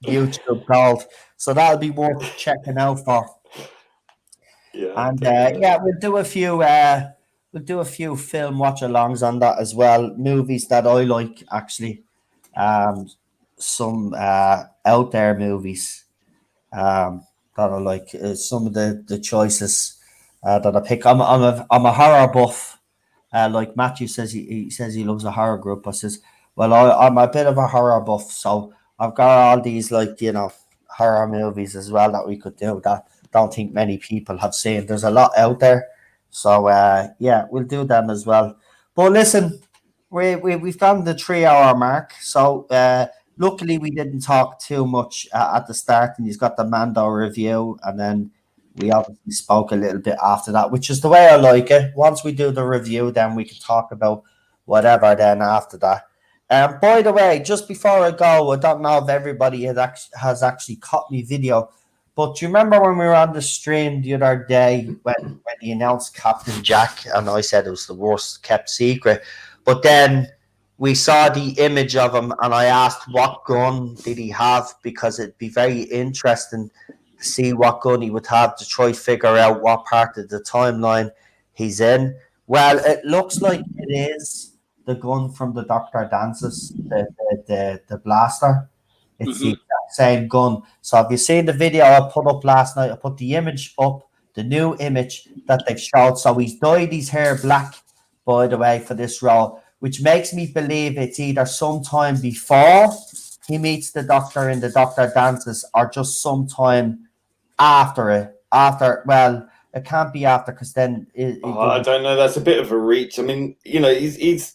YouTube gold. So that'll be worth checking out for. Yeah. And we'll do a few film watch-alongs on that as well. Movies that I like, actually. Some out there movies that I like. Some of the choices that I pick. I'm a horror buff. Like Matthew says, he says he loves a horror group. I says, well, I'm a bit of a horror buff, so I've got all these horror movies as well that we could do that don't think many people have seen. There's a lot out there, so we'll do them as well. But listen, we've done the 3-hour mark, so luckily we didn't talk too much at the start, and he's got the Mando review, and then we obviously spoke a little bit after that, which is the way I like it. Once we do the review, then we can talk about whatever then after that. By the way, just before I go, I don't know if everybody has actually caught me video, but do you remember when we were on the stream the other day when he announced Captain Jack, and I said it was the worst kept secret, but then we saw the image of him, and I asked what gun did he have, because it'd be very interesting to see what gun he would have to try figure out what part of the timeline he's in. Well, it looks like it is the gun from the Dr. Dances, the blaster. It's the exact same gun. So have you seen the video I put up last night? I put the image up, the new image that they've showed. So he's dyed his hair black, by the way, for this role, which makes me believe it's either sometime before he meets the Doctor in the Dr. Dances or just sometime after it. Well, it can't be after, because then I don't know. That's a bit of a reach. I mean, he's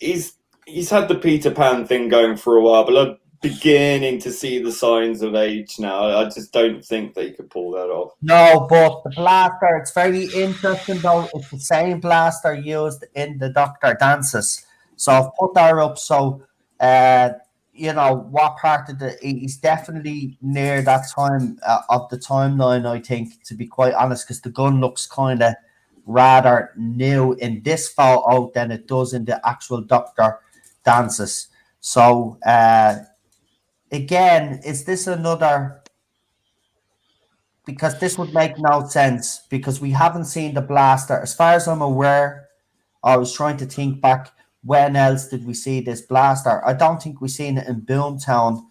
had the Peter Pan thing going for a while, but I'm beginning to see the signs of age now. I just don't think they could pull that off. No, but the blaster, it's very interesting though. It's the same blaster used in the Doctor Dances. So I've put that up. So, what part of he's definitely near that time of the timeline, I think, to be quite honest, because the gun looks kind of rather new in this photo than it does in the actual Doctor Dances. So, again, is this another, because this would make no sense because we haven't seen the blaster. As far as I'm aware, I was trying to think back, when else did we see this blaster? I don't think we seen it in Boomtown,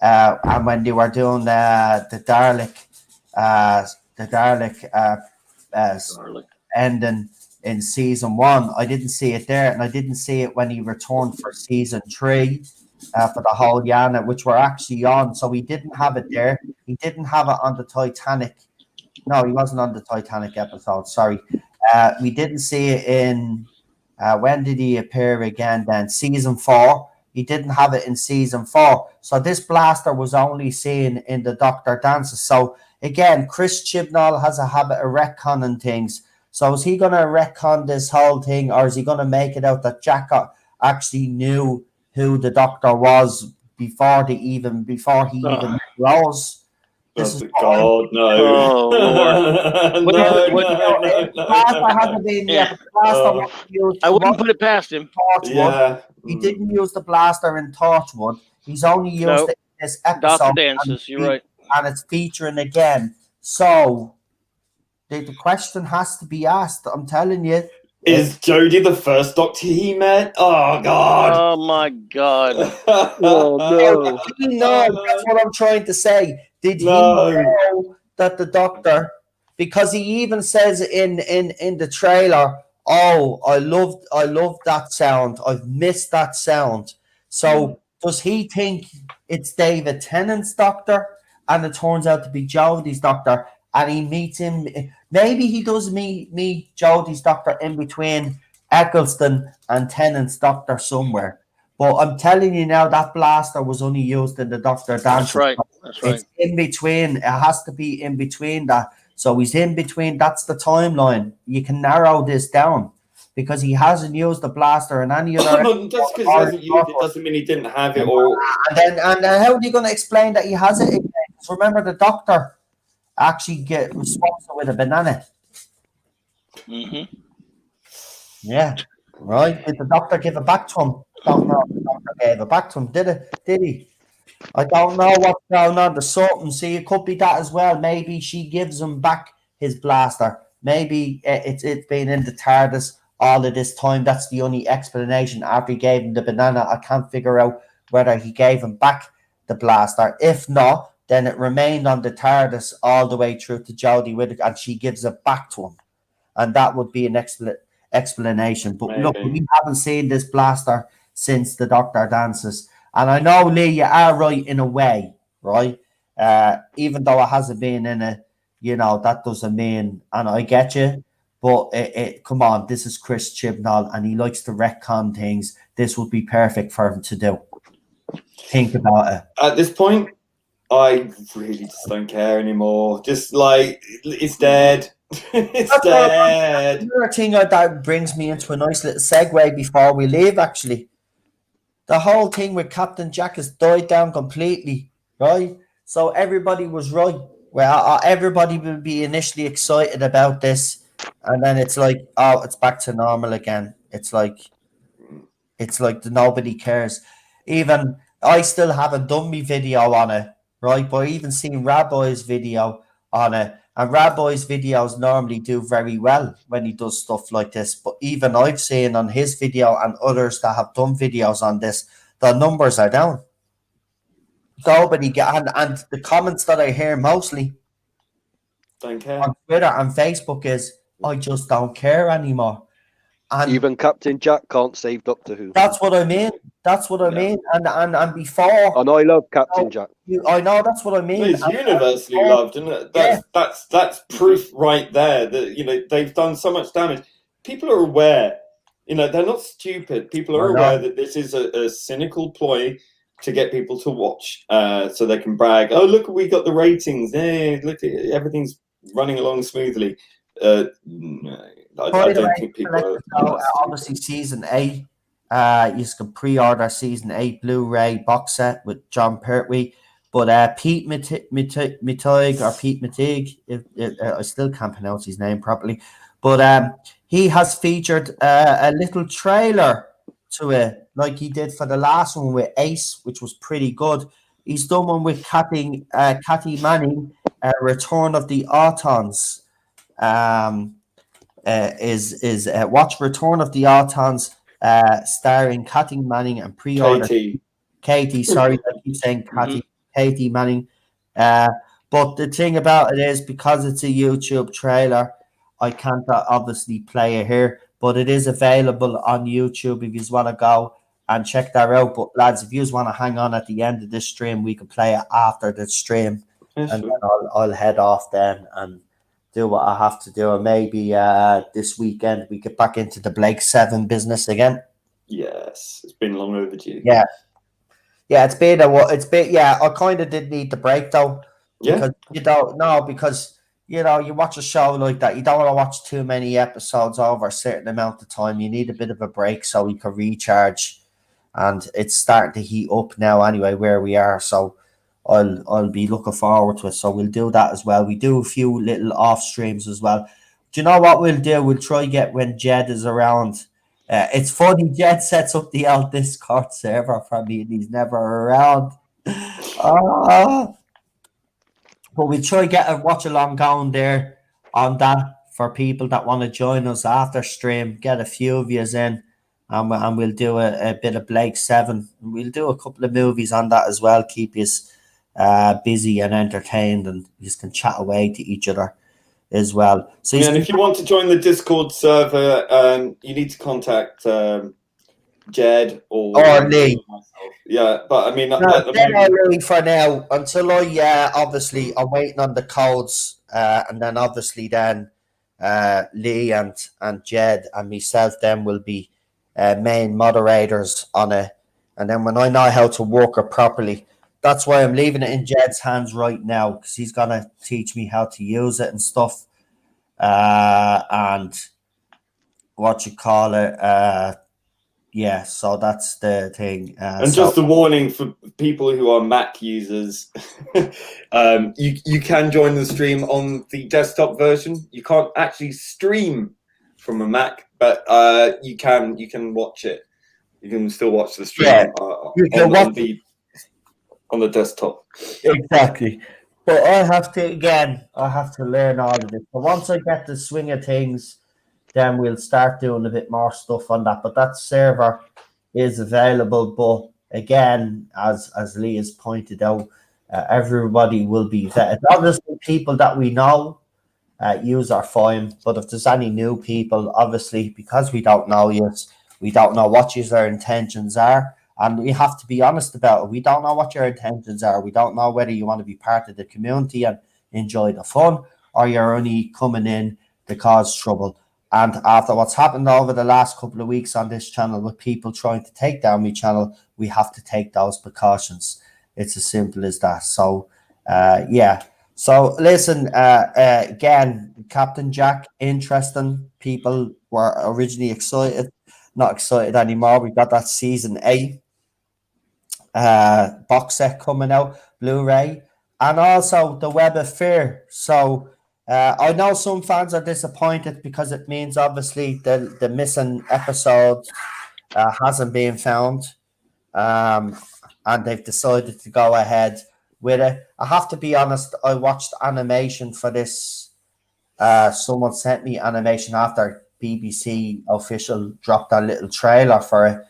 and when they were doing the Dalek ending in season 1. I didn't see it there, and I didn't see it when he returned for season 3. for the whole Yana, which we're actually on. So he didn't have it there. He didn't have it on the Titanic. No, he wasn't on the Titanic episode. Sorry. We didn't see it in. When did he appear again? Then season 4. He didn't have it in season 4. So this blaster was only seen in the Doctor Dances. So again, Chris Chibnall has a habit of retconning things. So is he going to retcon this whole thing, or is he going to make it out that Jack actually knew who the Doctor was before he even met Rose? This is God, no. Oh, Lord. The blaster hasn't been yet. The blaster was used. I wouldn't put it past him. Torchwood. He didn't use the blaster in Torchwood. He's only used it in this episode. Doctor Dances, you're right. And it's featuring again. So the question has to be asked. I'm telling you. Is Jodie the first Doctor he met? Oh, God. Oh, my God. Oh, no. Did he know? That's what I'm trying to say. Did he know that the Doctor, because he even says in the trailer, oh, I love that sound. I've missed that sound. So does he think it's David Tennant's Doctor and it turns out to be Jodie's Doctor and he meets him? Maybe he does meet Jodie's Doctor in between Eccleston and Tennant's Doctor somewhere. But I'm telling you now, that blaster was only used in the Doctor Dances. That's right. It's in between. It has to be in between that. So he's in between. That's the timeline. You can narrow this down because he hasn't used the blaster in any other. Just because he hasn't used it doesn't mean he didn't have it. Or and then how are you going to explain that he has it again? Because remember, the Doctor actually get responsible with a banana. Mm-hmm. Yeah, right. Did the Doctor give it back to him? Don't know if the Doctor gave it back to him. Did he? I don't know what's going on. The something. See, it could be that as well. Maybe she gives him back his blaster. Maybe it's been in the TARDIS all of this time. That's the only explanation. After he gave him the banana, I can't figure out whether he gave him back the blaster. If not, then it remained on the TARDIS all the way through to Jodie Whittaker, and she gives it back to him. And that would be an explanation. But look, we haven't seen this blaster since the Doctor Dances. And I know, Lee, you are right in a way, right? Even though it hasn't been in it, that doesn't mean, and I get you, but come on, this is Chris Chibnall, and he likes to retcon things. This would be perfect for him to do. Think about it. At this point, I really just don't care anymore. Just like, it's dead. It's dead. Another thing that brings me into a nice little segue before we leave, actually. The whole thing with Captain Jack has died down completely, right? So everybody was right. Well, everybody will be initially excited about this, and then it's like, oh, it's back to normal again. It's like nobody cares. Even I still haven't done my video on it, right? But I even seen Rabbi's video on it, and Rabbi's videos normally do very well when he does stuff like this. But even I've seen on his video and others that have done videos on this, the numbers are down. Nobody and the comments that I hear mostly don't care on Twitter and Facebook is, I just don't care anymore. And even Captain Jack can't save Doctor Who. That's what I mean. That's what I mean. And before, and I love Captain Jack. I know that's what I mean. It's universally loved, and that's proof right there that they've done so much damage. People are aware. They're not stupid. People are aware that this is a cynical ploy to get people to watch, so they can brag. Oh, look, we got the ratings. Hey, look, everything's running along smoothly. I don't think people are. Obviously, season 8. You can pre-order season 8 Blu-ray box set with John Pertwee. But Pete Mitigue, I still can't pronounce his name properly. But he has featured a little trailer to it, like he did for the last one with Ace, which was pretty good. He's done one with Kathy Manning, Return of the Autons. Watch Return of the Autons, starring Kathy Manning and pre-order Katie. Sorry, I keep saying Kathy. Katie Manning. But the thing about it is, because it's a YouTube trailer, I can't obviously play it here, but it is available on YouTube if you want to go and check that out. But lads, if you just want to hang on at the end of this stream, we can play it after the stream, Yeah, and sure. then I'll head off then and do what I have to do. And maybe this weekend we get back into the Blake 7 business again. Yes, it's been long overdue. Yeah, it's been yeah. I kind of did need the break though, because you don't know, because you watch a show like that, you don't want to watch too many episodes over a certain amount of time. You need a bit of a break so you can recharge, and it's starting to heat up now anyway where we are. So I'll be looking forward to it. So we'll do that as well. We do a few little off streams as well. Do you know what we'll do? We'll try get when Jed is around. It's funny, Jed sets up the old Discord server for me and he's never around. But we'll try get a watch along going there on that for people that want to join us after stream. Get a few of yous in, and we'll do a bit of Blake 7. We'll do a couple of movies on that as well. Keep yous busy and entertained, and you can chat away to each other as well. So and if you want to join the Discord server, you need to contact Jed or Lee. Myself. Yeah, but I mean, Lee for now until obviously I'm waiting on the codes, and then obviously then Lee and Jed and myself then will be main moderators on it, and then when I know how to work it properly. That's why I'm leaving it in Jed's hands right now, because he's going to teach me how to use it and stuff. And what you call it. Yeah, so that's the thing. And just a warning for people who are Mac users, you can join the stream on the desktop version. You can't actually stream from a Mac, but you can watch it. You can still watch the stream on the desktop. Exactly. But I have to learn all of it. But once I get the swing of things, then we'll start doing a bit more stuff on that. But that server is available. But again, as Lee has pointed out, everybody will be vetted. Obviously, people that we know use are fine. But if there's any new people, obviously, because we don't know yet, we don't know what their intentions are. And we have to be honest about it. We don't know what your intentions are. We don't know whether you want to be part of the community and enjoy the fun, or you're only coming in to cause trouble. And after what's happened over the last couple of weeks on this channel with people trying to take down my channel, we have to take those precautions. It's as simple as that. So, yeah. So, listen, again, Captain Jack, interesting. People were originally excited, not excited anymore. We got that season 8 box set coming out, Blu-ray, and also the Web of Fear. So I know some fans are disappointed because it means obviously the missing episode hasn't been found, and they've decided to go ahead with it. I have to be honest, I watched animation for this. Someone sent me animation after BBC official dropped a little trailer for it.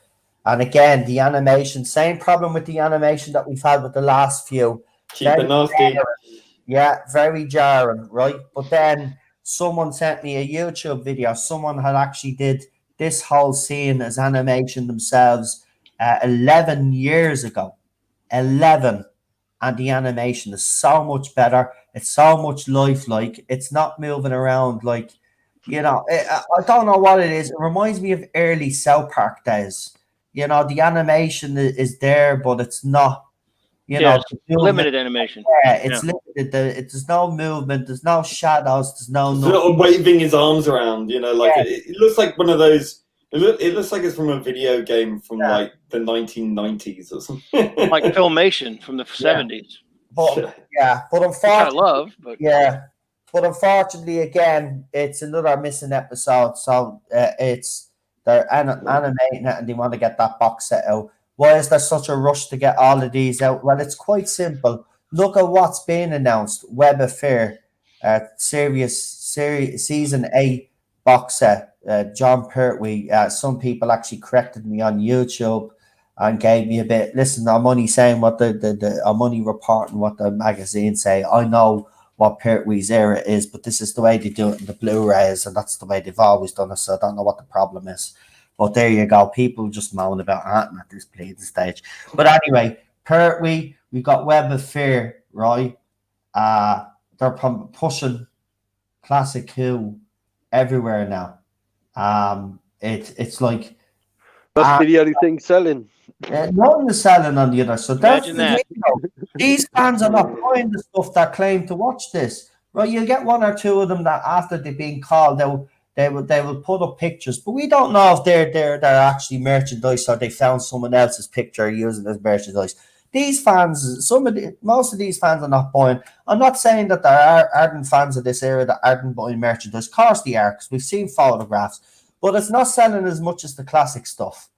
And again, the animation, same problem with the animation that we've had with the last few. Cheap and nasty. Yeah, very jarring, right? But then someone sent me a YouTube video. Someone had actually did this whole scene as animation themselves 11 years ago. 11. And the animation is so much better. It's so much lifelike. It's not moving around like, I don't know what it is. It reminds me of early South Park days. The animation is there, but it's not, limited animation. Yeah, it's limited. There's no movement. There's no shadows. There's no not waving his arms around. It looks like one of those. It looks like it's from a video game from like the 1990s or something. Like Filmation from the 70s. But unfortunately, I love. But unfortunately, again, it's another missing episode. So they're animating it and they want to get that box set out. Why is there such a rush to get all of these out? Well, it's quite simple. Look at what's being announced. Web of Fear, season 8 box set. John Pertwee. Some people actually corrected me on YouTube and gave me a bit. Listen, I'm only saying what I'm only reporting what the magazine say. I know what Pertwee's era is, but this is the way they do it in the Blu-rays, and that's the way they've always done it. So I don't know what the problem is. But there you go. People just moan about Anton at this bleeding stage. But anyway, Pertwee, we got Web of Fear, right? They're pushing Classic Who everywhere now. It's like Must be the only thing selling. nothing is selling on the other. So Imagine that. these fans are not buying the stuff that claim to watch this. Right, you'll get one or two of them that after they've been called, they will put up pictures, but we don't know if they're actually merchandise or they found someone else's picture using as merchandise. These fans, most of these fans are not buying. I'm not saying that there are ardent fans of this era that aren't buying merchandise. Of course they are, because we've seen photographs, but it's not selling as much as the classic stuff.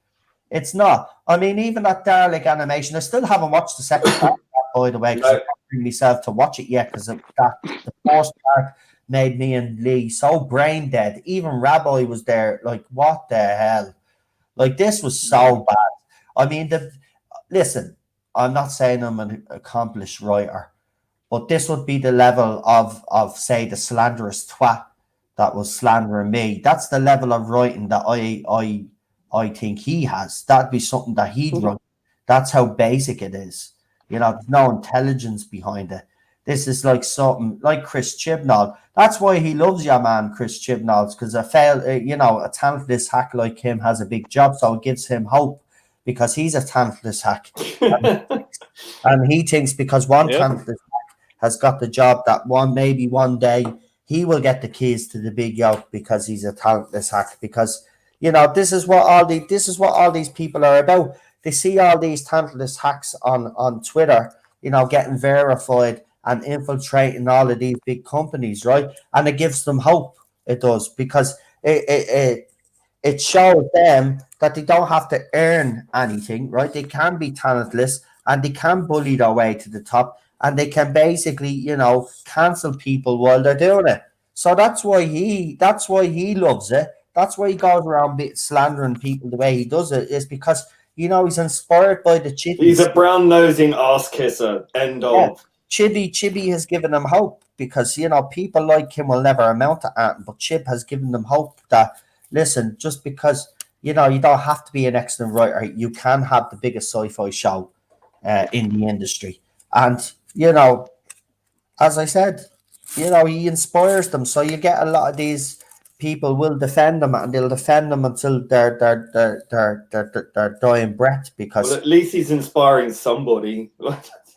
It's not. I mean, even that Dalek animation, I still haven't watched the second part, by the way, because I can't bring myself to watch it yet, because the first part made me and Lee so brain dead. Even Rabbi was there, like, what the hell? Like, this was so bad. I mean, listen, I'm not saying I'm an accomplished writer, but this would be the level of say, the slanderous twat that was slandering me. That's the level of writing that I think he has. That'd be something that he'd write. That's how basic it is. There's no intelligence behind it. This is like something like Chris Chibnall. That's why he loves your man, Chris Chibnall, because a talentless hack like him has a big job, so it gives him hope because he's a talentless hack. And he thinks because one talentless hack has got the job that maybe one day he will get the keys to the big yoke because he's a talentless hack. Because this is what all these people are about. They see all these talentless hacks on Twitter, getting verified and infiltrating all of these big companies, right? And it gives them hope. It does, because it shows them that they don't have to earn anything, right? They can be talentless and they can bully their way to the top, and they can basically, cancel people while they're doing it. So that's why he loves it. That's why he goes around slandering people the way he does it, is because he's inspired by the Chibi. He's a brown-nosing ass kisser. End of. Chibi has given him hope because people like him will never amount to Anton, but Chib has given them hope that, listen, just because you don't have to be an excellent writer, you can have the biggest sci-fi show in the industry. And as I said, he inspires them. So you get a lot of these people will defend them, and they'll defend them until their dying breath. Because at least he's inspiring somebody.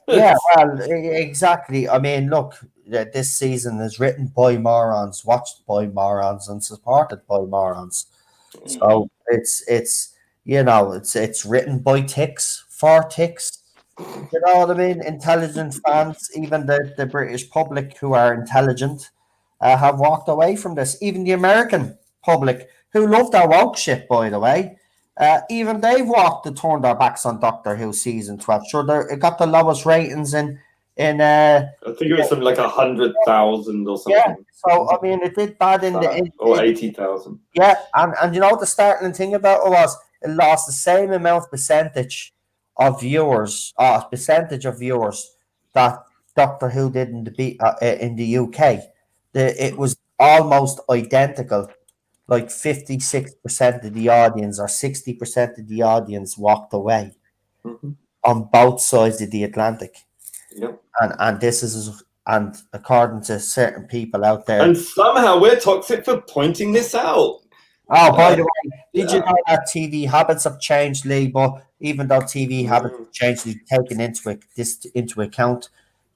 Yeah, well, exactly. I mean, look, this season is written by morons, watched by morons, and supported by morons. So it's written by ticks for ticks. You know what I mean? Intelligent fans, even the British public who are intelligent, have walked away from this. Even the American public, who love their woke shit, by the way, even they've turned their backs on Doctor Who season 12. Sure, it got the lowest ratings in. I think it was something like 100,000 or something. Yeah, so I mean, it did bad or 80,000. Yeah, and the startling thing about it was it lost the same percentage of viewers that Doctor Who did in the UK. It was almost identical. Like 56% of the audience or 60% of the audience walked away on both sides of the Atlantic. Yep. And this is, and according to certain people out there, and somehow we're toxic for pointing this out. Oh, by the way, did you know that TV habits have changed, Lee? But even though TV habits have changed, we've taken into account,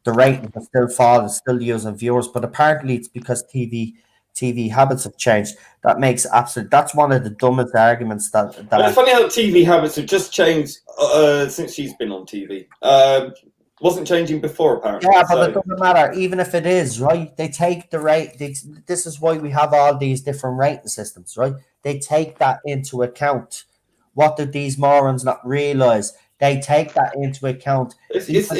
the ratings are still falling, still using viewers. But apparently, it's because TV habits have changed. That's one of the dumbest arguments that it's funny how TV habits have just changed since she's been on TV. Wasn't changing before, apparently. Yeah, but it doesn't matter. Even if it is, right? They take the rate. This is why we have all these different rating systems, right? They take that into account. What did these morons not realize? They take that into account. Listen,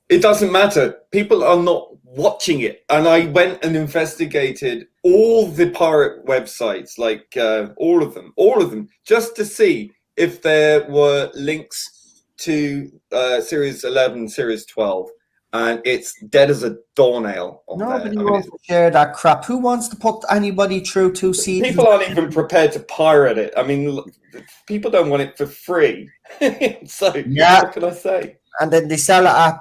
it doesn't matter. People are not watching it. And I went and investigated all the pirate websites, like all of them, just to see if there were links to Series 11, Series 12. and it's dead as a doornail on there. Nobody I mean, wants to share that crap. Who wants to put anybody through 2 seasons? people aren't even prepared to pirate it. I mean, look, people don't want it for free. So Yeah. what can I say? And then they sell it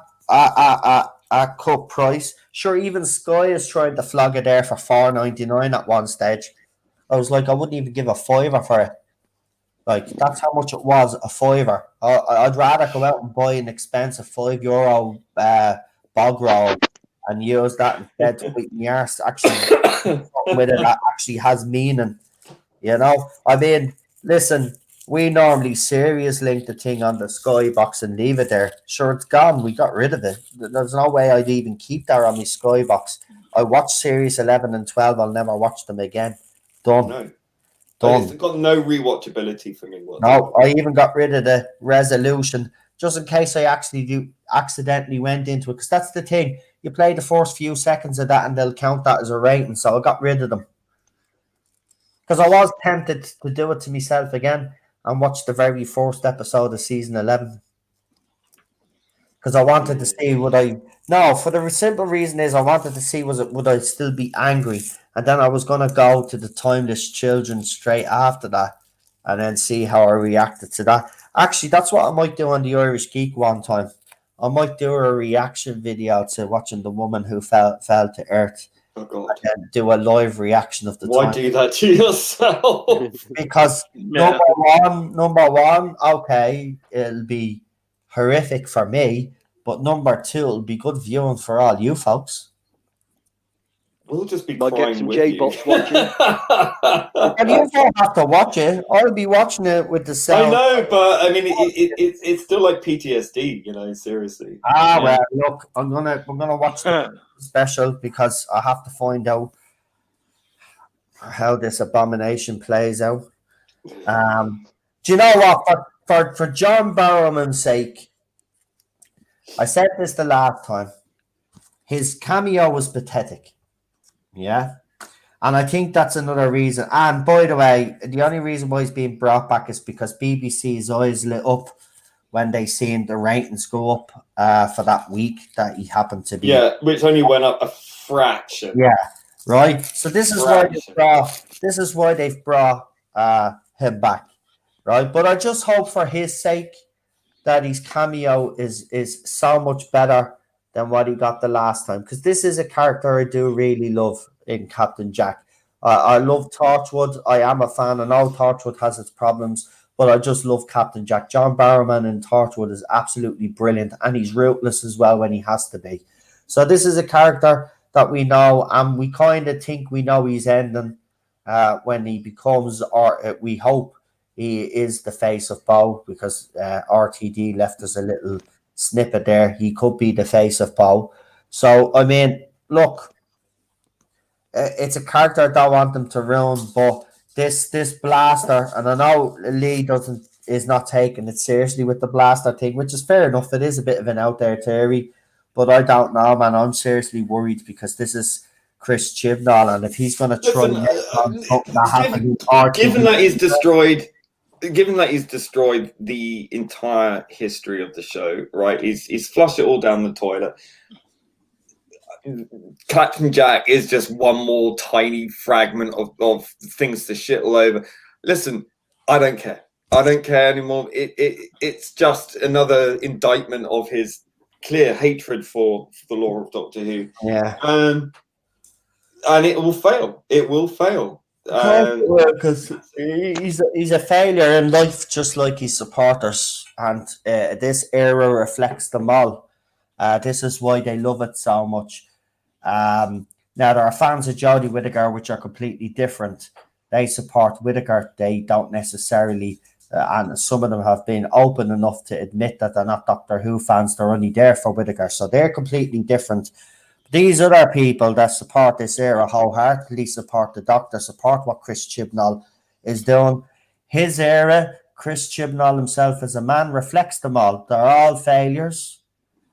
at cut price. Sure, even Sky is trying to flog it there for $4.99 at one stage. I was like, I wouldn't even give a fiver for it. Like, that's how much it was, a fiver. I'd rather go out and buy an expensive €5 bog roll and use that instead to whiten my arse. Actually, with it that actually has meaning. You know, I mean, listen, we normally serious link the thing on the Skybox and leave it there. Sure, it's gone. We got rid of it. There's no way I'd even keep that on my Skybox. I watched Series 11 and 12. I'll never watch them again. Done. No. Done. It's got no rewatchability for me whatsoever. No, I even got rid of the resolution just in case I accidentally went into it. Because that's the thing. You play the first few seconds of that and they'll count that as a rating. So I got rid of them. Because I was tempted to do it to myself again and watch the very first episode of season 11. Because I wanted to see would I... No, for the simple reason is I wanted to see would I still be angry. And then I was going to go to the Timeless Children straight after that and then see how I reacted to that. Actually, that's what I might do on the Irish Geek one time. I might do a reaction video to watching the woman who fell to earth. Oh, God. And then do a live reaction of the Why time. do that to yourself? Because Yeah. number one, okay, it'll be horrific for me, but number two, it'll be good viewing for all you folks. We'll just be Might get crying some with J-bots you. watching. And you don't have to watch it. I'll be watching it with the I sound. know, but I mean, it's still like PTSD, you know. Seriously. Well, look, we're gonna watch the special because I have to find out how this abomination plays out. Do you know what? For John Barrowman's sake, I said this the last time. His cameo was pathetic. Yeah. And I think that's another reason. And by the way, the only reason why he's being brought back is because BBC's eyes lit up when they seen the ratings go up for that week that he happened to be. Yeah, which only went up a fraction. Yeah. Right. So this is why they've brought him back. Right. But I just hope for his sake that his cameo is so much better than what he got the last time. Because this is a character I do really love in Captain Jack. I love Torchwood. I am a fan. I know Torchwood has its problems, but I just love Captain Jack. John Barrowman in Torchwood is absolutely brilliant, and he's ruthless as well when he has to be. So this is a character that we know, and we kind of think we know his ending when he becomes, or we hope he is the face of Poe, because RTD left us a little snippet there. He could be the face of Poe. So, I mean, look, it's a character I don't want them to ruin, but this blaster, and I know Lee is not taking it seriously with the blaster thing, which is fair enough. It is a bit of an out there theory, but I don't know, man. I'm seriously worried because this is Chris Chibnall, and if he's going to try given that he's destroyed the entire history of the show, right? He's flushed it all down the toilet. Captain Jack is just one more tiny fragment of things to shit all over. Listen, I don't care. I don't care anymore. It's just another indictment of his clear hatred for the lore of Doctor Who. Yeah. And it will fail. It will fail. Because he's a failure in life, just like his supporters, and this era reflects them all. This is why they love it so much. Now there are fans of Jodie Whittaker which are completely different. They support Whittaker. They don't necessarily, and some of them have been open enough to admit that they're not Doctor Who fans. They're only there for Whittaker, so they're completely different. These other people that support this era wholeheartedly support the Doctor, support what Chris Chibnall is doing. His era, Chris Chibnall himself as a man, reflects them all. They're all failures.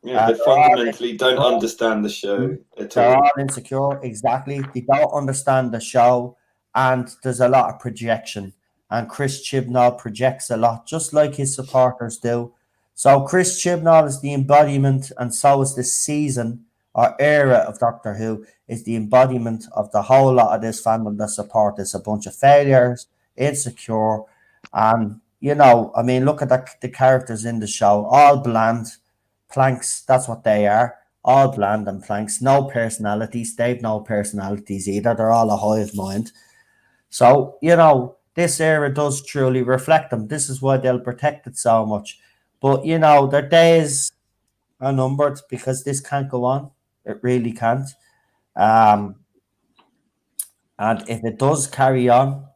Yeah, they fundamentally don't understand the show at They're all. all insecure, exactly. They don't understand the show, and there's a lot of projection. And Chris Chibnall projects a lot, just like his supporters do. So Chris Chibnall is the embodiment, and so is this season or era of Doctor Who is the embodiment of the whole lot of this fandom that support this. A bunch of failures, insecure, and I mean, look at the characters in the show, all bland planks. That's what they are. All bland and planks, no personalities. They've no personalities either. They're all a hive mind. So, this era does truly reflect them. This is why they'll protect it so much. But, their days are numbered because this can't go on. It really can't. Um, and if it does carry on,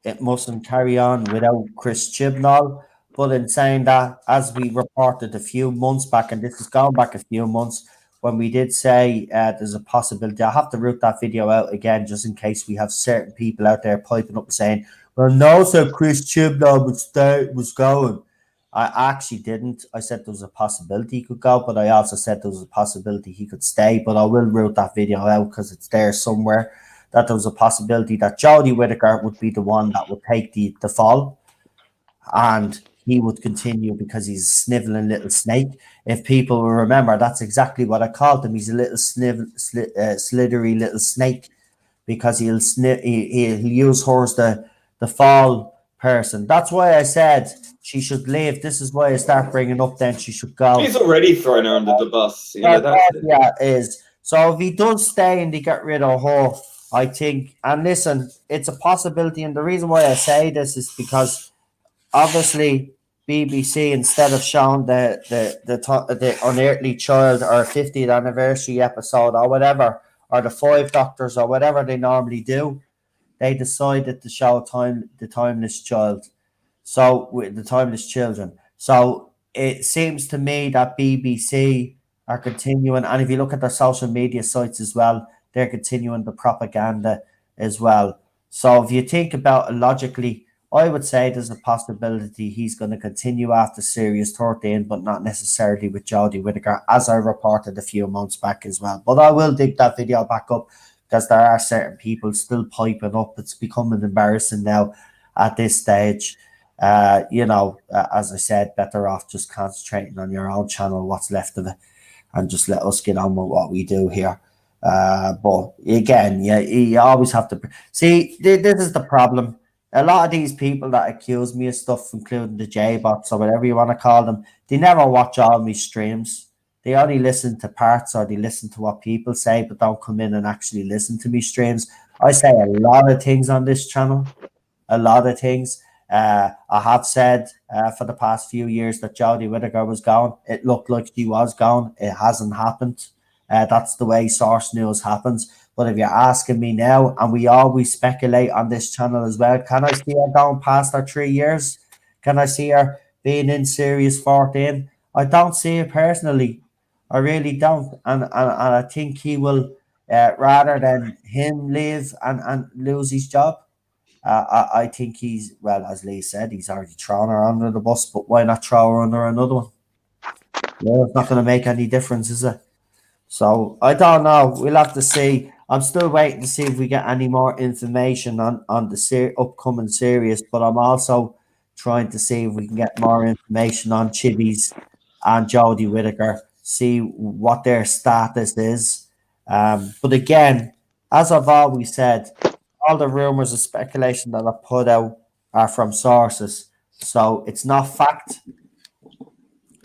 it mustn't carry on without Chris Chibnall. But in saying that, as we reported a few months back, and this has gone back a few months, when we did say there's a possibility, I have to root that video out again just in case we have certain people out there piping up and saying, well, no, so Chris Chibnall was going. I actually didn't. I said there was a possibility he could go, but I also said there was a possibility he could stay. But I will root that video out because it's there somewhere, that there was a possibility that Jodie Whittaker would be the one that would take the fall, and he would continue because he's a sniveling little snake. If people will remember, that's exactly what I called him. He's a little slithery little snake, because he'll use her as the fall person. That's why I said she should leave. This is why I start bringing up then she should go. He's already thrown her under the bus. Yeah, is. So if he does stay and they get rid of her, I think, and listen, it's a possibility. And the reason why I say this is because obviously BBC, instead of showing the Unearthly Child or 50th anniversary episode or whatever, or the Five Doctors or whatever they normally do, they decided to show the Timeless Child. So with the Timeless Children. So it seems to me that BBC are continuing, and if you look at their social media sites as well, they're continuing the propaganda as well. So if you think about it logically, I would say there's a possibility he's going to continue after Series 13, but not necessarily with Jodie Whittaker, as I reported a few months back as well. But I will dig that video back up because there are certain people still piping up. It's becoming embarrassing now at this stage. As I said, better off just concentrating on your own channel, what's left of it, and just let us get on with what we do here. But again, you always have to see. This is the problem. A lot of these people that accuse me of stuff, including the J-bots or whatever you want to call them, they never watch all my streams. They only listen to parts, or they listen to what people say, but don't come in and actually listen to me streams. I say a lot of things on this channel, a lot of things. I have said for the past few years that Jodie Whittaker was gone. It looked like she was gone. It hasn't happened. That's the way source news happens. But if you're asking me now, and we always speculate on this channel as well, can I see her going past her 3 years? Can I see her being in Series 14? I don't see it personally. I really don't. And I think he will, rather than him leave and lose his job, I think he's, well, as Lee said, he's already thrown her under the bus, but why not throw her under another one? Yeah, it's not going to make any difference, is it? So I don't know. We'll have to see. I'm still waiting to see if we get any more information on the upcoming series, but I'm also trying to see if we can get more information on Chibi's and Jodie Whittaker, see what their status is. But again, as I've always said, all the rumors and speculation that I put out are from sources, so it's not fact.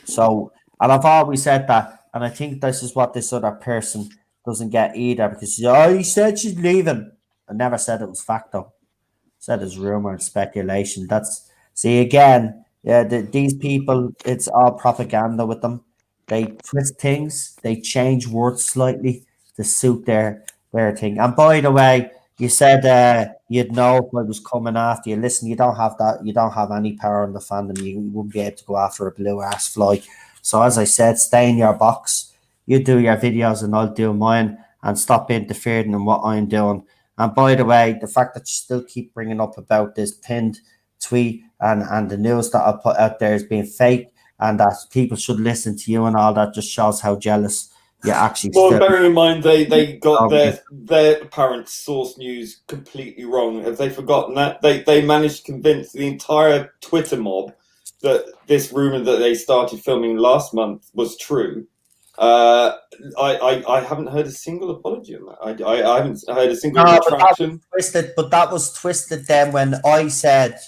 So, and I've always said that, and I think this is what this other person doesn't get either, because he said she's leaving. I never said it was fact though. I said it's rumor and speculation. That's, see, again, these people, it's all propaganda with them. They twist things, they change words slightly to suit their thing. And by the way, you said you'd know if I was coming after you. Listen, you don't have that. You don't have any power in the fandom. You wouldn't be able to go after a blue ass fly. So as I said, stay in your box. You do your videos and I'll do mine, and stop interfering in what I'm doing. And by the way, the fact that you still keep bringing up about this pinned tweet and the news that I put out there is being fake, and that people should listen to you and all that, just shows how jealous you actually. Well, bearing in mind they got their apparent source news completely wrong. Have they forgotten that? They managed to convince the entire Twitter mob that this rumor that they started filming last month was true, I haven't heard a single apology on that. I haven't heard a single retraction. But that was twisted then when I said,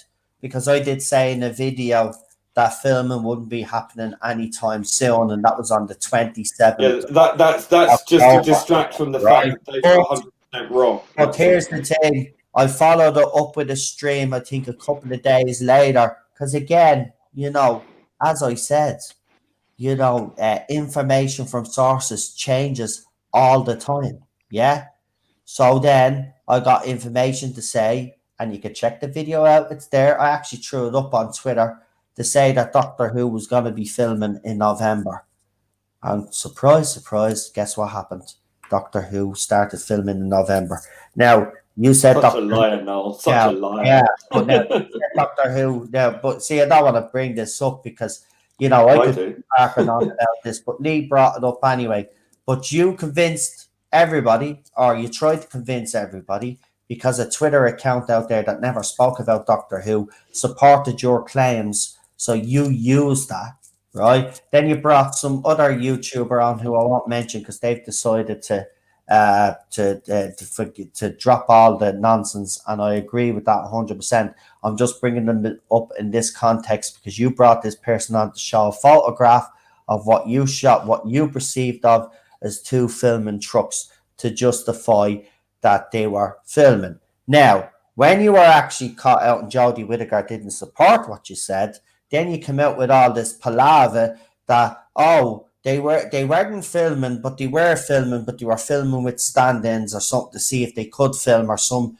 because I did say in a video that filming wouldn't be happening anytime soon, and that was on the 27th. Yeah, that's just to distract from the fact that they were 100% wrong. But here's the thing. I followed it up with a stream, I think a couple of days later, because again, as I said, information from sources changes all the time. Yeah. So then I got information to say, and you can check the video out. It's there. I actually threw it up on Twitter to say that Doctor Who was going to be filming in November. And surprise, surprise, guess what happened? Doctor Who started filming in November. Now, you said such a liar, Noel. Such a liar. Yeah, but now, Doctor Who. Now, but see, I don't want to bring this up because I could be harping on about this, but Lee brought it up anyway. But you convinced everybody, or you tried to convince everybody, because a Twitter account out there that never spoke about Doctor Who supported your claims. So you used that, right? Then you brought some other YouTuber on who I won't mention because they've decided to drop all the nonsense, and I agree with that 100%. I'm just bringing them up in this context because you brought this person on to show a photograph of what you shot, what you perceived of as two filming trucks to justify that they were filming. Now, when you were actually caught out and Jodie Whittaker didn't support what you said, then you come out with all this palaver that, they weren't filming, but they were filming, but they were filming with stand-ins or something to see if they could film or some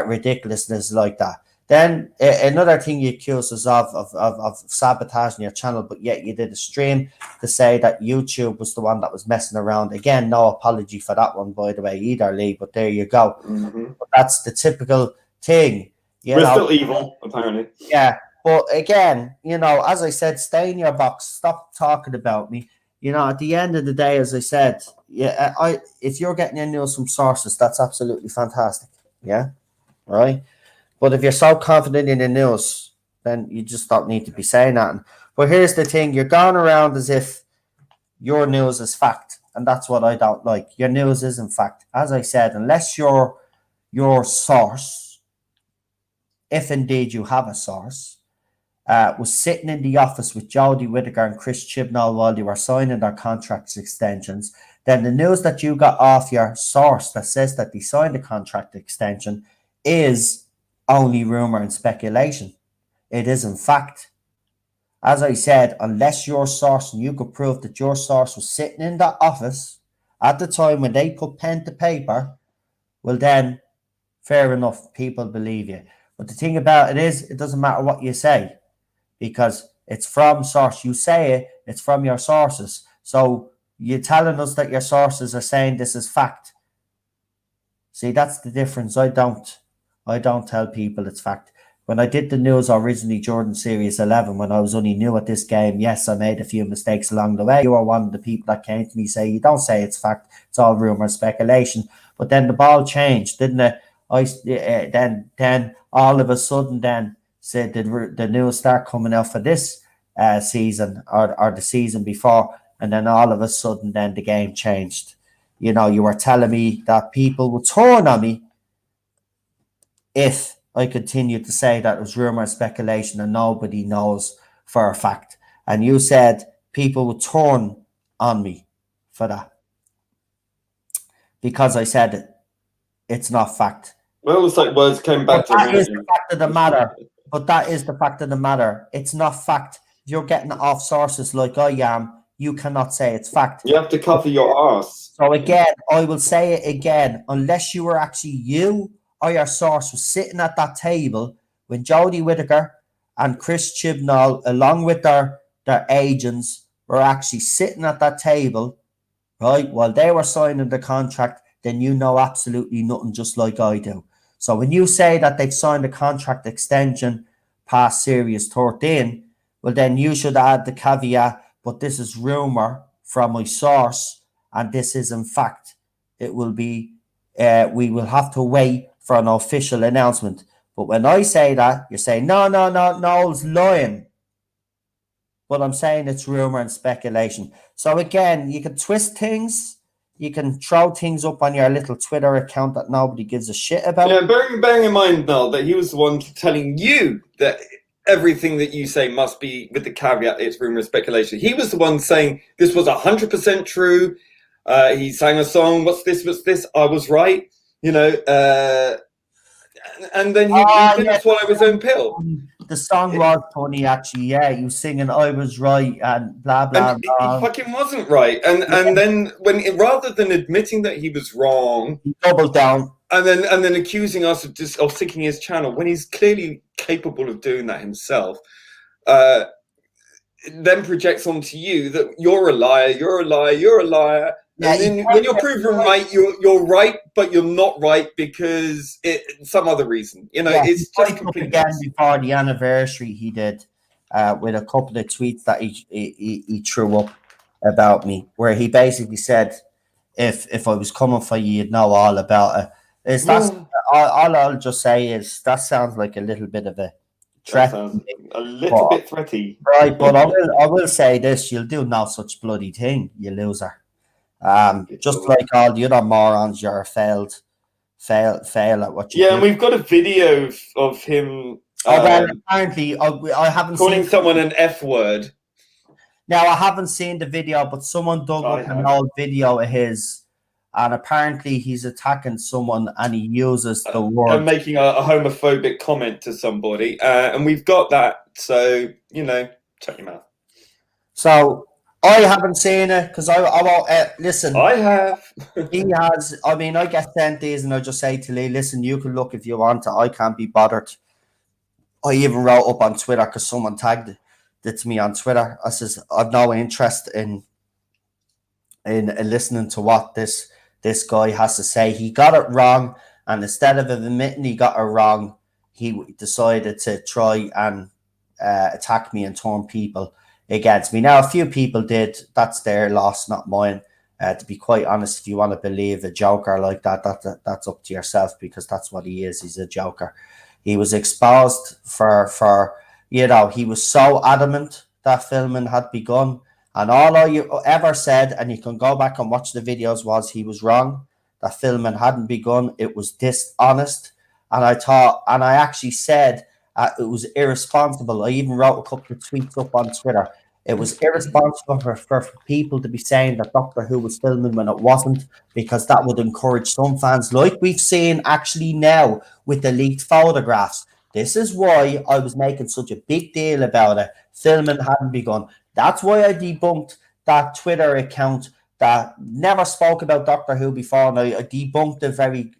ridiculousness like that. Then another thing you accuse us of sabotaging your channel, but yet you did a stream to say that YouTube was the one that was messing around. Again, no apology for that one, by the way, either, Lee, but there you go. Mm-hmm. But that's the typical thing. We're still evil, apparently. Yeah, but again, as I said, stay in your box. Stop talking about me. At the end of the day, as I said, if you're getting your news from sources, that's absolutely fantastic. Yeah, right. But if you're so confident in the news, then you just don't need to be saying that. But here's the thing: you're going around as if your news is fact, and that's what I don't like. Your news isn't fact, as I said, unless your source, if indeed you have a source, was sitting in the office with Jodie Whittaker and Chris Chibnall while they were signing their contract extensions, then the news that you got off your source that says that they signed a contract extension is only rumor and speculation. It isn't fact. As I said, unless your source, and you could prove that your source was sitting in that office at the time when they put pen to paper, well then, fair enough, people believe you. But the thing about it is, it doesn't matter what you say, because it's from source. You say it, it's from your sources. So you're telling us that your sources are saying this is fact. See, that's the difference. I don't tell people it's fact. When I did the news originally during Series 11, when I was only new at this game, yes, I made a few mistakes along the way. You were one of the people that came to me say, you don't say it's fact, it's all rumor and speculation. But then the ball changed, didn't it? Then all of a sudden then said the news start coming out for this season or the season before, and then all of a sudden then the game changed. You were telling me that people would turn on me if I continued to say that it was rumor and speculation and nobody knows for a fact. And you said people would turn on me for that because I said it's not fact. Well, it's like words came back to me. That is the fact of the matter. But that is the fact of the matter. It's not fact. If you're getting it off sources like I am, you cannot say it's fact. You have to cover your arse. So again, I will say it again. Unless you were actually you or your source was sitting at that table when Jodie Whittaker and Chris Chibnall, along with their agents, were actually sitting at that table, right, while they were signing the contract, then you know absolutely nothing, just like I do. So when you say that they've signed a contract extension past Series 13, well, then you should add the caveat, but this is rumor from my source, and this is in fact. It will be, we will have to wait for an official announcement. But when I say that, you're saying, no, Noel's lying. but I'm saying it's rumor and speculation. So again, you can twist things, you can throw things up on your little Twitter account that nobody gives a shit about. Yeah, bearing in mind, Noel, that he was the one telling you that everything that you say must be with the caveat it's rumor and speculation. He was the one saying this was 100% true. He sang a song. What's this? I was right. And then he didn't swallow his own pill. The song was funny, actually. Yeah, he was singing "I was right" and blah blah. And he fucking wasn't right. And then rather than admitting that he was wrong, he doubled down. And then accusing us of sinking his channel when he's clearly capable of doing that himself, then projects onto you that you're a liar, you're a liar, you're a liar. Yeah, and then when you're proven right, you're right, but you're not right because some other reason. It's just completely again before the anniversary he did with a couple of tweets that he threw up about me, where he basically said, if I was coming for you, you'd know all about it. All I'll just say is that sounds like a little bit of a threat. Sounds a little bit threaty. Right, but I will say this, you'll do no such bloody thing, you loser. Just like all the other morons, you're a fail at what you do. Yeah, and we've got a video of him apparently I haven't calling seen someone an F word. Now, I haven't seen the video, but someone dug up an old video of his, and apparently he's attacking someone and he uses the word. And making a homophobic comment to somebody. And we've got that. So, check him out. So, I haven't seen it because I won't. Listen. I have. He has. I mean, I get sent these and I just say to Lee, listen, you can look if you want to. I can't be bothered. I even wrote up on Twitter because someone tagged it to me on Twitter. I says, I've no interest in listening to what this guy has to say. He got it wrong, and instead of admitting he got it wrong, he decided to try and attack me and turn people against me. Now, a few people did. That's their loss, not mine. To be quite honest, if you want to believe a joker like that, that's up to yourself, because that's what he is. He's a joker. He was exposed for he was so adamant that filming had begun. And all I ever said, and you can go back and watch the videos, was he was wrong. That filming hadn't begun. It was dishonest. And I actually said it was irresponsible. I even wrote a couple of tweets up on Twitter. It was irresponsible for people to be saying that Doctor Who was filming when it wasn't, because that would encourage some fans, like we've seen actually now with the leaked photographs. This is why I was making such a big deal about it. Filming hadn't begun. That's why I debunked that Twitter account that never spoke about Doctor Who before, and I debunked it very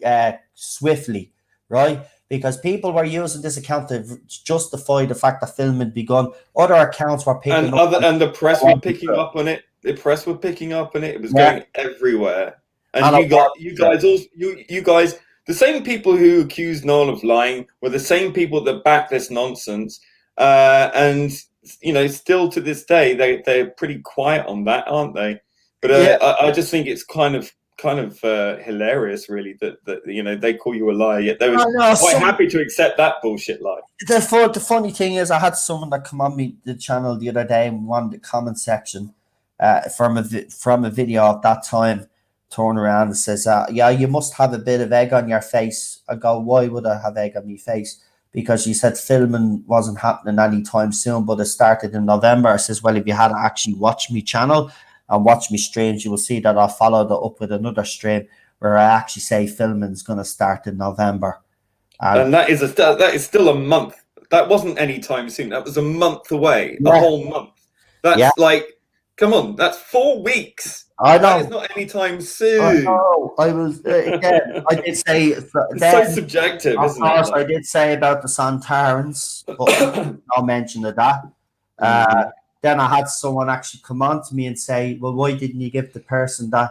swiftly, right? Because people were using this account to justify the fact that filming had begun. Other accounts were picking up. And the press were picking up on it. The press were picking up on it. It was going everywhere. And you guys, the same people who accused Noel of lying were the same people that backed this nonsense. And still to this day, they're pretty quiet on that, aren't they? But I just think it's kind of hilarious, really, that they call you a liar, yet they were quite happy to accept that bullshit lie. The funny thing is, I had someone that come on the channel the other day in one of the comment section from a video of that time, turn around and says, you must have a bit of egg on your face. I go, why would I have egg on my face? Because you said filming wasn't happening anytime soon, but it started in November. I says, well, if you had actually watched my channel and watch me streams, you will see that I followed it up with another stream where I actually say filming is going to start in November. And that is still a month. That wasn't any time soon. That was a month away, a whole month. That's like, come on, that's 4 weeks. I know. That is not any time soon. I know. I was, again, I did say... It's so subjective, isn't it? Of course, I did say about the Santarans, but no mention of that. Then I had someone actually come on to me and say, well, why didn't you give the person that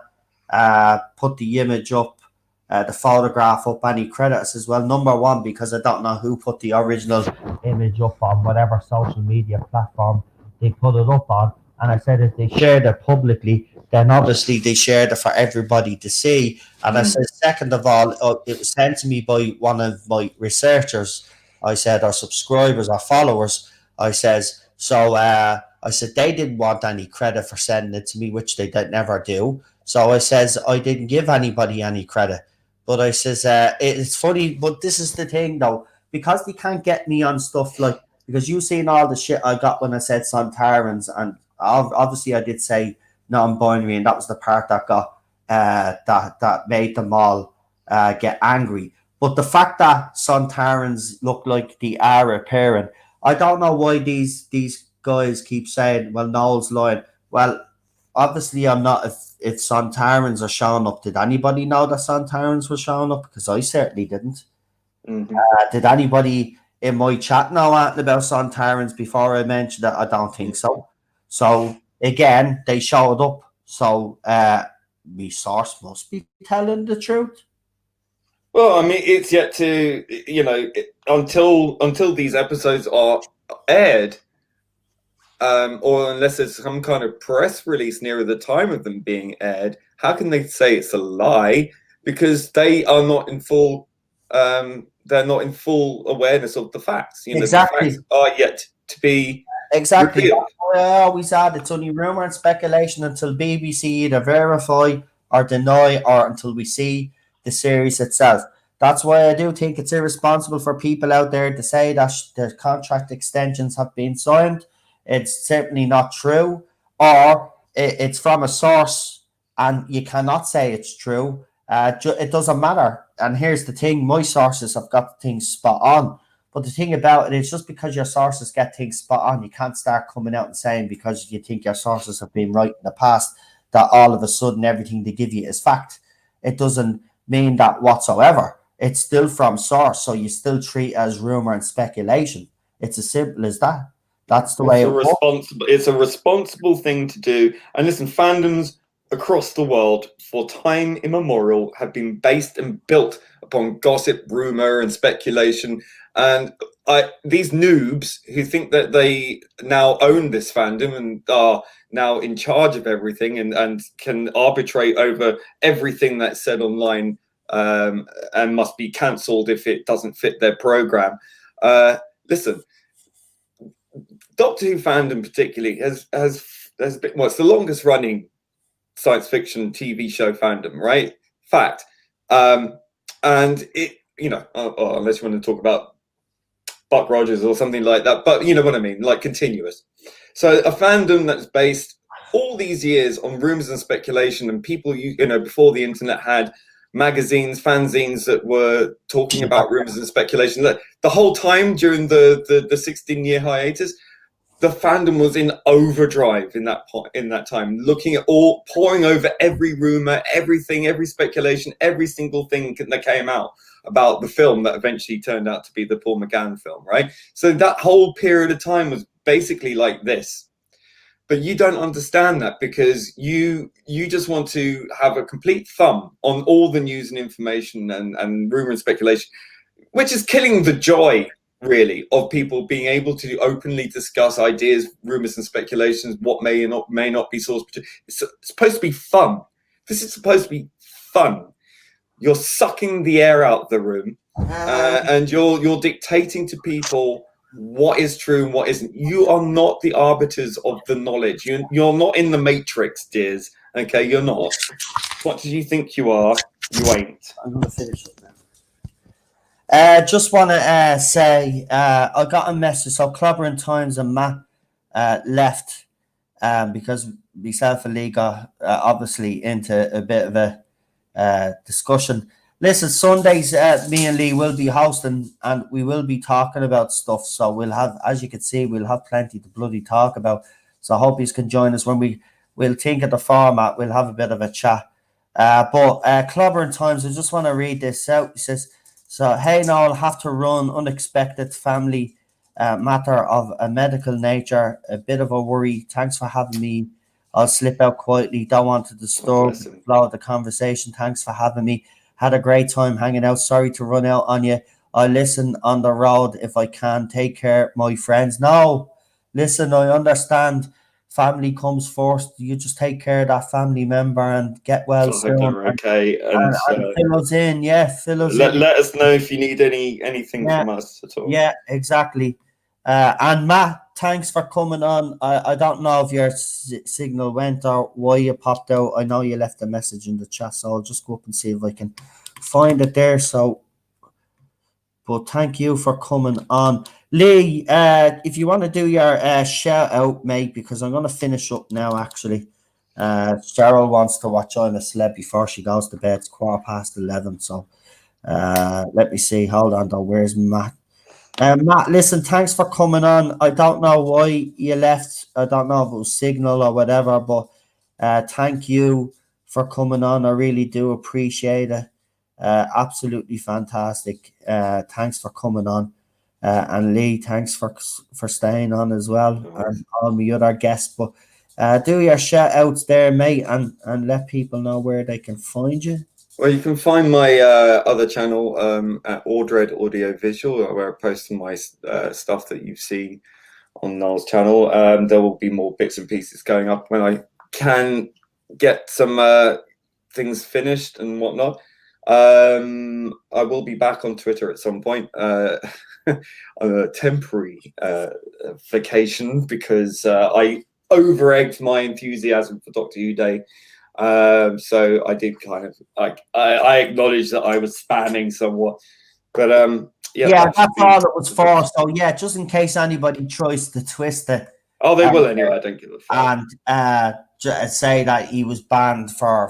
put the image up, the photograph up, any credit? I says, well, number one, because I don't know who put the original image up on whatever social media platform they put it up on. And I said, if they shared it publicly, then obviously they shared it for everybody to see. And I said, second of all, it was sent to me by one of my researchers. I said, or subscribers or followers. I says, so I I said they didn't want any credit for sending it to me, which they never do. So I says I didn't give anybody any credit. But I says it's funny, but this is the thing though, because they can't get me on stuff like, because you seen all the shit I got when I said Sontarans, and obviously I did say non-binary, and that was the part that got that made them all get angry. But the fact that Sontarans look like they are appearing, I don't know why these guys keep saying, well, Noel's lying. Well, obviously I'm not. If Sontarans are showing up, did anybody know that Sontarans were showing up? Because I certainly didn't. Mm-hmm. Did anybody in my chat know anything about Sontarans before I mentioned it? I don't think so. So again, they showed up. So my source must be telling the truth. Well, I mean, it's yet to, until these episodes are aired, or unless there's some kind of press release nearer the time of them being aired, how can they say it's a lie? Because they are not in full, they're not in full awareness of the facts. Exactly. The facts are yet to be exactly. revealed. I always add it's only rumor and speculation until BBC either verify or deny, or until we see the series itself. That's why I do think it's irresponsible for people out there to say that the contract extensions have been signed. It's certainly not true, or it's from a source, and you cannot say it's true. It doesn't matter. And here's the thing: my sources have got things spot on. But the thing about it is, just because your sources get things spot on, you can't start coming out and saying, because you think your sources have been right in the past, that all of a sudden everything they give you is fact. It doesn't mean that whatsoever. It's still from source, so you still treat it as rumor and speculation. It's as simple as that. That's the way it works. It's a responsible thing to do. And listen, fandoms across the world for time immemorial have been based and built upon gossip, rumor, and speculation. And these noobs who think that they now own this fandom and are now in charge of everything and can arbitrate over everything that's said online, and must be cancelled if it doesn't fit their program. Listen, Doctor Who fandom particularly has been, well, it's the longest running science fiction TV show fandom, right? Fact. And it, unless you want to talk about Buck Rogers or something like that, but you know what I mean, like continuous. So a fandom that's based all these years on rumors and speculation, and people, before the internet had magazines, fanzines that were talking about rumors and speculation. The whole time during the 16-year hiatus, the fandom was in overdrive in that time, looking at poring over every rumor, everything, every speculation, every single thing that came out about the film that eventually turned out to be the Paul McGann film, right? So that whole period of time was basically like this. But you don't understand that, because you just want to have a complete thumb on all the news and information and rumor and speculation, which is killing the joy, really, of people being able to openly discuss ideas, rumors and speculations, what may not be source material. It's supposed to be fun. This is supposed to be fun. You're sucking the air out of the room, and you're dictating to people what is true and what isn't. You are not the arbiters of the knowledge. You're not in the Matrix, dears. Okay, you're not. What do you think you are? You ain't. I'm going to finish it now. Just want to say, I got a message. So Clobbering Times and Matt left because myself and Lee got obviously into a bit of a discussion. Listen, Sundays, me and Lee will be hosting, and we will be talking about stuff. So we'll have, as you can see, we'll have plenty to bloody talk about. So I hope you can join us when we'll think of the format. We'll have a bit of a chat. But Clobbering Times, I just want to read this out. He says, so, hey, Noel, have to run, unexpected family matter of a medical nature, a bit of a worry. Thanks for having me. I'll slip out quietly. Don't want to disturb the flow of the conversation. Thanks for having me. Had a great time hanging out. Sorry to run out on you. I listen on the road if I can. Take care, my friends. No, listen, I understand. Family comes first. You just take care of that family member and get well soon. Okay, and fill us in. Yeah, fill us in. Let us know if you need anything from us at all. Yeah, exactly. And Matt, thanks for coming on. I don't know if your signal went or why you popped out. I know you left a message in the chat, so I'll just go up and see if I can find it there. So, but thank you for coming on. Lee, if you want to do your shout out, mate, because I'm going to finish up now, actually. Cheryl wants to watch I'm a Celeb before she goes to bed. It's 11:15. So let me see. Hold on, though. Where's Matt? Matt, listen, thanks for coming on. I don't know why you left. I don't know if it was signal or whatever, but thank you for coming on. I really do appreciate it. Absolutely fantastic. Thanks for coming on. And Lee, thanks for staying on as well. And all my other guests. But do your shout outs there, mate, and let people know where they can find you. Well, you can find my other channel at Ordred Audio Visual, where I post my stuff that you see on Noel's channel. There will be more bits and pieces going up when I can get some things finished and whatnot. I will be back on Twitter at some point on a temporary vacation because I over-egged my enthusiasm for Doctor Who Day. So I did kind of I acknowledge that I was spamming somewhat, but yeah, that's all it was for. So yeah, just in case anybody tries to twist it. Oh, they will anyway. I don't give a fuck. And say that he was banned for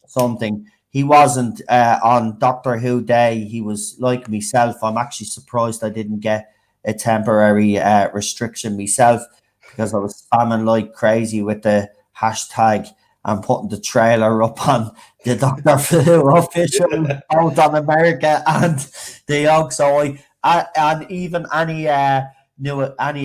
something. He wasn't on Doctor Who Day. He was like myself. I'm actually surprised I didn't get a temporary restriction myself because I was spamming like crazy with the hashtag and putting the trailer up on the Doctor Who official out on America and the Yoke. So and even any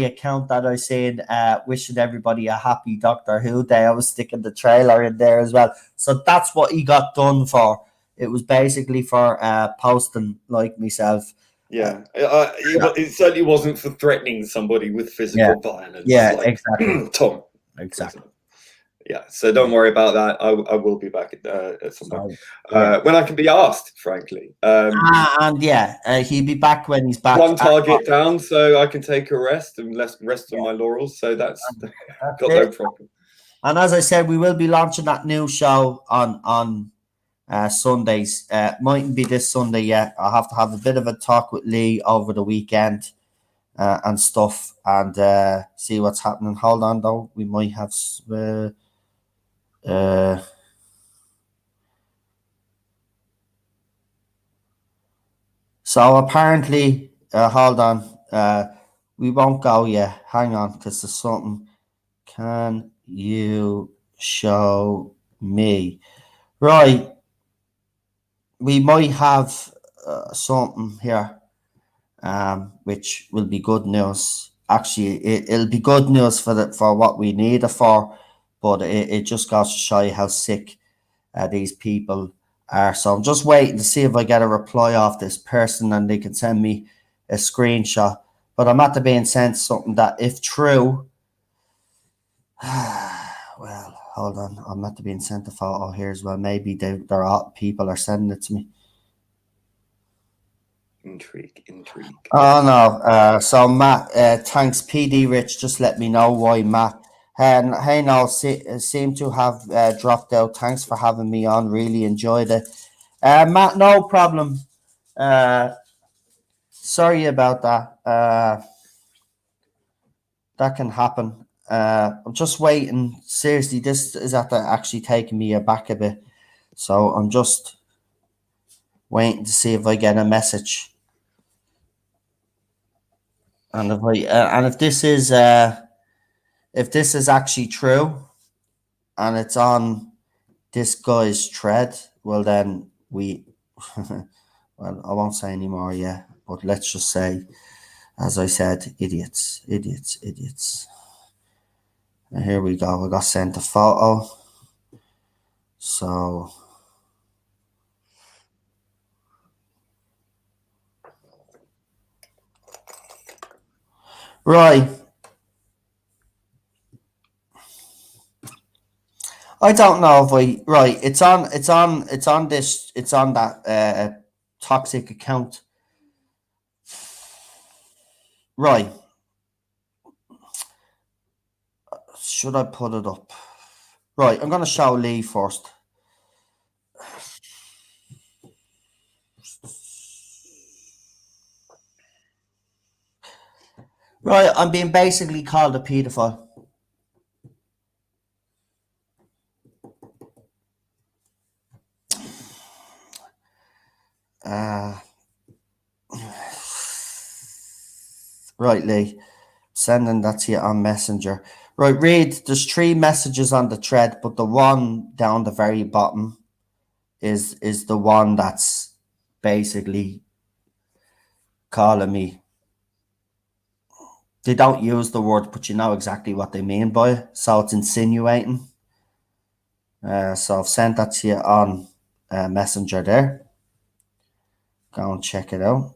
account that I seen wishing everybody a happy Doctor Who Day, I was sticking the trailer in there as well. So that's what he got done for. It was basically for posting like myself. Yeah, it certainly wasn't for threatening somebody with physical violence. Yeah, like, exactly. Tom. Exactly. Yeah, so don't worry about that. I will be back at some point when I can be asked, frankly. And he'll be back when he's back. One target down, so I can take a rest and rest on my laurels. So that's got no problem. And as I said, we will be launching that new show on Sundays. Mightn't be this Sunday yet. I'll have to have a bit of a talk with Lee over the weekend and stuff and see what's happening. Hold on, though. We might have... so apparently, hold on, we won't go yet. Hang on, because there's something. Can you show me? Right, we might have something here, which will be good news. Actually, it'll be good news for what we need it for, but it just goes to show you how sick these people are. So I'm just waiting to see if I get a reply off this person and they can send me a screenshot. But I'm after being sent something that, if true, well, hold on. I'm after being sent a photo here as well. Maybe people are sending it to me. Intrigue. Oh no. So Matt, thanks, PD Rich. Just let me know why, Matt. Hey, now seem to have dropped out. Thanks for having me on. Really enjoyed it. Matt, no problem. Sorry about that. That can happen. I'm just waiting. Seriously, this is actually taking me aback a bit. So I'm just waiting to see if I get a message. And if this is actually true, and it's on this guy's thread, well then well, I won't say anymore yet, but let's just say, as I said, idiots. And here we go. I got sent a photo. So right. I don't know if it's on that toxic account. Right. Should I put it up? Right, I'm going to show Lee first. Right, I'm being basically called a paedophile. Right, Lee. Sending that to you on Messenger. Right, Reed, there's 3 messages on the thread, but the one down the very bottom is the one that's basically calling me. They don't use the word, but you know exactly what they mean by it. So it's insinuating. So I've sent that to you on Messenger there. Go and check it out.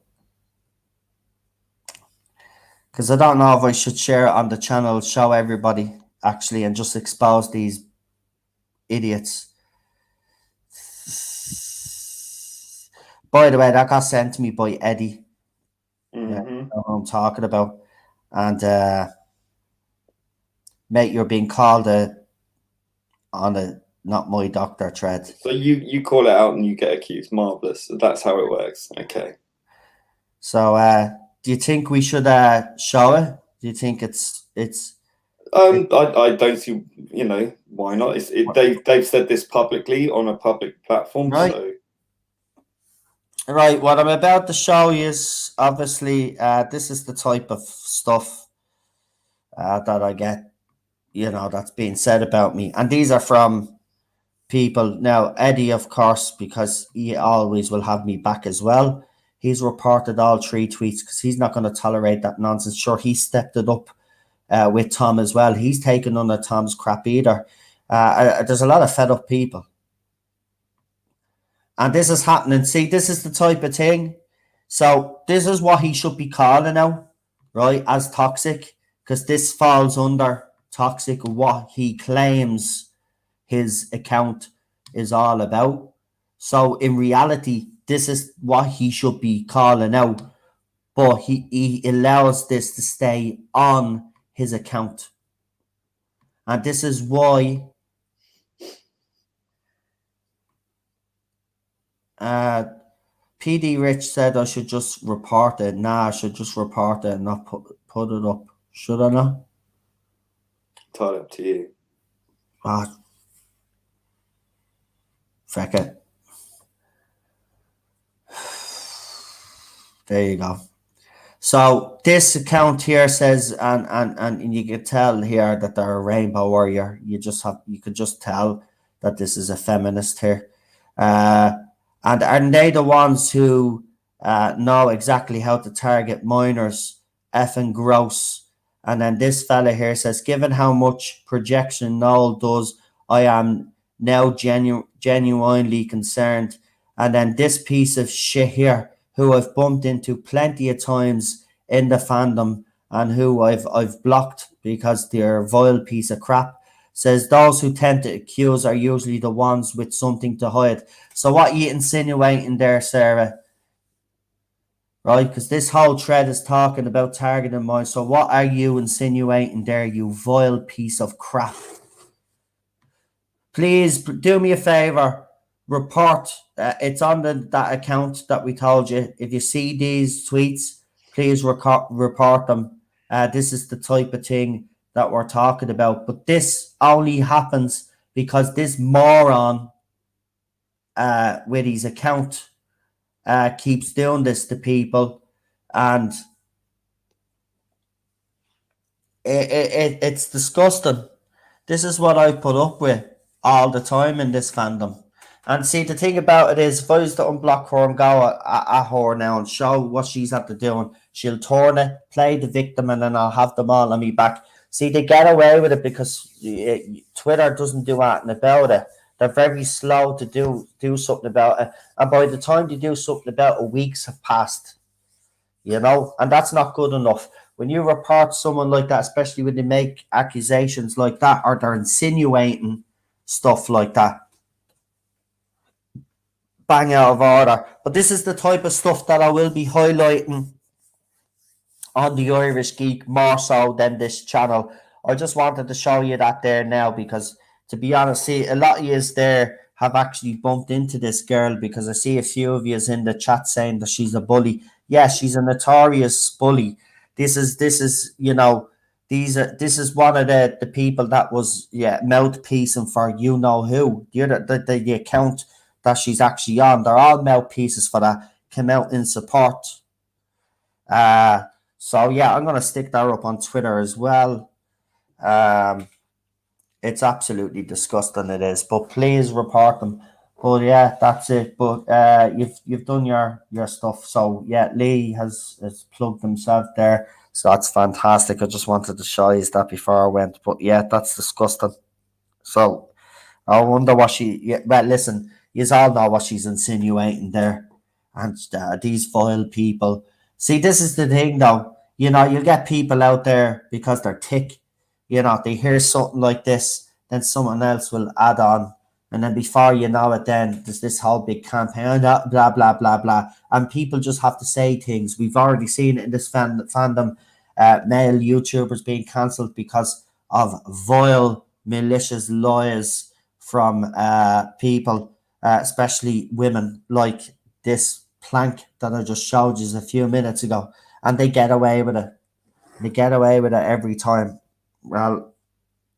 Because I don't know if I should share it on the channel, show everybody actually, and just expose these idiots. By the way, that got sent to me by Eddie. Yeah, I know what I'm talking about. And mate, you're being called on a not my doctor thread. So you call it out and you get accused. Marvelous. That's how it works. Okay. So do you think we should show it? Do you think it's I don't see, why not? They've said this publicly on a public platform, right? So Right, what I'm about to show you is obviously this is the type of stuff that I get, that's being said about me, and these are from people. Now, Eddie, of course, because he always will have me back as well. He's reported all 3 tweets because he's not going to tolerate that nonsense. Sure, he stepped it up with Tom as well. He's taken none of Tom's crap either. There's a lot of fed up people. And this is happening. See, this is the type of thing. So this is what he should be calling out, right, as toxic, because this falls under toxic, what he claims his account is all about. So in reality, this is what he should be calling out, but he allows this to stay on his account. And this is why PD Rich said I should just report it. Nah, I should just report it and not put it up. Should I not? entirely up to you. Feck it. There you go. So this account here says, and you can tell here that they're a rainbow warrior. You could just tell that this is a feminist here. And are they the ones who know exactly how to target minors? Effing gross. And then this fella here says, given how much projection Noel does, I am now genuinely concerned. And then this piece of shit here, who I've bumped into plenty of times in the fandom and who I've blocked because they're a vile piece of crap, says those who tend to accuse are usually the ones with something to hide. So what are you insinuating there, Sarah? Right, because this whole thread is talking about targeting mine. So what are you insinuating there, you vile piece of crap? Please do me a favor. Report. It's on that account that we told you. If you see these tweets, please report them. This is the type of thing that we're talking about. But this only happens because this moron with his account keeps doing this to people, and it's disgusting. This is what I put up with all the time in this fandom. And see, the thing about it is, if I was to unblock her and go at her now and show what she's had to do, she'll turn it, play the victim, and then I'll have them all on me back. See, they get away with it because Twitter doesn't do anything about it. They're very slow to do something about it. And by the time they do something about it, weeks have passed. And that's not good enough. When you report someone like that, especially when they make accusations like that or they're insinuating stuff like that, bang out of order. But this is the type of stuff that I will be highlighting on the Irish Geek more so than this channel. I just wanted to show you that there now because, to be honest, see, a lot of yous there have actually bumped into this girl because I see a few of yous in the chat saying that she's a bully. Yeah, she's a notorious bully. This is this is one of the people that was mouthpiecing for you know who. The account that she's actually on. They're all mouthpieces for that. Came out in support. So yeah, I'm gonna stick that up on Twitter as well. It's absolutely disgusting, it is. But please report them. But yeah, that's it. But you've done your stuff. So yeah, Lee has plugged himself there. So that's fantastic. I just wanted to show you that before I went. But yeah, that's disgusting. So I wonder what she. Yeah, well, listen, you all know what she's insinuating there, and these vile people. See, this is the thing, though. You get people out there because they're thick. They hear something like this, then someone else will add on, and then before you know it, then there's this whole big campaign, blah blah blah blah, and people just have to say things. We've already seen it in this fandom, male YouTubers being cancelled because of vile, malicious lies from people, especially women, like this plank that I just showed you a few minutes ago, and they get away with it. They get away with it every time. Well,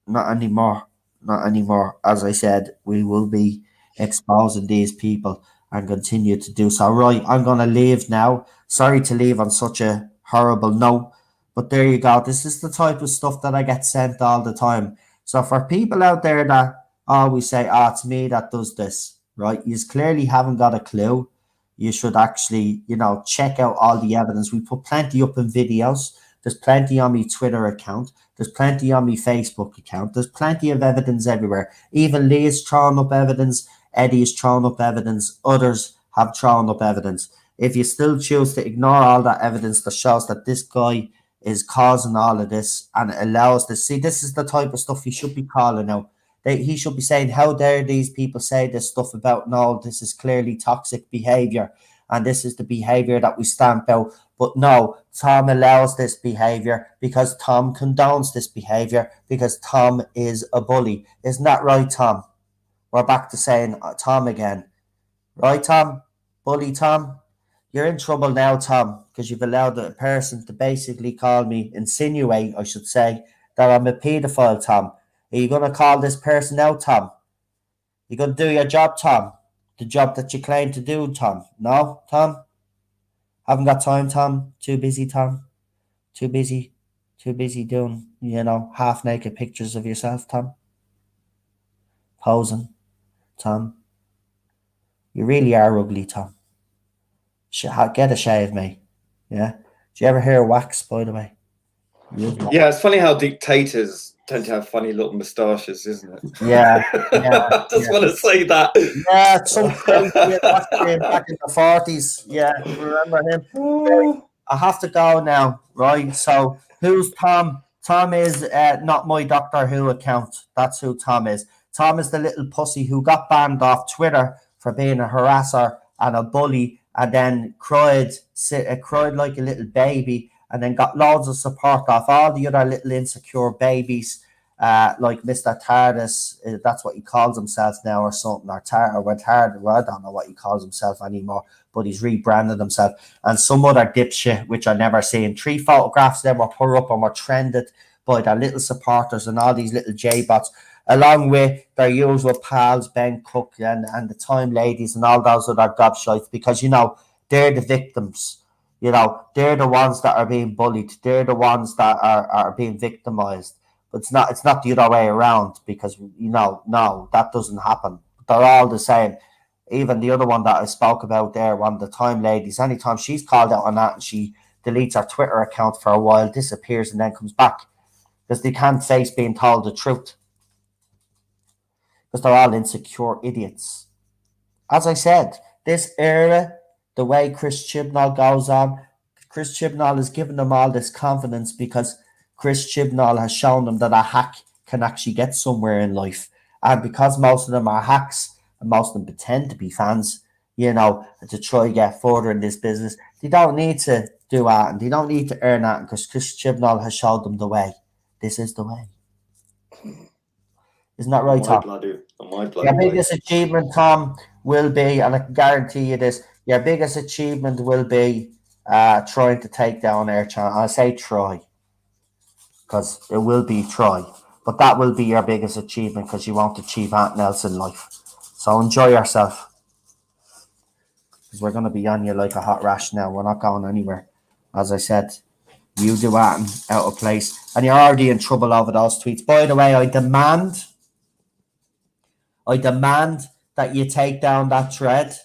not anymore. Not anymore. As I said, we will be exposing these people and continue to do so. Right, I'm going to leave now. Sorry to leave on such a horrible note, but there you go. This is the type of stuff that I get sent all the time. So for people out there that always say, it's me that does this, right? You clearly haven't got a clue. You should actually, check out all the evidence. We put plenty up in videos. There's plenty on my Twitter account. There's plenty on my Facebook account. There's plenty of evidence everywhere. Even Lee's thrown up evidence. Eddie's thrown up evidence. Others have thrown up evidence. If you still choose to ignore all that evidence that shows that this guy is causing all of this and it allows this, see, this is the type of stuff he should be calling out. He should be saying, how dare these people say this stuff about, no, this is clearly toxic behavior and this is the behavior that we stamp out. But no, Tom allows this behavior because Tom condones this behavior because Tom is a bully. Isn't that right, Tom? We're back to saying Tom again. Right, Tom? Bully Tom? You're in trouble now, Tom, because you've allowed a person to basically insinuate, I should say, that I'm a paedophile, Tom. Are you going to call this person out, Tom? You going to do your job, Tom? The job that you claim to do, Tom? No, Tom? Haven't got time, Tom. Too busy, Tom. Too busy doing, half-naked pictures of yourself, Tom. Posing, Tom. You really are ugly, Tom. Get a shave, mate. Yeah? Do you ever hear wax, by the way? Yeah, it's funny how dictators tend to have funny little moustaches, isn't it? Yeah. I just want to say that. Yeah, some crazy back in the 40s. Yeah, remember him? I have to go now, right? So, who's Tom? Tom is not my Doctor Who account. That's who Tom is. Tom is the little pussy who got banned off Twitter for being a harasser and a bully, and then cried like a little baby, and then got loads of support off all the other little insecure babies, like Mr. TARDIS. That's what he calls himself now, or something, or TARDIS. Well, I don't know what he calls himself anymore, but he's rebranded himself. And some other dipshit, which I never seen. 3 photographs then were put up and were trended by their little supporters and all these little J-bots, along with their usual pals, Ben Cook and the Time Ladies and all those other gobshites, because, they're the victims. They're the ones that are being bullied. They're the ones that are being victimized. But it's not the other way around, because, no, that doesn't happen. They're all the same. Even the other one that I spoke about there, one of the Time Ladies, anytime she's called out on that and she deletes her Twitter account for a while, disappears and then comes back, because they can't face being told the truth. Because they're all insecure idiots. As I said, this era, the way Chris Chibnall goes on, Chris Chibnall has given them all this confidence because Chris Chibnall has shown them that a hack can actually get somewhere in life. And because most of them are hacks and most of them pretend to be fans, to try to get further in this business, they don't need to do that and they don't need to earn that, because Chris Chibnall has showed them the way. This is the way. Isn't that right, Tom? On my bloody Your way. biggest achievement, Tom, will be, and I can guarantee you this, your biggest achievement will be trying to take down Air China. I say try, because it will be try. But that will be your biggest achievement because you won't achieve anything else in life. So enjoy yourself. Because we're going to be on you like a hot rash now. We're not going anywhere. As I said, you do anything out of place. And you're already in trouble over those tweets. By the way, I demand that you take down that thread.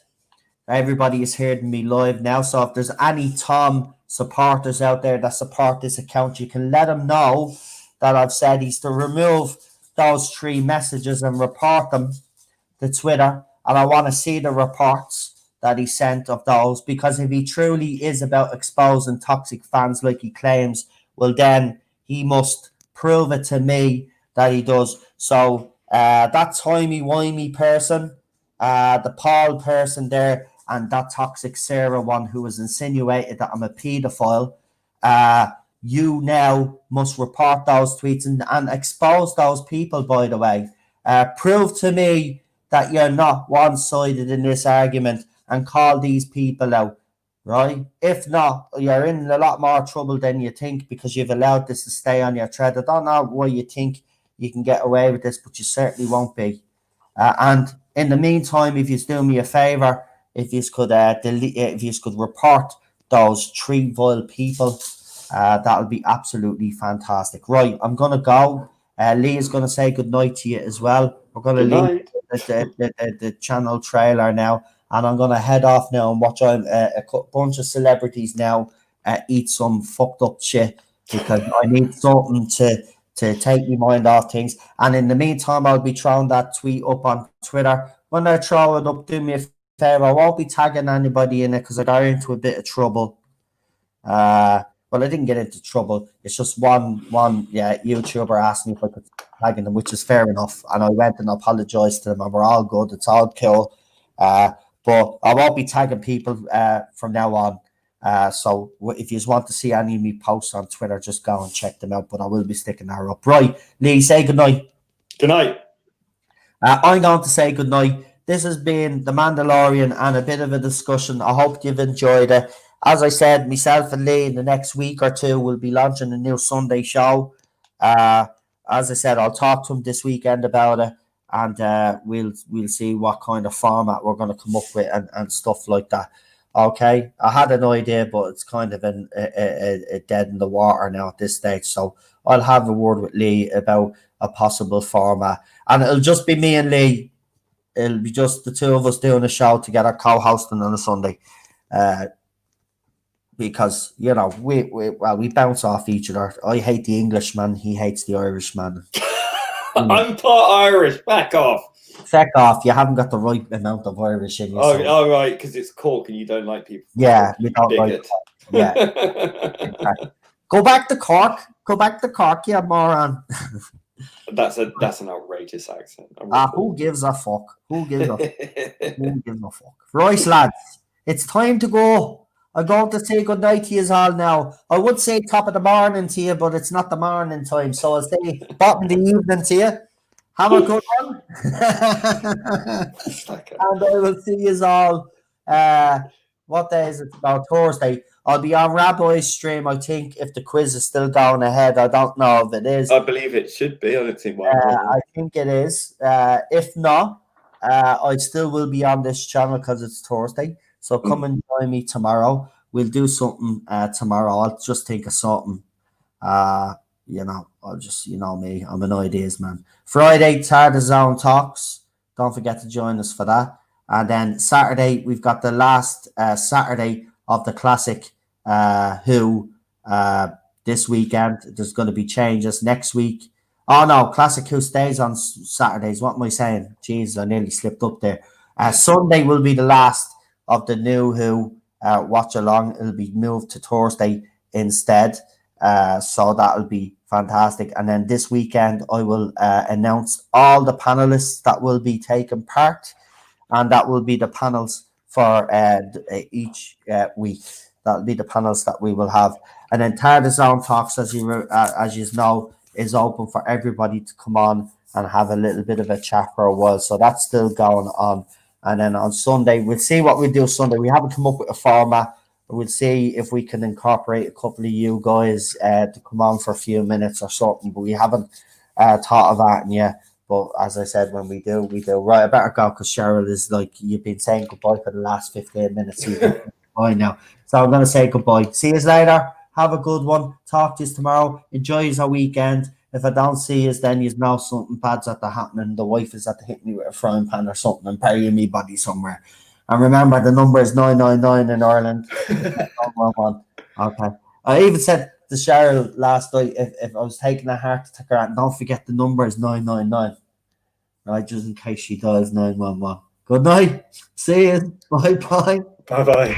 Everybody is hearing me live now. So if there's any Tom supporters out there that support this account, you can let him know that I've said he's to remove those 3 messages and report them to Twitter. And I want to see the reports that he sent of those, because if he truly is about exposing toxic fans like he claims, well, then he must prove it to me that he does. So that timey-wimey person, the Paul person there, and that toxic Sarah one who has insinuated that I'm a paedophile, you now must report those tweets and expose those people, by the way. Prove to me that you're not one-sided in this argument and call these people out, right? If not, you're in a lot more trouble than you think because you've allowed this to stay on your thread. I don't know why you think you can get away with this, but you certainly won't be. And in the meantime, if you do me a favour, if you could report those 3 vile people, that would be absolutely fantastic. Right, I'm going to go. Lee is going to say good night to you as well. We're going to leave the channel trailer now, and I'm going to head off now and watch a bunch of celebrities now eat some fucked up shit because I need something to take my mind off things. And in the meantime, I'll be throwing that tweet up on Twitter. When I throw it up, do me a favor. I won't be tagging anybody in it because I got into a bit of trouble. Well, I didn't get into trouble. It's just one YouTuber asked me if I could tag them, which is fair enough. And I went and apologized to them, and we're all good. It's all cool. But I won't be tagging people from now on. So if you just want to see any of me posts on Twitter, just go and check them out. But I will be sticking that up. Right, Lee, say good night. Good night. I'm going to say good night. This has been The Mandalorian and a bit of a discussion. I hope you've enjoyed it. As I said, myself and Lee in the next week or two will be launching a new Sunday show. As I said, I'll talk to him this weekend about it, and we'll see what kind of format we're going to come up with and stuff like that. Okay, I had an idea, but it's kind of a dead in the water now at this stage. So I'll have a word with Lee about a possible format, and it'll just be me and Lee. It'll be just the 2 of us doing a show together, co-hosting on a Sunday. Because we bounce off each other. I hate the Englishman, he hates the Irishman. I'm part Irish. Back off. Feck off! You haven't got the right amount of Irish in you. Oh, right, because it's Cork and you don't like people. Yeah, we don't like. Yeah. Go back to Cork. Go back to Cork, you moron. That's an outrageous accent. Who gives a fuck? Who gives a fuck? Right, lads, it's time to go. I'm going to say good night to you all now. I would say top of the morning to you, but it's not the morning time, so I'll say bottom of the evening to you. Have a good one. And I will see you all. What day is it? About Thursday. I'll be on Rabbi's stream, I think, if the quiz is still going ahead. I don't know if it is. I believe it should be. I don't think why. I think it is. If not, I still will be on this channel because it's Thursday. So come and join me tomorrow. We'll do something tomorrow. I'll just think of something. I'll just, me. I'm an ideas man. Friday, Tarda Zone Talks. Don't forget to join us for that. And then Saturday, we've got the last Saturday of the Classic Who this weekend. There's going to be changes next week. Oh, no, Classic Who stays on Saturdays. What am I saying? Jeez, I nearly slipped up there. Sunday will be the last of the new Who watch along. It'll be moved to Thursday instead. So that'll be fantastic. And then this weekend, I will announce all the panelists that will be taking part. And that will be the panels for each week. That'll be the panels that we will have. And then Tarda Zone Talks, as you know, is open for everybody to come on and have a little bit of a chat for a while. So that's still going on. And then on Sunday, we'll see what we do Sunday. We haven't come up with a format. We'll see if we can incorporate a couple of you guys to come on for a few minutes or something. But we haven't thought of that yet. But as I said, when we do, we do. Right, I better go because Cheryl is like, you've been saying goodbye for the last 15 minutes. Bye now. So I'm going to say goodbye. See you later. Have a good one. Talk to you tomorrow. Enjoy your weekend. If I don't see you, then you know something bad's at the happening. The wife is at the hit me with a frying pan or something and burying me body somewhere. And remember, the number is 999 in Ireland. 911. Okay. I even said to Cheryl last night, if I was taking a heart attack, don't forget the number is 999. Right, just in case she dials 911. Good night. See you. Bye-bye. Bye-bye.